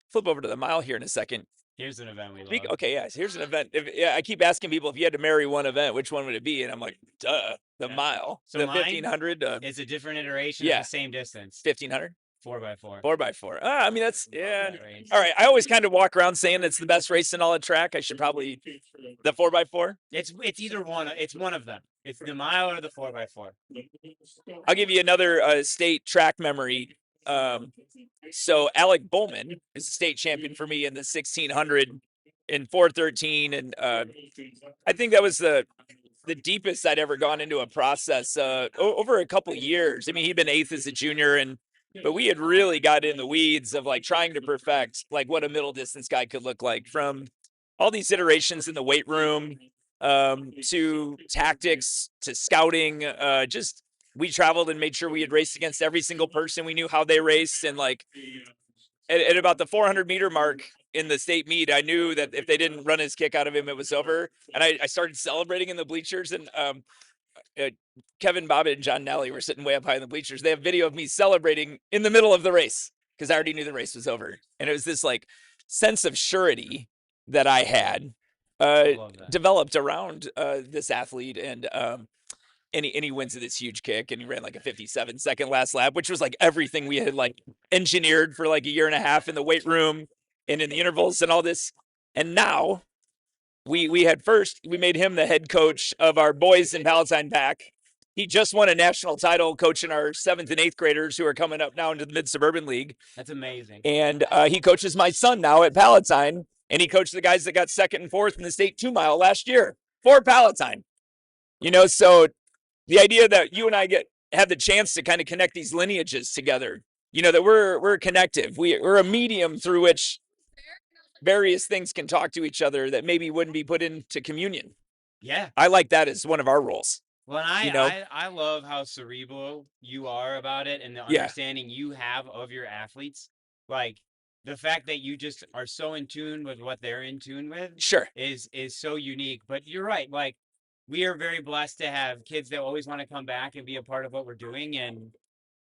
[SPEAKER 1] flip over to the mile here in a second.
[SPEAKER 3] Here's an event we love.
[SPEAKER 1] Okay, yes, here's an event. I keep asking people if you had to marry one event, which one would it be? And I'm like, duh, the mile.
[SPEAKER 3] So
[SPEAKER 1] the
[SPEAKER 3] mine
[SPEAKER 1] 1500.
[SPEAKER 3] It's a different iteration of the same distance.
[SPEAKER 1] 1500.
[SPEAKER 3] 4x4.
[SPEAKER 1] 4x4. I mean, that's all right. I always kind of walk around saying it's the best race in all the track. I should probably the 4x4.
[SPEAKER 3] It's either one. It's one of them. It's the mile or the 4x4.
[SPEAKER 1] I'll give you another state track memory. So Alec Bowman is the state champion for me in the 1600 in 413, and I think that was the deepest I'd ever gone into a process over a couple years. I mean, he'd been 8th as a junior, but we had really got in the weeds of like trying to perfect like what a middle distance guy could look like, from all these iterations in the weight room to tactics to scouting. Just we traveled and made sure we had raced against every single person. We knew how they raced, and like at about the 400-meter mark in the state meet, I knew that if they didn't run his kick out of him, it was over. And I started celebrating in the bleachers, and Kevin Bobbitt and John Nally were sitting way up high in the bleachers. They have video of me celebrating in the middle of the race because I already knew the race was over. And it was this like sense of surety that I had developed around this athlete. And he wins this huge kick, and he ran like a 57-second last lap, which was like everything we had like engineered for like a year and a half in the weight room and in the intervals and all this. And now we made him the head coach of our boys in Palatine Pack. He just won a national title coaching our 7th and 8th graders who are coming up now into the Mid-Suburban League.
[SPEAKER 3] That's amazing.
[SPEAKER 1] And he coaches my son now at Palatine, and he coached the guys that got 2nd and 4th in the state 2-mile last year for Palatine. So the idea that you and I have the chance to kind of connect these lineages together, that we're connective. We're a medium through which various things can talk to each other that maybe wouldn't be put into communion.
[SPEAKER 3] Yeah.
[SPEAKER 1] I like that as one of our roles.
[SPEAKER 3] Well, and I love how cerebral you are about it, and the understanding you have of your athletes. Like the fact that you just are so in tune with what they're in tune with.
[SPEAKER 1] Sure.
[SPEAKER 3] Is so unique. But you're right. Like we are very blessed to have kids that always want to come back and be a part of what we're doing, and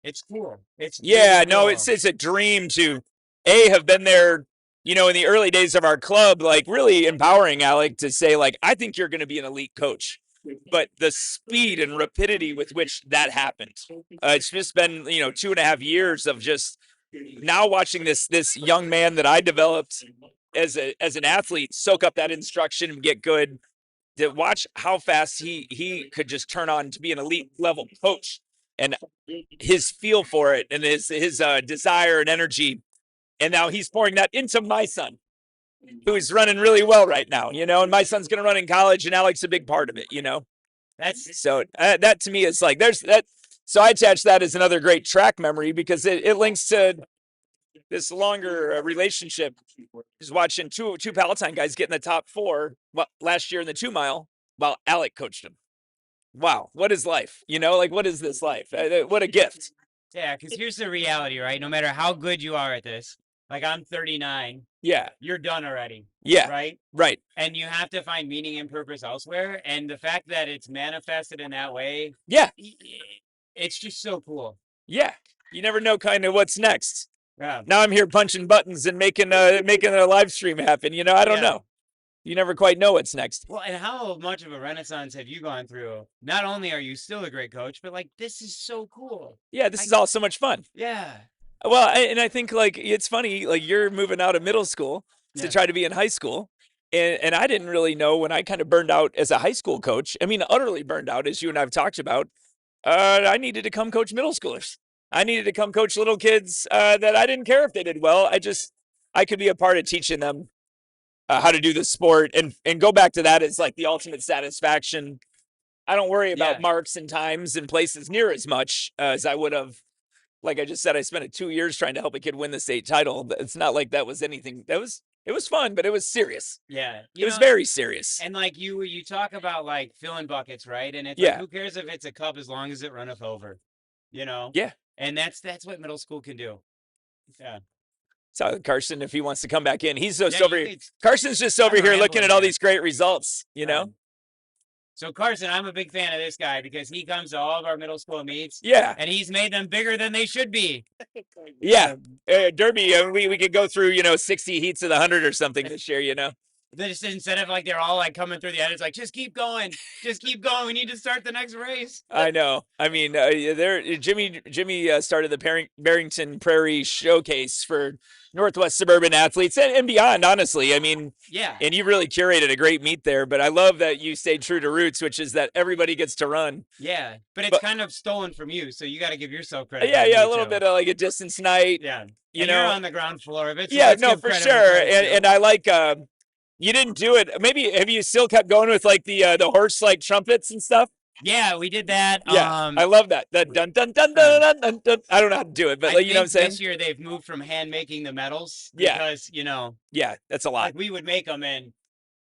[SPEAKER 3] it's cool. It's really cool.
[SPEAKER 1] It's a dream to have been there. In the early days of our club, like really empowering Alec to say, like, I think you're going to be an elite coach. But the speed and rapidity with which that happened, it's just been, 2.5 years of just now watching this young man that I developed as an athlete soak up that instruction and get good. To watch how fast he could just turn on to be an elite level coach, and his feel for it and his desire and energy. And now he's pouring that into my son, who is running really well right now, and my son's going to run in college, and Alec's a big part of it,
[SPEAKER 3] That's
[SPEAKER 1] so that to me is like, there's that. So I attach that as another great track memory because it links to this longer relationship. Just watching two Palatine guys get in the top 4 last year in the 2-mile while Alec coached him. Wow. What is life? Like, what is this life? What a gift.
[SPEAKER 3] Yeah. Cause here's the reality, right? No matter how good you are at this, like I'm 39.
[SPEAKER 1] Yeah.
[SPEAKER 3] You're done already.
[SPEAKER 1] Yeah.
[SPEAKER 3] Right?
[SPEAKER 1] Right.
[SPEAKER 3] And you have to find meaning and purpose elsewhere. And the fact that it's manifested in that way.
[SPEAKER 1] Yeah.
[SPEAKER 3] It's just so cool.
[SPEAKER 1] Yeah. You never know kind of what's next.
[SPEAKER 3] Yeah.
[SPEAKER 1] Now I'm here punching buttons and making a live stream happen. I don't know. You never quite know what's next.
[SPEAKER 3] Well, and how much of a renaissance have you gone through? Not only are you still a great coach, but like, this is so cool.
[SPEAKER 1] Yeah. This is all so much fun.
[SPEAKER 3] Yeah.
[SPEAKER 1] Well, and I think like it's funny, like you're moving out of middle school to try to be in high school, And I didn't really know when I kind of burned out as a high school coach. I mean, utterly burned out, as you and I've talked about. I needed to come coach middle schoolers. I needed to come coach little kids that I didn't care if they did well. I could be a part of teaching them how to do the sport, and go back to that as like the ultimate satisfaction. I don't worry about marks and times and places near as much as I would have. Like I just said, I spent 2 years trying to help a kid win the state title. It's not like that was anything. It was fun, but it was serious.
[SPEAKER 3] Yeah,
[SPEAKER 1] it was very serious.
[SPEAKER 3] And like you talk about like filling buckets, right? And it's like, who cares if it's a cup as long as it runneth over, you know?
[SPEAKER 1] Yeah.
[SPEAKER 3] And that's what middle school can do. Yeah.
[SPEAKER 1] So Carson, if he wants to come back in, he's just over here. Carson's just over here looking at all these great results, you know?
[SPEAKER 3] So Carson, I'm a big fan of this guy because he comes to all of our middle school meets.
[SPEAKER 1] Yeah.
[SPEAKER 3] And he's made them bigger than they should be.
[SPEAKER 1] Yeah. Derby, we could go through, 60 heats of the 100 or something this year, you know?
[SPEAKER 3] Just instead of like they're all like coming through the end, it's like, just keep going. Just keep going. We need to start the next race.
[SPEAKER 1] I know. I mean, Jimmy started the Barrington Prairie Showcase for Northwest suburban athletes and beyond, honestly. I mean,
[SPEAKER 3] yeah.
[SPEAKER 1] And you really curated a great meet there, but I love that you stayed true to roots, which is that everybody gets to run.
[SPEAKER 3] Yeah, but it's kind of stolen from you, so you got to give yourself credit.
[SPEAKER 1] Yeah, a little bit of like a distance night.
[SPEAKER 3] Yeah,
[SPEAKER 1] you're
[SPEAKER 3] on the ground floor of it. So
[SPEAKER 1] yeah, no, for sure. And I like you didn't do it. Maybe have you still kept going with like the horse like trumpets and stuff?
[SPEAKER 3] Yeah, we did that.
[SPEAKER 1] Yeah, I love that. The dun dun dun dun dun dun dun. I don't know how to do it, but like, you know what I'm saying?
[SPEAKER 3] This year they've moved from hand making the medals.
[SPEAKER 1] Yeah.
[SPEAKER 3] Because,
[SPEAKER 1] Yeah, that's a lot.
[SPEAKER 3] Like we would make them and,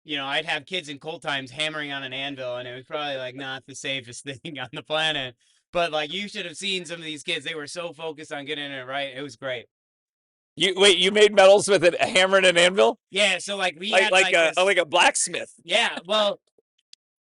[SPEAKER 3] I'd have kids in cold times hammering on an anvil and it was probably like not the safest thing on the planet. But like you should have seen some of these kids. They were so focused on getting it right. It was great.
[SPEAKER 1] You made medals with a hammer and an anvil?
[SPEAKER 3] Yeah, so like we
[SPEAKER 1] had
[SPEAKER 3] like
[SPEAKER 1] a blacksmith.
[SPEAKER 3] Yeah, well,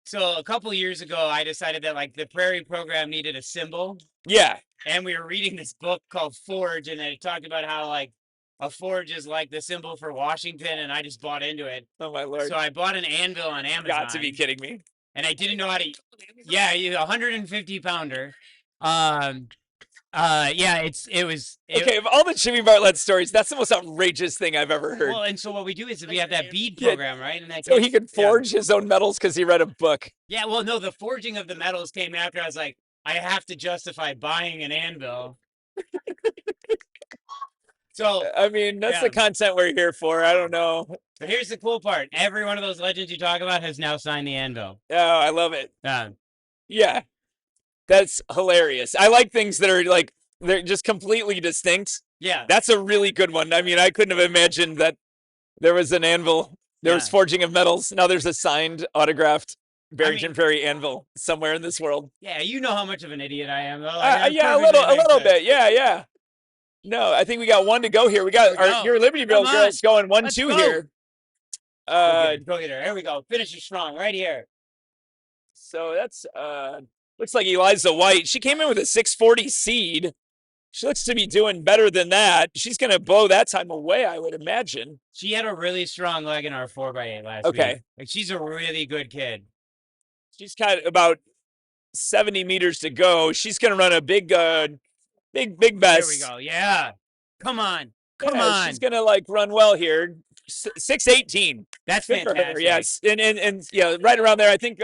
[SPEAKER 3] so a couple years ago, I decided that like the Prairie program needed a symbol.
[SPEAKER 1] Yeah.
[SPEAKER 3] And we were reading this book called Forge, and it talked about how like a forge is like the symbol for Washington, and I just bought into it.
[SPEAKER 1] Oh my Lord!
[SPEAKER 3] So I bought an anvil on Amazon.
[SPEAKER 1] Got to be kidding me!
[SPEAKER 3] And I didn't know how to. Yeah, 150 pounder. Yeah, it was
[SPEAKER 1] okay. Of all the Jimmy Bartlett stories, that's the most outrageous thing I've ever heard.
[SPEAKER 3] Well, and so what we do is we have that bead program, right? And
[SPEAKER 1] so he could forge his own medals because he read a book.
[SPEAKER 3] Yeah, well, no, the forging of the medals came after. I was like, I have to justify buying an anvil. So
[SPEAKER 1] I mean, that's the content we're here for. I don't know.
[SPEAKER 3] But here's the cool part: every one of those legends you talk about has now signed the anvil.
[SPEAKER 1] Oh, I love it. Yeah. That's hilarious. I like things that are like, they're just completely distinct.
[SPEAKER 3] Yeah.
[SPEAKER 1] That's a really good one. I mean, I couldn't have imagined that there was an anvil. There was forging of medals. Now there's a signed, autographed Barrington Prairie anvil somewhere in this world.
[SPEAKER 3] Yeah, you know how much of an idiot I am, though.
[SPEAKER 1] Yeah, a little bit. Yeah. No, I think we got one to go here. We got your Libertyville girls going 1-2 here.
[SPEAKER 3] Go get her. Here we go. Finish her strong right here.
[SPEAKER 1] So that's looks like Eliza White. She came in with a 640 seed. She looks to be doing better than that. She's going to blow that time away, I would imagine.
[SPEAKER 3] She had a really strong leg in our 4x8 last week. Like, she's a really good kid.
[SPEAKER 1] She's got about 70 meters to go. She's going to run a big best.
[SPEAKER 3] Here we go. Yeah. Come on. Come on.
[SPEAKER 1] She's going to like run well here. 6:18.
[SPEAKER 3] That's good fantastic.
[SPEAKER 1] For her. Yes. And yeah, right around there. I think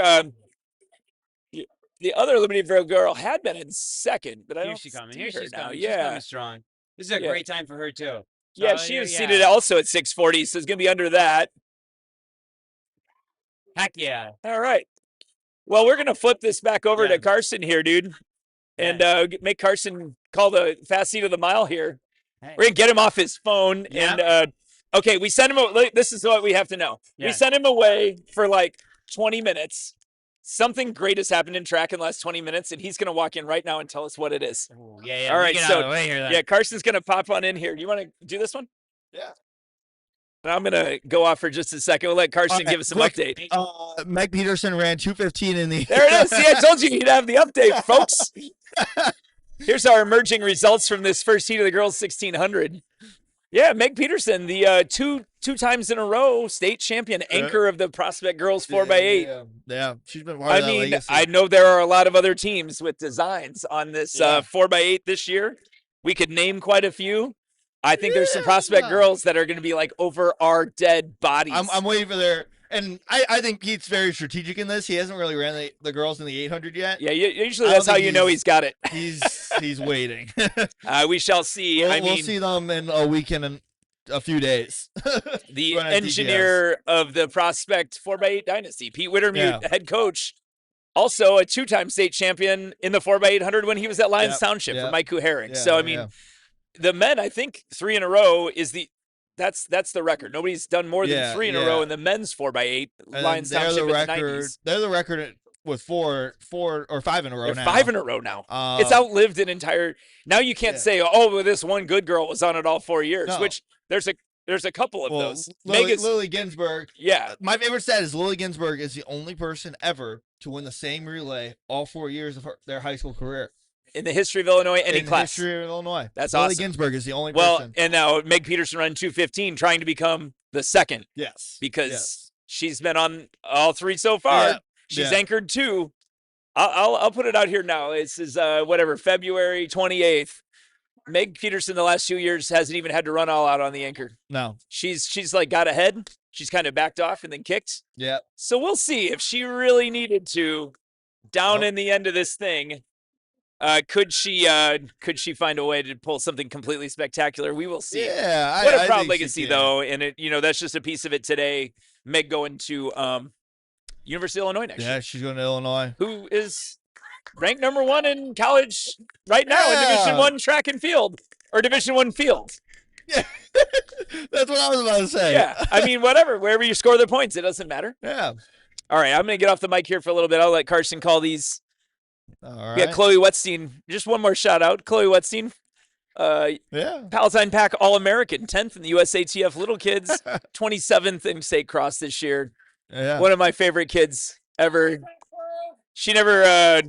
[SPEAKER 1] the other Libertyville girl had been in second, but I don't see her now.
[SPEAKER 3] Here she's coming. She's coming strong. This is a great time for her too.
[SPEAKER 1] Yeah, she was seated also at 640, so it's going to be under that.
[SPEAKER 3] Heck yeah.
[SPEAKER 1] All right. Well, we're going to flip this back over to Carson here, dude, and make Carson call the fast seat of the mile here. Hey. We're going to get him off his phone. And, okay, we sent him, this is what we have to know. We sent him away for like 20 minutes. Something great has happened in track in the last 20 minutes, and he's going to walk in right now and tell us what it is.
[SPEAKER 3] Ooh, yeah.
[SPEAKER 1] All right, so
[SPEAKER 3] here,
[SPEAKER 1] Carson's going to pop on in here. Do you want to do this one?
[SPEAKER 2] Yeah.
[SPEAKER 1] I'm going to go off for just a second. We'll let Carson give us some update.
[SPEAKER 4] Meg Peterson ran 2:15 in the...
[SPEAKER 1] There it is. See, I told you he'd have the update, folks. Here's our emerging results from this first heat of the girls 1600. Yeah, Meg Peterson, the two times in a row state champion, anchor of the Prospect Girls 4x8.
[SPEAKER 4] Yeah, she's been part of that legacy.
[SPEAKER 1] I know there are a lot of other teams with designs on this 4x8 this year. We could name quite a few. I think there's some prospect girls that are going to be like over our dead bodies.
[SPEAKER 4] I'm waiting for their. And I think Pete's very strategic in this. He hasn't really ran the girls in the 800 yet.
[SPEAKER 1] Yeah, usually that's how you know he's got it.
[SPEAKER 4] He's waiting.
[SPEAKER 1] We shall see.
[SPEAKER 4] We'll see them in a weekend and a few days.
[SPEAKER 1] The engineer of the prospect 4x8 dynasty, Pete Wittermute, head coach, also a 2-time state champion in the 4x800 when he was at Lyons Township for Mike Kuharek. So I mean, the men, I think 3 in a row is that's the record. Nobody's done more than 3 in a row in the men's 4x8 Lyons Township in the 90s.
[SPEAKER 4] They're the record with four or 5 in a row now.
[SPEAKER 1] 5 in a row now. It's outlived an entire. Now you can't say, oh, this one good girl was on it all 4 years, which there's a couple of those.
[SPEAKER 4] Lily Ginsburg.
[SPEAKER 1] Yeah.
[SPEAKER 4] My favorite stat is Lily Ginsburg is the only person ever to win the same relay all 4 years of their high school career.
[SPEAKER 1] In the history of Illinois, any class.
[SPEAKER 4] In the history of Illinois.
[SPEAKER 1] That's
[SPEAKER 4] Lily
[SPEAKER 1] awesome.
[SPEAKER 4] Ginsburg is the only
[SPEAKER 1] person.
[SPEAKER 4] Well,
[SPEAKER 1] and now Meg Peterson run 2:15, trying to become the second.
[SPEAKER 4] Yes.
[SPEAKER 1] Because she's been on all 3 so far. Yeah. She's anchored 2. I'll put it out here now. This is February 28th. Meg Peterson the last 2 years hasn't even had to run all out on the anchor.
[SPEAKER 4] No.
[SPEAKER 1] She's like got ahead. She's kind of backed off and then kicked.
[SPEAKER 4] Yeah.
[SPEAKER 1] So we'll see if she really needed to down in the end of this thing. Could she find a way to pull something completely spectacular? We will see.
[SPEAKER 4] Yeah,
[SPEAKER 1] what a proud legacy though, and it that's just a piece of it today. Meg going to University of Illinois next year.
[SPEAKER 4] Yeah, she's going to Illinois.
[SPEAKER 1] Who is ranked number 1 in college right now in Division I track and field or Division I field.
[SPEAKER 4] Yeah, that's what I was about to say.
[SPEAKER 1] Yeah, I mean wherever you score the points, it doesn't matter.
[SPEAKER 4] Yeah.
[SPEAKER 1] All right, I'm gonna get off the mic here for a little bit. I'll let Carson call these.
[SPEAKER 4] All right.
[SPEAKER 1] Yeah, Chloe Wetstein. Just one more shout out. Chloe Wetstein. Palatine Pack All-American, 10th in the USATF Little Kids, 27th in state cross this year.
[SPEAKER 4] Yeah.
[SPEAKER 1] One of my favorite kids ever. She never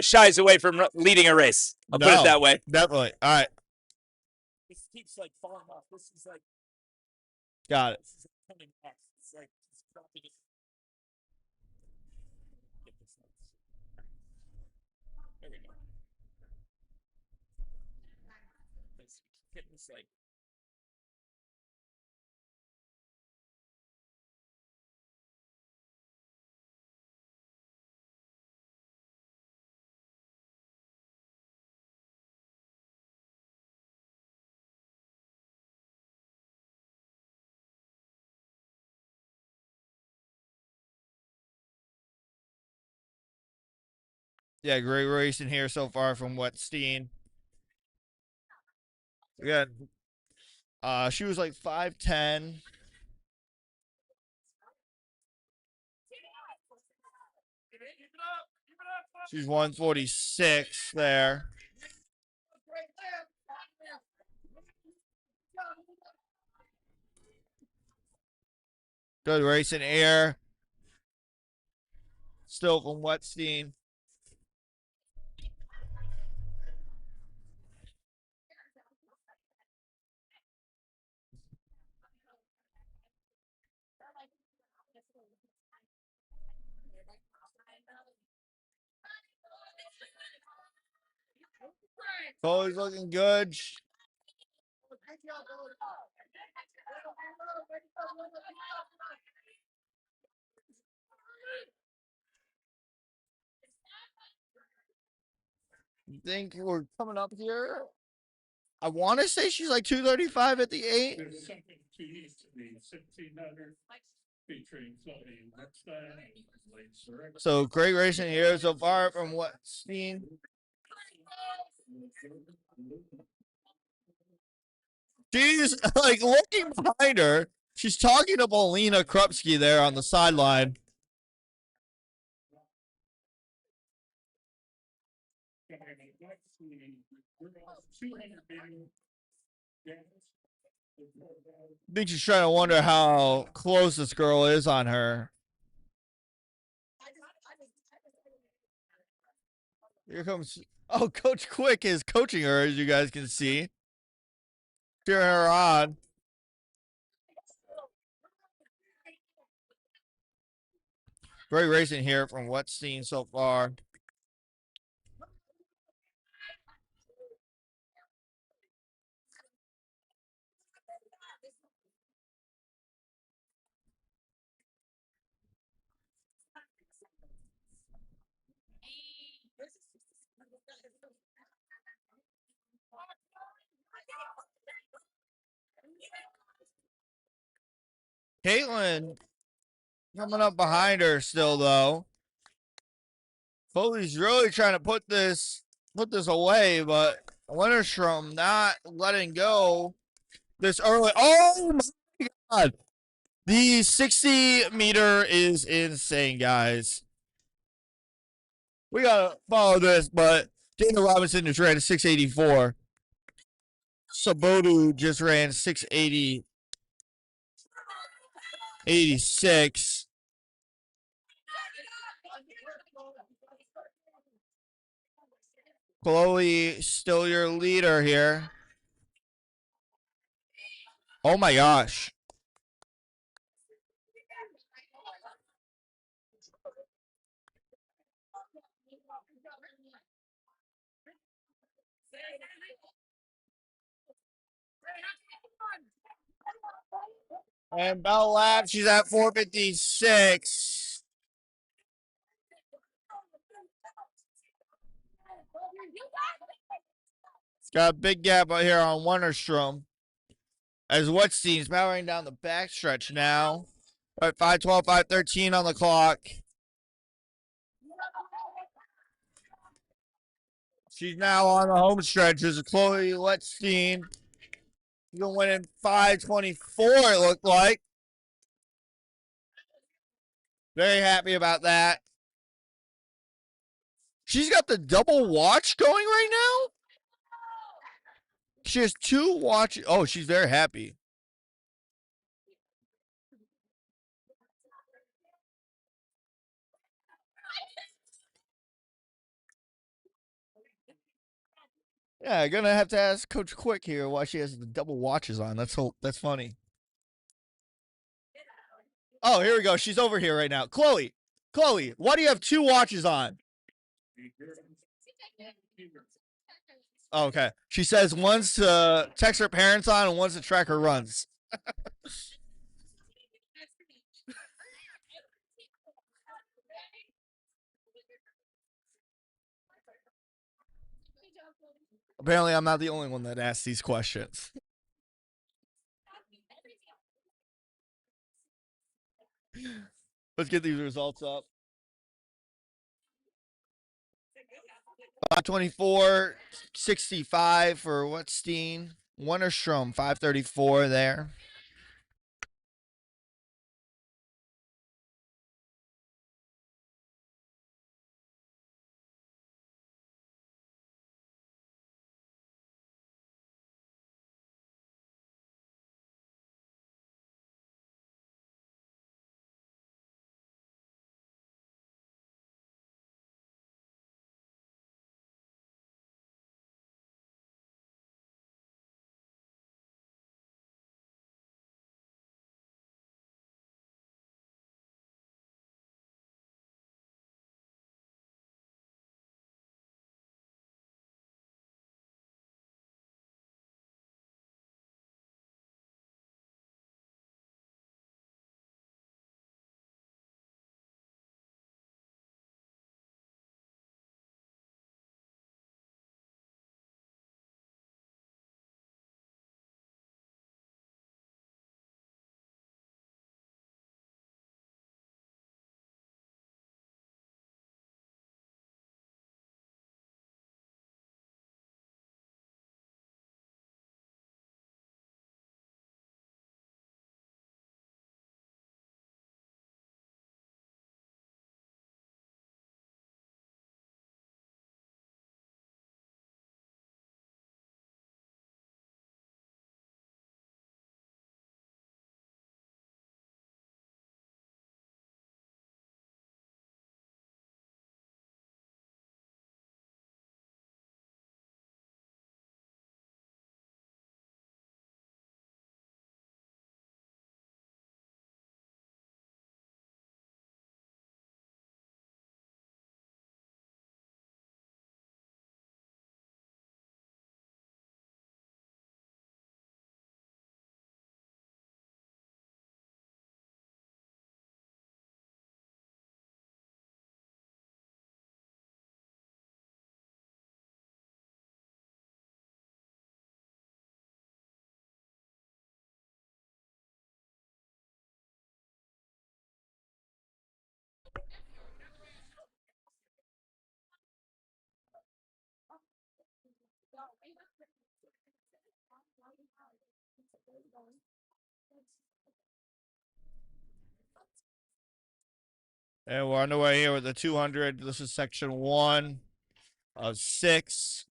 [SPEAKER 1] shies away from leading a race. I'll put it that way.
[SPEAKER 4] Definitely. All right.
[SPEAKER 1] This keeps like falling off. This is like.
[SPEAKER 4] Got it.
[SPEAKER 1] This is coming off. It's like it's dropping it. There we go. Let's hit this like.
[SPEAKER 4] Yeah, great racing here so far from Wetstein. Again, she was like 5'10". She's 146 there. Good racing here. Still from Wetstein. Chloe's looking good. I think we're coming up here. I want to say she's like 235 at the 8.
[SPEAKER 5] There's something to east of the 1600 featuring Chloe Wetstein.
[SPEAKER 4] So great racing here so far from Wetstein. She's like looking behind her. She's talking to Paulina Krupski there on the sideline. I think she's trying to wonder how close this girl is on her. Here comes, Coach Quick is coaching her, as you guys can see. Cheering her on. Great racing here from Wetstein so far. Caitlin coming up behind her still, though. Foley's really trying to put this away, but Winterstrom not letting go this early. Oh my God! The 60-meter is insane, guys. We gotta follow this, but Dana Robinson just ran a 684. Sabodu just ran 680, 86. Chloe still your leader here. Oh my gosh. And Bell Lab, she's at 456. Got a big gap out here on Winterstrom. As Wetstein's powering down the backstretch now. At 5:12, 5:13 on the clock. She's now on the home stretch as Chloe Wetstein. She's going to win in 5:24, it looked like. Very happy about that. She's got the double watch going right now. She has 2 watches. Oh, she's very happy. Yeah, gonna have to ask Coach Quick here why she has the double watches on. That's funny. Oh, here we go. She's over here right now. Chloe, why do you have 2 watches on? Oh, okay. She says one's to text her parents on and one's to track her runs. Apparently, I'm not the only one that asks these questions. Let's get these results up. 5:24.65 for Wetstein. Winterstrom 5:34 there. And we're underway here with the 200. This is section 1 of 6.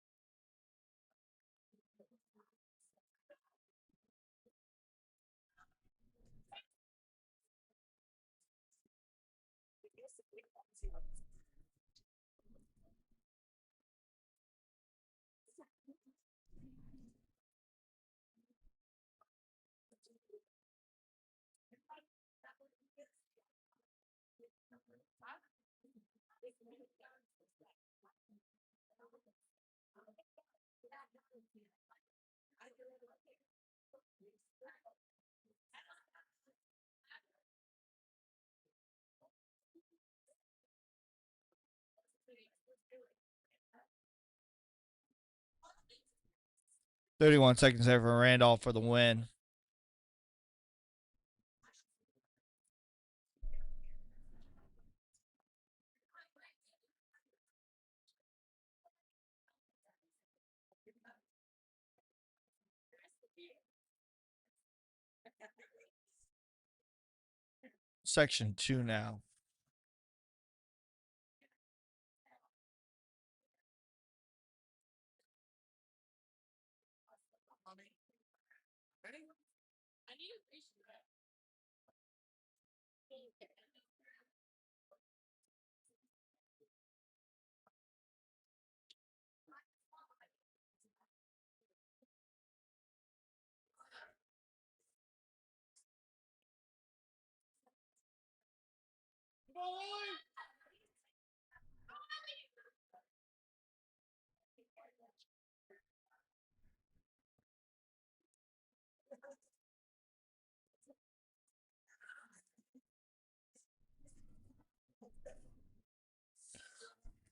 [SPEAKER 4] .31 seconds there for Randolph for the win. Section 2 now.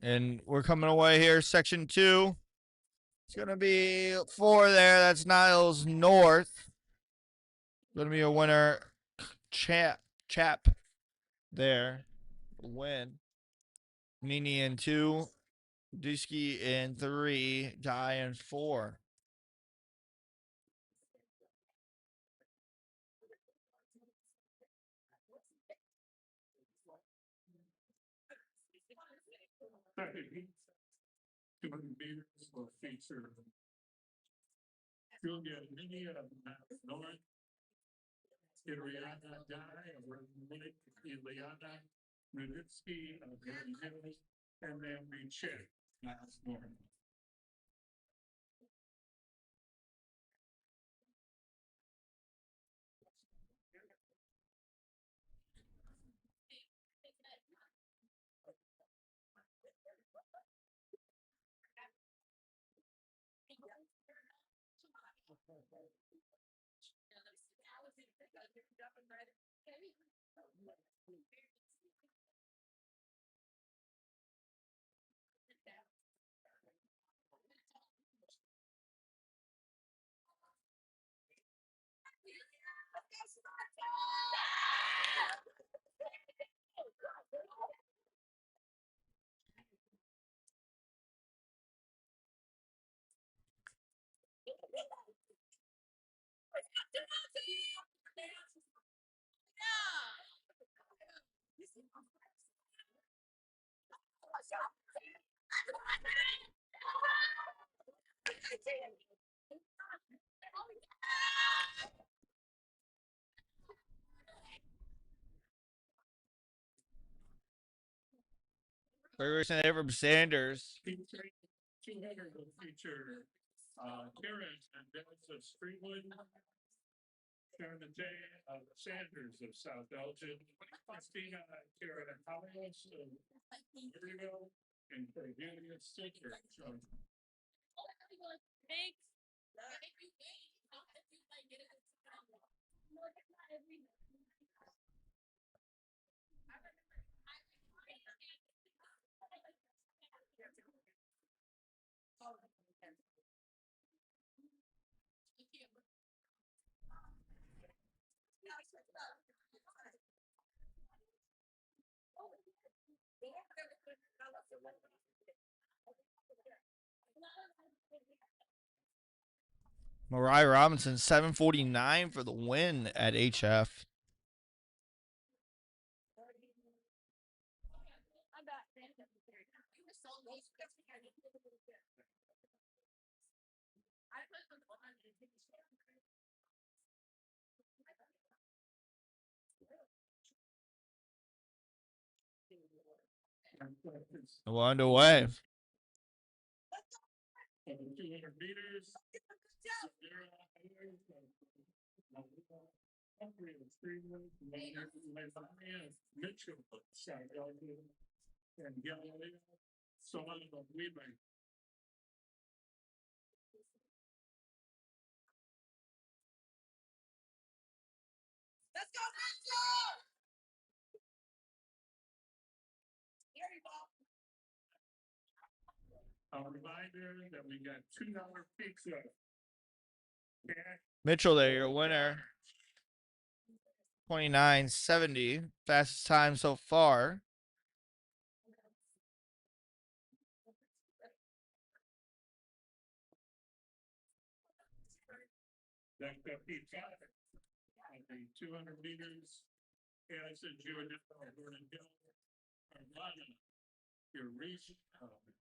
[SPEAKER 4] And we're coming away here, section 2. It's going to be 4 there. That's Niles North. Going to be a winner, Chap there. Win. Nini in 2. Dusky in 3. Guy in 4.
[SPEAKER 5] Second heat, 200 meters will feature Julia Nini of North, Iriana Dye of Redmond, Ileana Ruditsky of Green Hills, and then we check last North.
[SPEAKER 4] Ferguson Abram Sanders.
[SPEAKER 5] 200 will feature Karen and Dennis of Streetwood, Sharon of Sanders of South Elgin, Christina Karen Howells of Uriel, and Cordelia Sticker.
[SPEAKER 4] Mariah Robinson, 749 for the win at HF. We're underway.
[SPEAKER 5] 200 meters. Mitchell, and Galileo, Solomon of Wheeling.
[SPEAKER 2] Let's go, Mitchell!
[SPEAKER 5] A reminder that we got $2 pizza. Cash.
[SPEAKER 4] Mitchell there, your winner. 29.70. Fastest time so far.
[SPEAKER 5] That pizza. And the 200 meters. Addison, Jordan, Vernon Hill, Armada, Eureka,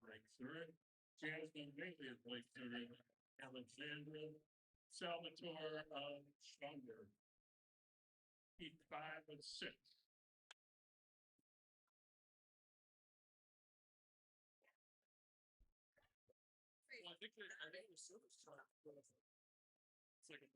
[SPEAKER 5] Blake Third, Jasmine Bailey of Blake Third, Alexandra, Salvatore Schomburg. Heat 5 and 6. Well, I think the service truck was it's like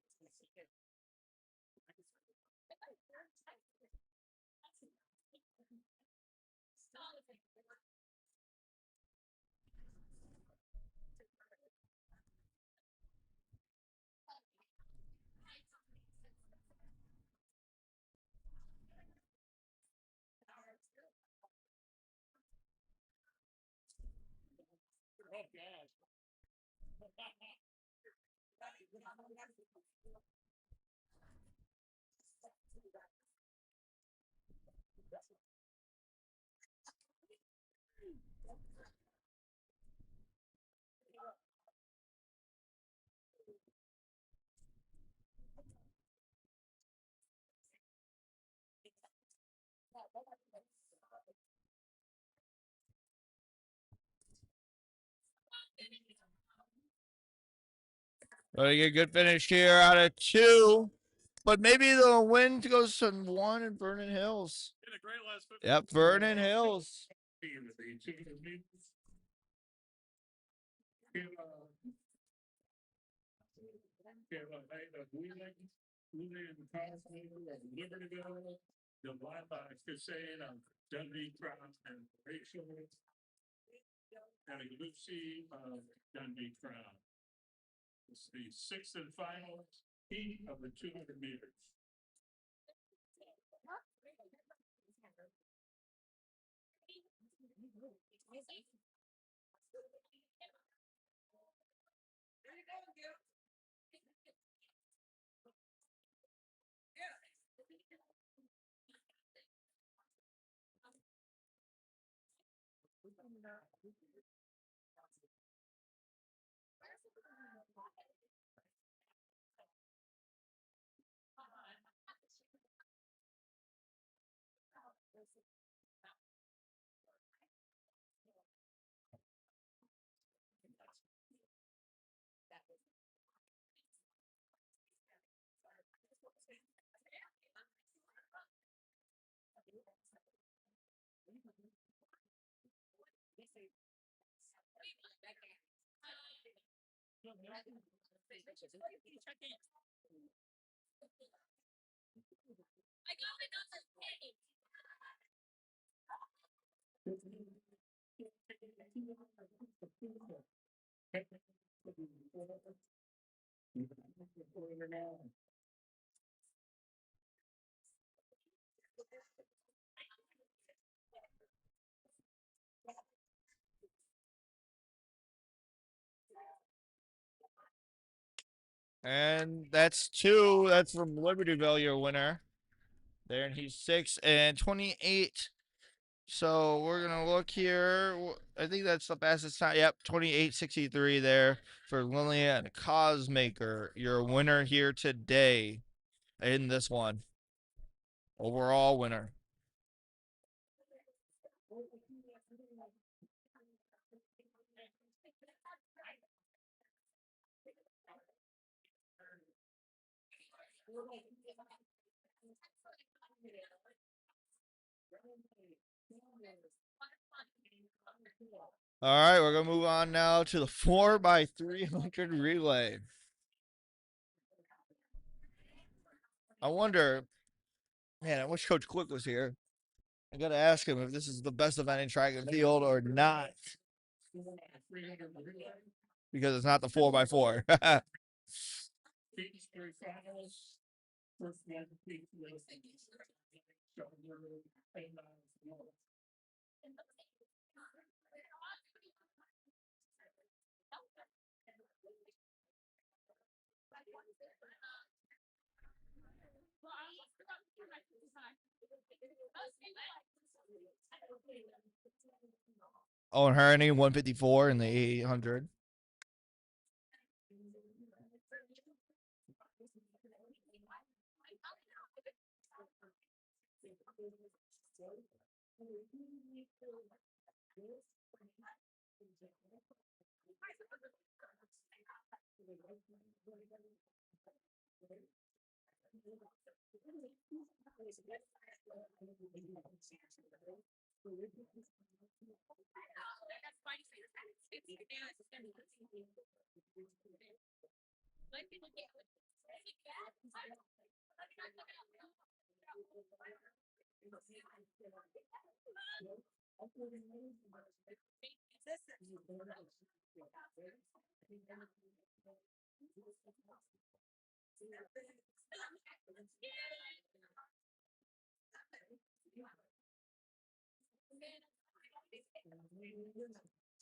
[SPEAKER 5] oh gosh.
[SPEAKER 4] Gonna get a good finish here out of 2. But maybe the win goes to 1 in Vernon Hills. Yep, Vernon Hills.
[SPEAKER 5] Wheeling of Libertyville, the Wildcat Crusade of Dundee Crown and Rachel, and Lucy of Dundee Crown. It's the 6th and final heat of the 200 meters.
[SPEAKER 4] And that's 2. That's from Libertyville, your winner. There, and he's 6 and 28. So we're gonna look here. I think that's the fastest time. Yep, 28:63 there for Lillian Cosmaker. Your winner here today in this one. Overall winner. All right, we're gonna move on now to the 4x300 relay. I wonder, man, I wish Coach Quick was here. I gotta ask him if this is the best event in track and field or not, because it's not the 4x4. Owen Herney, 154 in the 800.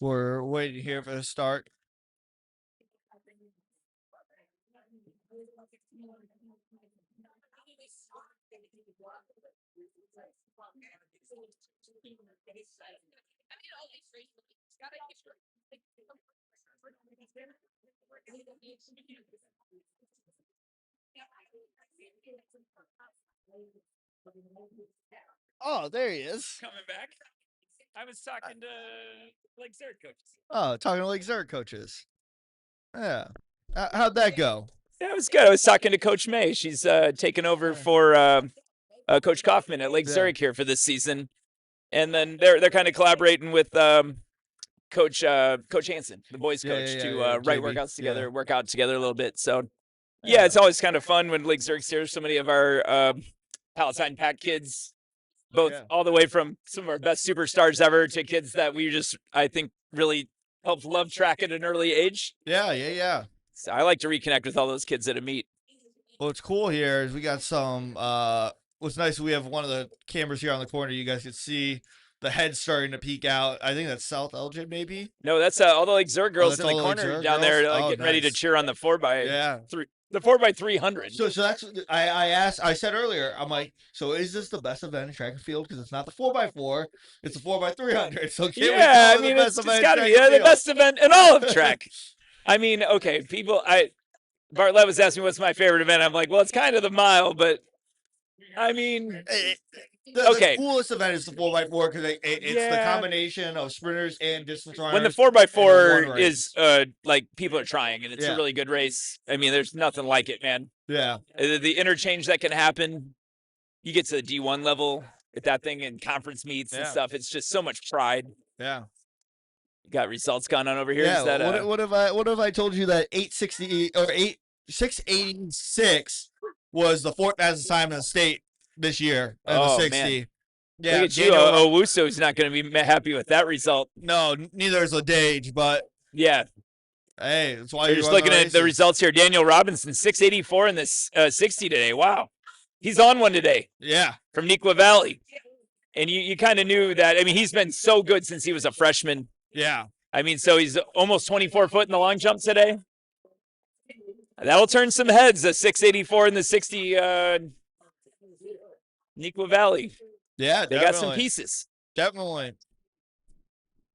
[SPEAKER 4] We're waiting here for the start. Oh, there he is.
[SPEAKER 1] Coming back. I was talking to Lake Zurich coaches.
[SPEAKER 4] Oh, talking to Lake Zurich coaches. Yeah. How'd that go?
[SPEAKER 1] Yeah, it was good. I was talking to Coach May. She's taken over for Coach Kaufman at Lake Zurich here for this season, and then they're kind of collaborating with Coach Hansen, the boys coach, to write
[SPEAKER 4] JB.
[SPEAKER 1] workouts together, work out together a little bit. So yeah, it's always kind of fun when Lake Zurich's here. So many of our Palatine Pack kids, both all the way from some of our best superstars ever to kids that we just, I think, really helped love track at an early age.
[SPEAKER 4] Yeah.
[SPEAKER 1] So I like to reconnect with all those kids at a meet.
[SPEAKER 4] What's cool here is we got some, what's nice, we have one of the cameras here on the corner. You guys can see the head starting to peek out. I think that's South Elgin, maybe.
[SPEAKER 1] No, that's all the Lake Zurich girls
[SPEAKER 4] that's
[SPEAKER 1] in the
[SPEAKER 4] all the Lake
[SPEAKER 1] corner
[SPEAKER 4] Zurich
[SPEAKER 1] down
[SPEAKER 4] girls?
[SPEAKER 1] there,
[SPEAKER 4] Oh,
[SPEAKER 1] getting ready to
[SPEAKER 4] nice.
[SPEAKER 1] cheer on the 4x3, the 4x300.
[SPEAKER 4] So that's I asked. I said earlier. I'm like, so is this the best event in track and field? Because it's not the 4x4, it's the 4x300. So can we call
[SPEAKER 1] I
[SPEAKER 4] it
[SPEAKER 1] mean,
[SPEAKER 4] the best
[SPEAKER 1] it's
[SPEAKER 4] event
[SPEAKER 1] got to
[SPEAKER 4] in
[SPEAKER 1] be
[SPEAKER 4] track and
[SPEAKER 1] the
[SPEAKER 4] field?
[SPEAKER 1] best event in all of track. I mean, okay, Bartlett was asking me what's my favorite event. I'm like, well, it's kind of the mile, but I mean,
[SPEAKER 4] The coolest event is the 4x4 because it's the combination of sprinters and distance runners.
[SPEAKER 1] When the 4x4 is like people are trying and it's a really good race. I mean, there's nothing like it, man.
[SPEAKER 4] Yeah.
[SPEAKER 1] The interchange that can happen, you get to the D1 level at that thing in conference meets and stuff. It's just so much pride.
[SPEAKER 4] Yeah.
[SPEAKER 1] You got results going on over here.
[SPEAKER 4] Yeah.
[SPEAKER 1] Is that,
[SPEAKER 4] what if I told you that 860 or 686 was the fourth fastest time in the state this year in the 60?
[SPEAKER 1] Man.
[SPEAKER 4] Yeah,
[SPEAKER 1] look at you. Owusu's not going to be happy with that result.
[SPEAKER 4] No, neither is Ladage, but
[SPEAKER 1] yeah.
[SPEAKER 4] Hey, that's why
[SPEAKER 1] you're just looking at the results here. Daniel Robinson, 684 in this 60 today. Wow. He's on one today.
[SPEAKER 4] Yeah.
[SPEAKER 1] From Neuqua Valley. And you kind of knew that. I mean, he's been so good since he was a freshman.
[SPEAKER 4] Yeah.
[SPEAKER 1] I mean, so he's almost 24 foot in the long jump today. That'll turn some heads, a 684 in the 60 Neuqua Valley.
[SPEAKER 4] Yeah,
[SPEAKER 1] they got some pieces.
[SPEAKER 4] Definitely.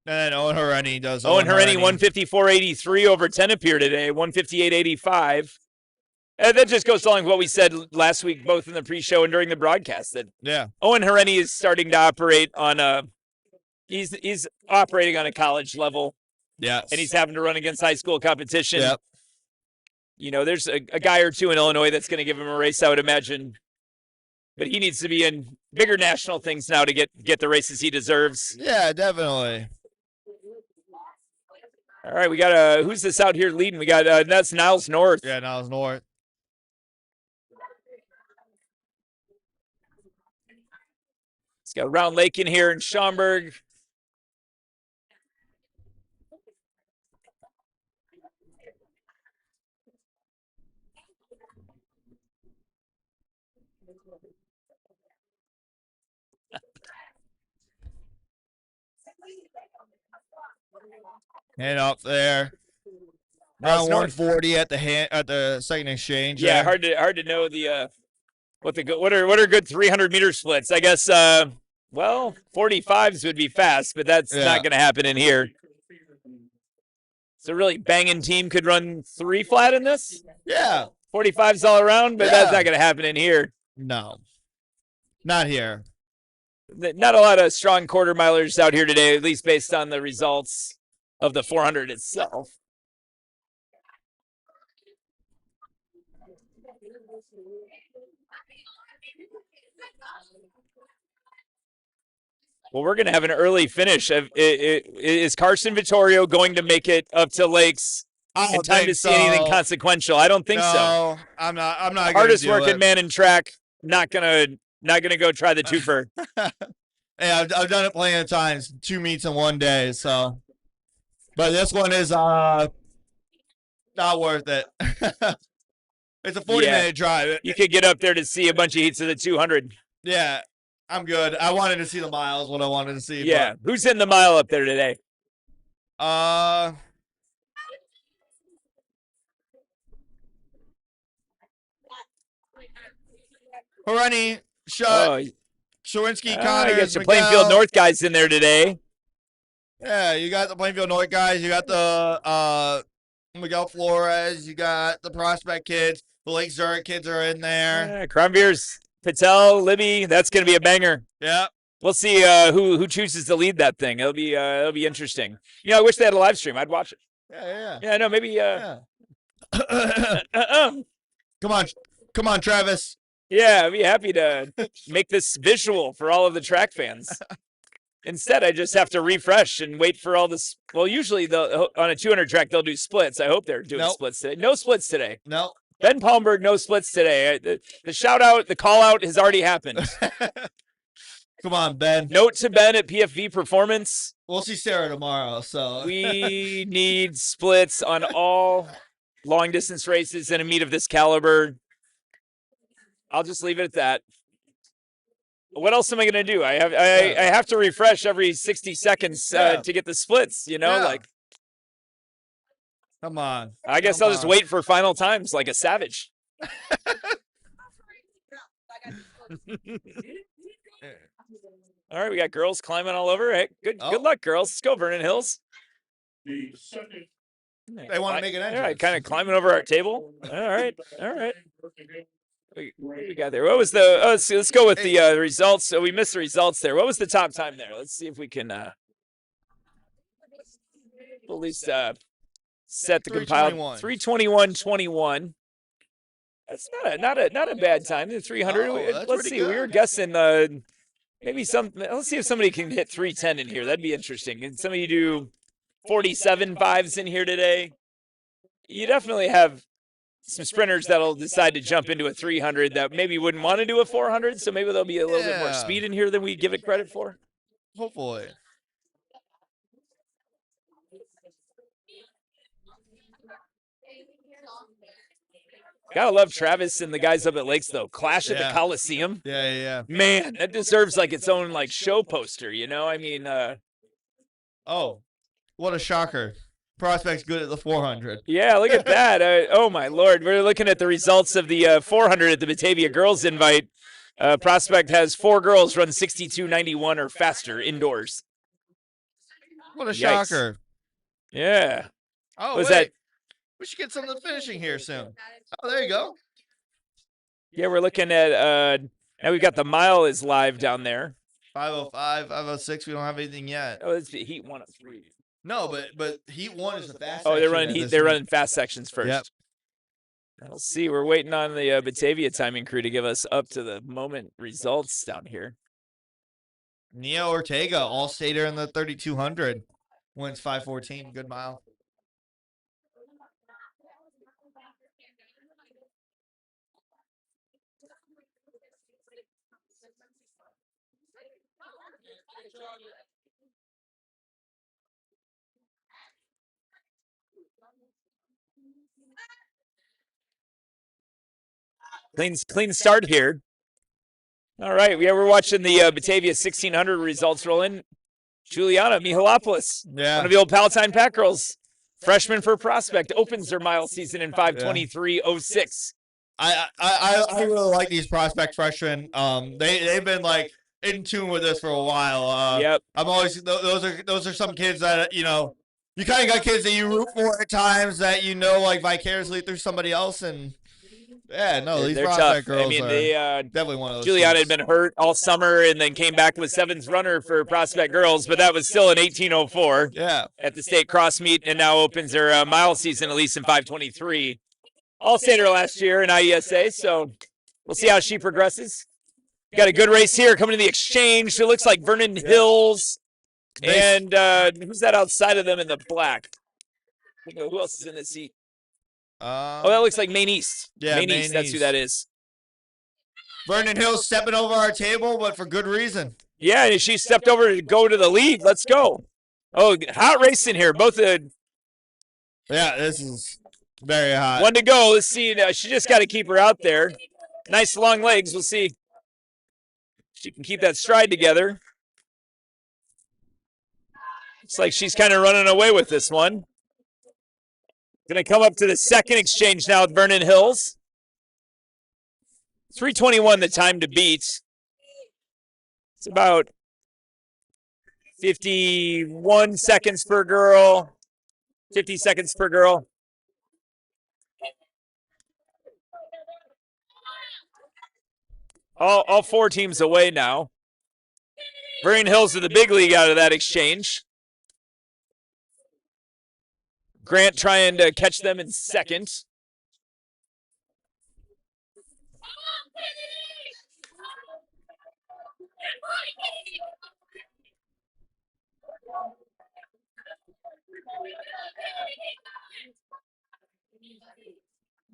[SPEAKER 4] And then Owen Hereni does.
[SPEAKER 1] Owen Hereni 154.83 over 10 up here today, 158.85. And that just goes along with what we said last week, both in the pre-show and during the broadcast. That Owen Hereni is starting to operate on a. He's operating on a college level.
[SPEAKER 4] Yes.
[SPEAKER 1] And he's having to run against high school competition.
[SPEAKER 4] Yep.
[SPEAKER 1] You know, there's a guy or two in Illinois that's going to give him a race, I would imagine. But he needs to be in bigger national things now to get the races he deserves.
[SPEAKER 4] Yeah, definitely.
[SPEAKER 1] All right, we got who's this out here leading? We got that's Niles North.
[SPEAKER 4] Yeah, Niles North.
[SPEAKER 1] It's got Round Lake in here in Schaumburg.
[SPEAKER 4] And up there. Round 140 at the second exchange.
[SPEAKER 1] Yeah,
[SPEAKER 4] there.
[SPEAKER 1] hard to know the what are good 300-meter splits. I guess well, 45s would be fast, but that's not going to happen in here. So really banging team could run 3 flat in this?
[SPEAKER 4] Yeah.
[SPEAKER 1] 45s all around, but that's not going to happen in here.
[SPEAKER 4] No. Not here.
[SPEAKER 1] Not a lot of strong quarter milers out here today, at least based on the results of the 400 itself. Well, we're going to have an early finish. Is Carson Vittorio going to make it up to Lakes in time to see anything consequential? I don't think so.
[SPEAKER 4] No, I'm not.
[SPEAKER 1] Hardest working man in track. Not gonna go try the twofer.
[SPEAKER 4] Yeah, I've done it plenty of times. 2 meets in one day. So, but this one is not worth it. It's a 40-minute drive.
[SPEAKER 1] You could get up there to see a bunch of heats of the 200.
[SPEAKER 4] Yeah, I'm good. I wanted to see the miles. What I wanted to see.
[SPEAKER 1] Yeah, who's in the mile up there today?
[SPEAKER 4] Hereni, Shawinski, Connors,
[SPEAKER 1] I got the Plainfield North guys in there today.
[SPEAKER 4] Yeah, you got the Plainfield North guys. You got the Miguel Flores. You got the Prospect kids. The Lake Zurich kids are in there.
[SPEAKER 1] Yeah, Kronbeers, Patel, Libby. That's going to be a banger.
[SPEAKER 4] Yeah.
[SPEAKER 1] We'll see who chooses to lead that thing. It'll be interesting. You know, I wish they had a live stream. I'd watch it.
[SPEAKER 4] Yeah,
[SPEAKER 1] no, maybe.
[SPEAKER 4] Come on, Travis.
[SPEAKER 1] Yeah, I'd be happy to make this visual for all of the track fans. Instead, I just have to refresh and wait for all this. Well, usually on a 200 track, they'll do splits. I hope they're doing splits today. No splits today.
[SPEAKER 4] No.
[SPEAKER 1] Ben Palmberg, no splits today. The shout out, the call out has already happened.
[SPEAKER 4] Come on, Ben.
[SPEAKER 1] Note to Ben at PFV Performance.
[SPEAKER 4] We'll see Sarah tomorrow. So
[SPEAKER 1] we need splits on all long distance races in a meet of this caliber. I'll just leave it at that. What else am I going to do? I have to refresh every 60 seconds to get the splits, you know, like.
[SPEAKER 4] Come on.
[SPEAKER 1] I guess I'll just wait for final times like a savage. All right, we got girls climbing all over. Hey, good luck, girls. Let's go, Vernon Hills.
[SPEAKER 4] They want to make an entrance.
[SPEAKER 1] All right, kind of climbing over our table. All right. We got there. What was the? Oh, let's go with the results. So we missed the results there. What was the top time there? Let's see if we can at least set the compiled 3:21:21. That's not a bad time. The 300. Let's see. We were guessing maybe some. Let's see if somebody can hit 3:10 in here. That'd be interesting. Can somebody do 47.5s in here today? You definitely have some sprinters that'll decide to jump into a 300 that maybe wouldn't want to do a 400, so maybe there'll be a little bit more speed in here than we give it credit for.
[SPEAKER 4] Hopefully.
[SPEAKER 1] Gotta love Travis and the guys up at Lakes, though. Clash at the Coliseum.
[SPEAKER 4] Yeah.
[SPEAKER 1] Man, that deserves like its own like show poster, you know? I mean,
[SPEAKER 4] oh, what a shocker. Prospect's good at the 400.
[SPEAKER 1] Yeah, look at that. Oh, my Lord. We're looking at the results of the 400 at the Batavia Girls Invite. Prospect has 4 girls run 62.91 or faster indoors.
[SPEAKER 4] What a
[SPEAKER 1] Yikes.
[SPEAKER 4] shocker.
[SPEAKER 1] Yeah.
[SPEAKER 4] Oh,
[SPEAKER 1] Was
[SPEAKER 4] wait.
[SPEAKER 1] that?
[SPEAKER 4] We should get something finishing here soon. Oh, there you go.
[SPEAKER 1] Yeah, we're looking at now we've got the mile is live down there.
[SPEAKER 4] 505, 506. We don't have anything yet.
[SPEAKER 1] Oh, it's Heat 103.
[SPEAKER 4] No, but Heat 1 is the fast
[SPEAKER 1] Oh, they're
[SPEAKER 4] section
[SPEAKER 1] running
[SPEAKER 4] of
[SPEAKER 1] heat.
[SPEAKER 4] this
[SPEAKER 1] They're
[SPEAKER 4] meet.
[SPEAKER 1] running fast sections first.
[SPEAKER 4] Yep.
[SPEAKER 1] We'll see. We're waiting on the Batavia timing crew to give us up to the moment results down here.
[SPEAKER 4] Neo Ortega, all-stater in the 3200. Wins 514. Good mile.
[SPEAKER 1] Clean start here. All right, yeah, we're watching the Batavia 1600 results roll in. Juliana Mihalopoulos, one of the old Palatine Pack girls, freshman for Prospect, opens their mile season in 5:23.06.
[SPEAKER 4] I really like these Prospect freshmen. They've been like in tune with this for a while.
[SPEAKER 1] Yep.
[SPEAKER 4] I'm always those are some kids that you kind of got kids that you root for at times that like vicariously through somebody else, and yeah, no, these
[SPEAKER 1] They're
[SPEAKER 4] Prospect
[SPEAKER 1] tough.
[SPEAKER 4] girls
[SPEAKER 1] I mean,
[SPEAKER 4] are
[SPEAKER 1] they
[SPEAKER 4] definitely one of those.
[SPEAKER 1] Juliana
[SPEAKER 4] teams.
[SPEAKER 1] had been hurt all summer and then came back with seventh runner for Prospect girls, but that was still an 18:04
[SPEAKER 4] Yeah.
[SPEAKER 1] at the state cross meet, and now opens their mile season at least in 5:23. All-stater last year in IESA, so we'll see how she progresses. Got a good race here coming to the exchange. It looks like Vernon Hills. And who's that outside of them in the black? Who else is in this seat? Oh, that looks like Maine East.
[SPEAKER 4] Yeah,
[SPEAKER 1] Maine
[SPEAKER 4] Maine
[SPEAKER 1] East. That's who
[SPEAKER 4] East.
[SPEAKER 1] that is.
[SPEAKER 4] Vernon Hills stepping over our table, but for good reason.
[SPEAKER 1] Yeah, and she stepped over to go to the lead. Let's go. Oh, hot racing here. Both the.
[SPEAKER 4] Yeah, this is very hot.
[SPEAKER 1] One to go. Let's see. She just got to keep her out there. Nice long legs. We'll see. She can keep that stride together. Looks like she's kind of running away with this one. Going to come up to the second exchange now with Vernon Hills. 3:21 the time to beat. It's about 51 seconds per girl, 50 seconds per girl. All 4 teams away now. Vernon Hills to the big league out of that exchange. Grant trying to catch them in second.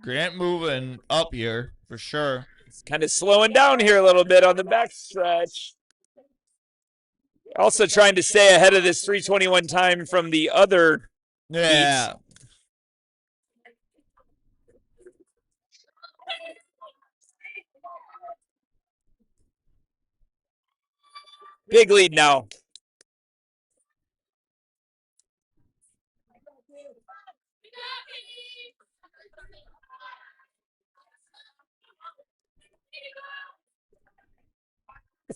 [SPEAKER 4] Grant moving up here for sure.
[SPEAKER 1] It's kind of slowing down here a little bit on the backstretch. Also trying to stay ahead of this 3:21 time from the other
[SPEAKER 4] Yeah.
[SPEAKER 1] heats. Big lead now.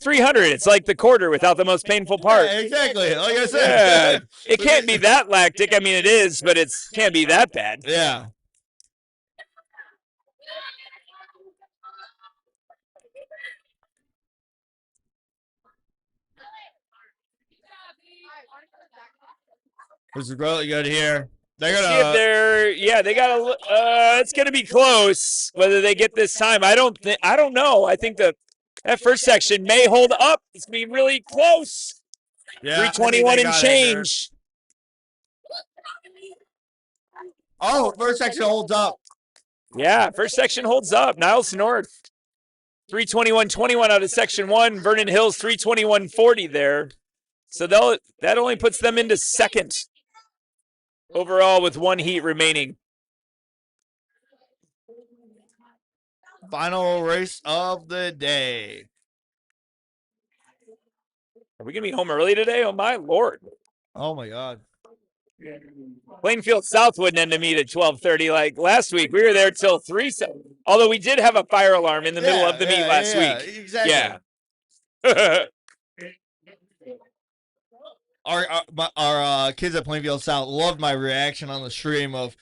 [SPEAKER 1] $300. It's like the quarter without the most painful part.
[SPEAKER 4] Yeah, exactly. Like I said.
[SPEAKER 1] Yeah, it can't be that lactic. I mean, it is, but it can't be that bad.
[SPEAKER 4] Yeah. This is really good here. They're gonna.
[SPEAKER 1] See if they got it's gonna be close. Whether they get this time, I don't know. I think that first section may hold up. It's gonna be really close.
[SPEAKER 4] Yeah,
[SPEAKER 1] 3:21 and change.
[SPEAKER 4] Oh, first section holds up.
[SPEAKER 1] Yeah, first section holds up. Niles North. 3:21.21 out of section 1. Vernon Hills 3:21.40 there. So that only puts them into second overall with 1 heat remaining.
[SPEAKER 4] Final race of the day.
[SPEAKER 1] Are we going to be home early today? Oh, my Lord.
[SPEAKER 4] Oh, my God.
[SPEAKER 1] Plainfield South wouldn't end the meet at 12:30 like last week. We were there till 3. So, although we did have a fire alarm in the middle of the meet last week.
[SPEAKER 4] Exactly.
[SPEAKER 1] Yeah.
[SPEAKER 4] Our kids at Plainfield South loved my reaction on the stream of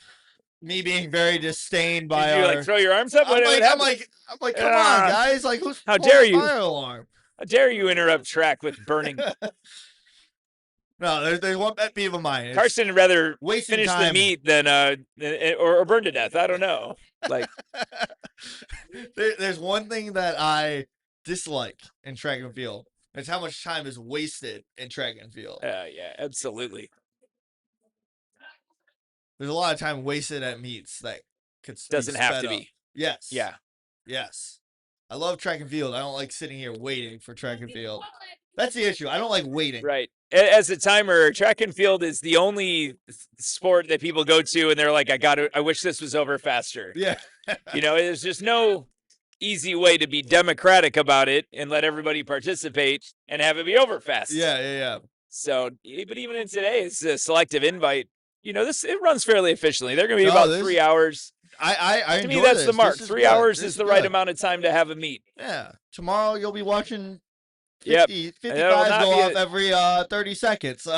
[SPEAKER 4] me being very disdained by
[SPEAKER 1] Did you like throw your arms up?
[SPEAKER 4] I'm
[SPEAKER 1] What happened?
[SPEAKER 4] like, come on, guys! Like, who's
[SPEAKER 1] How
[SPEAKER 4] pulling
[SPEAKER 1] dare
[SPEAKER 4] the
[SPEAKER 1] you?
[SPEAKER 4] fire alarm?
[SPEAKER 1] How dare you interrupt track with burning?
[SPEAKER 4] No, there's one pet peeve of mine. It's
[SPEAKER 1] Carson would rather
[SPEAKER 4] wasting
[SPEAKER 1] finish
[SPEAKER 4] time.
[SPEAKER 1] the meet than or burn to death. I don't know. Like
[SPEAKER 4] there's one thing that I dislike in track and field. It's how much time is wasted in track and field.
[SPEAKER 1] yeah, absolutely.
[SPEAKER 4] There's a lot of time wasted at meets that could
[SPEAKER 1] Doesn't have to be.
[SPEAKER 4] Yes.
[SPEAKER 1] Yeah.
[SPEAKER 4] Yes. I love track and field. I don't like sitting here waiting for track and field. That's the issue. I don't like waiting.
[SPEAKER 1] Right. As a timer, track and field is the only sport that people go to and they're like, I wish this was over faster.
[SPEAKER 4] Yeah.
[SPEAKER 1] There's just no easy way to be democratic about it and let everybody participate and have it be over fast.
[SPEAKER 4] Yeah.
[SPEAKER 1] So, but even in today, it's a selective invite. It runs fairly efficiently. They're going to be about 3 hours.
[SPEAKER 4] I
[SPEAKER 1] to me, that's the mark. 3 hours is the right
[SPEAKER 4] good.
[SPEAKER 1] amount of time to have a meet.
[SPEAKER 4] Yeah. Tomorrow you'll be watching 50 guys go off every 30 seconds.
[SPEAKER 1] We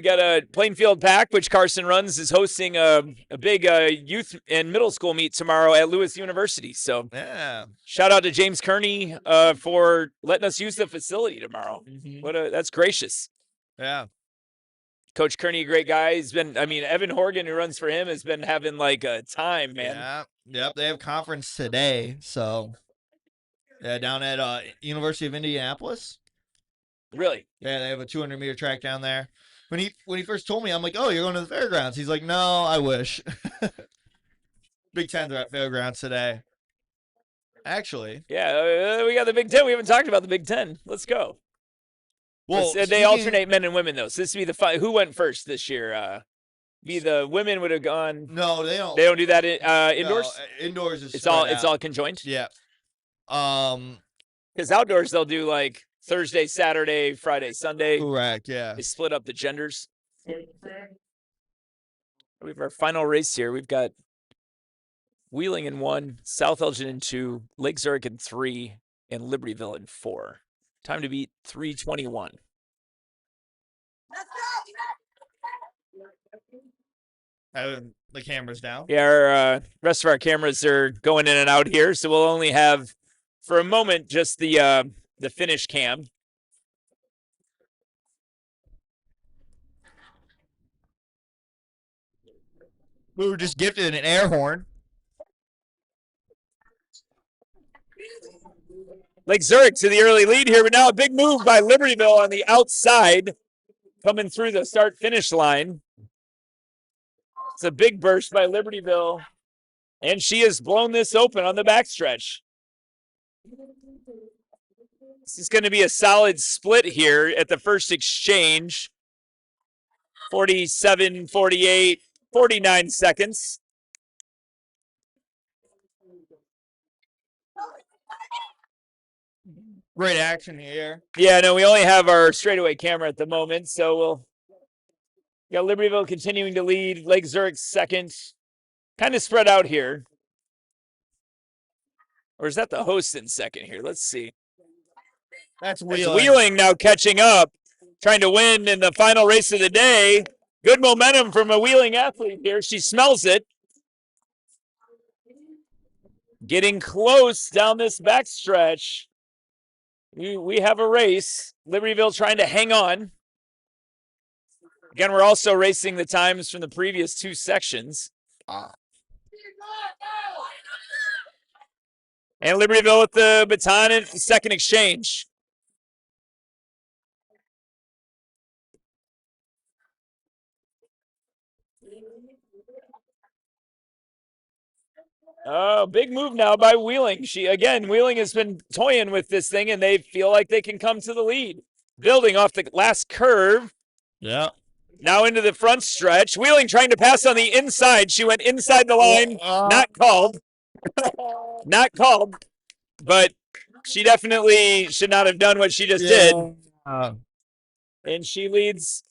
[SPEAKER 1] got a Plainfield Pack, which Carson runs, is hosting a big youth and middle school meet tomorrow at Lewis University. So
[SPEAKER 4] yeah,
[SPEAKER 1] shout out to James Kearney for letting us use the facility tomorrow. Mm-hmm. That's gracious.
[SPEAKER 4] Yeah.
[SPEAKER 1] Coach Kearney, great guy. Evan Horgan, who runs for him, has been having like a time, man.
[SPEAKER 4] Yeah. Yep. They have conference today. So, yeah, down at University of Indianapolis.
[SPEAKER 1] Really?
[SPEAKER 4] Yeah, they have a 200-meter track down there. When he first told me, I'm like, oh, you're going to the fairgrounds. He's like, no, I wish. Big Tens are at fairgrounds today. Actually.
[SPEAKER 1] Yeah, we got the Big Ten. We haven't talked about the Big Ten. Let's go. Well, they alternate men and women, though. So this would be the who went first this year? The women would have gone.
[SPEAKER 4] No, they don't.
[SPEAKER 1] They don't do that indoors.
[SPEAKER 4] No, indoors is
[SPEAKER 1] it's all conjoined.
[SPEAKER 4] Yeah.
[SPEAKER 1] Because outdoors they'll do like Thursday, Saturday, Friday, Sunday.
[SPEAKER 4] Correct. Yeah.
[SPEAKER 1] They split up the genders. We have our final race here. We've got Wheeling in 1, South Elgin in 2, Lake Zurich in 3, and Libertyville in 4. Time to beat 3:21.
[SPEAKER 4] The camera's down.
[SPEAKER 1] Yeah, our rest of our cameras are going in and out here, so we'll only have, for a moment, just the finish cam.
[SPEAKER 4] We were just gifted an air horn.
[SPEAKER 1] Lake Zurich to the early lead here, but now a big move by Libertyville on the outside, coming through the start-finish line. It's a big burst by Libertyville, and she has blown this open on the backstretch. This is going to be a solid split here at the first exchange. 47, 48, 49 seconds.
[SPEAKER 4] Great action here.
[SPEAKER 1] Yeah, no, we only have our straightaway camera at the moment, so we'll got Libertyville continuing to lead, Lake Zurich second. Kind of spread out here. Or is that the host in second here? Let's see.
[SPEAKER 4] That's Wheeling.
[SPEAKER 1] Wheeling now catching up, trying to win in the final race of the day. Good momentum from a Wheeling athlete here. She smells it. Getting close down this backstretch. We have a race. Libertyville trying to hang on. Again, we're also racing the times from the previous 2 sections. And Libertyville with the baton in the second exchange. Oh, big move now by Wheeling. Wheeling has been toying with this thing, and they feel like they can come to the lead. Building off the last curve.
[SPEAKER 4] Yeah.
[SPEAKER 1] Now into the front stretch. Wheeling trying to pass on the inside. She went inside the line. Not called. Not called. But she definitely should not have done what she just did. And she leads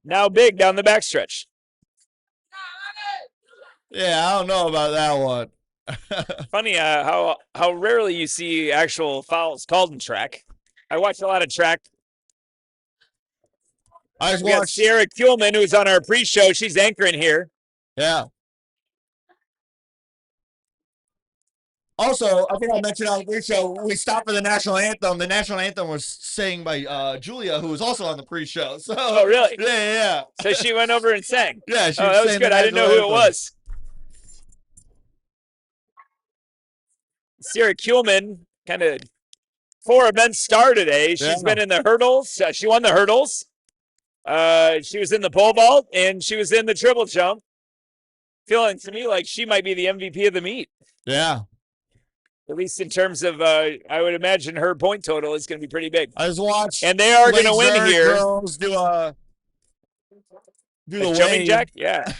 [SPEAKER 1] now big down the backstretch.
[SPEAKER 4] Yeah, I don't know about that one.
[SPEAKER 1] Funny how rarely you see actual fouls called in track. I watch a lot of track.
[SPEAKER 4] I just
[SPEAKER 1] We got
[SPEAKER 4] watched.
[SPEAKER 1] Sierra Kuhlman, who's on our pre-show. She's anchoring here.
[SPEAKER 4] Yeah. Also, I think I mentioned on the pre-show, we stopped for the national anthem. The national anthem was sang by Julia, who was also on the pre-show. So,
[SPEAKER 1] Oh, really?
[SPEAKER 4] Yeah.
[SPEAKER 1] So she went over and sang.
[SPEAKER 4] Yeah, she
[SPEAKER 1] Oh, that was
[SPEAKER 4] sang
[SPEAKER 1] good.
[SPEAKER 4] the
[SPEAKER 1] I didn't know
[SPEAKER 4] national
[SPEAKER 1] who it
[SPEAKER 4] anthem.
[SPEAKER 1] was. Sierra Kuhlman, kind of 4 events star today. She's been in the hurdles. She won the hurdles. She was in the pole vault, and she was in the triple jump. Feeling to me like she might be the MVP of the meet.
[SPEAKER 4] Yeah.
[SPEAKER 1] At least in terms of, I would imagine her point total is going to be pretty big.
[SPEAKER 4] I just watched.
[SPEAKER 1] And they are going to win
[SPEAKER 4] Zurich
[SPEAKER 1] here.
[SPEAKER 4] Girls do the
[SPEAKER 1] jumping
[SPEAKER 4] wave.
[SPEAKER 1] jack? Yeah.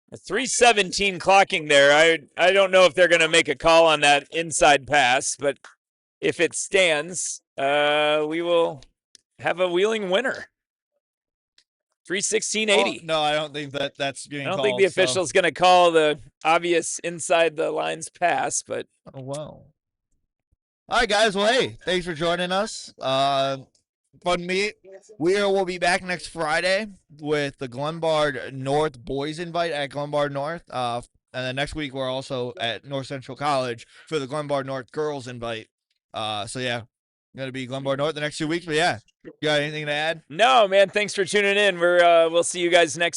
[SPEAKER 1] A 3:17 clocking there. I don't know if they're going to make a call on that inside pass, but if it stands, we will have a Wheeling winner. 3:16.80.
[SPEAKER 4] No, I don't think that's getting
[SPEAKER 1] I don't
[SPEAKER 4] called.
[SPEAKER 1] think the official's going to call the obvious inside the lines pass, but.
[SPEAKER 4] Oh, wow. All right, guys. Well, hey, thanks for joining us. Fun meet. We will be back next Friday with the Glenbard North Boys Invite at Glenbard North. And then next week we're also at North Central College for the Glenbard North Girls Invite. So yeah, going to be Glenbard North the next 2 weeks. But yeah, you got anything to add?
[SPEAKER 1] No, man. Thanks for tuning in. We'll see you guys next.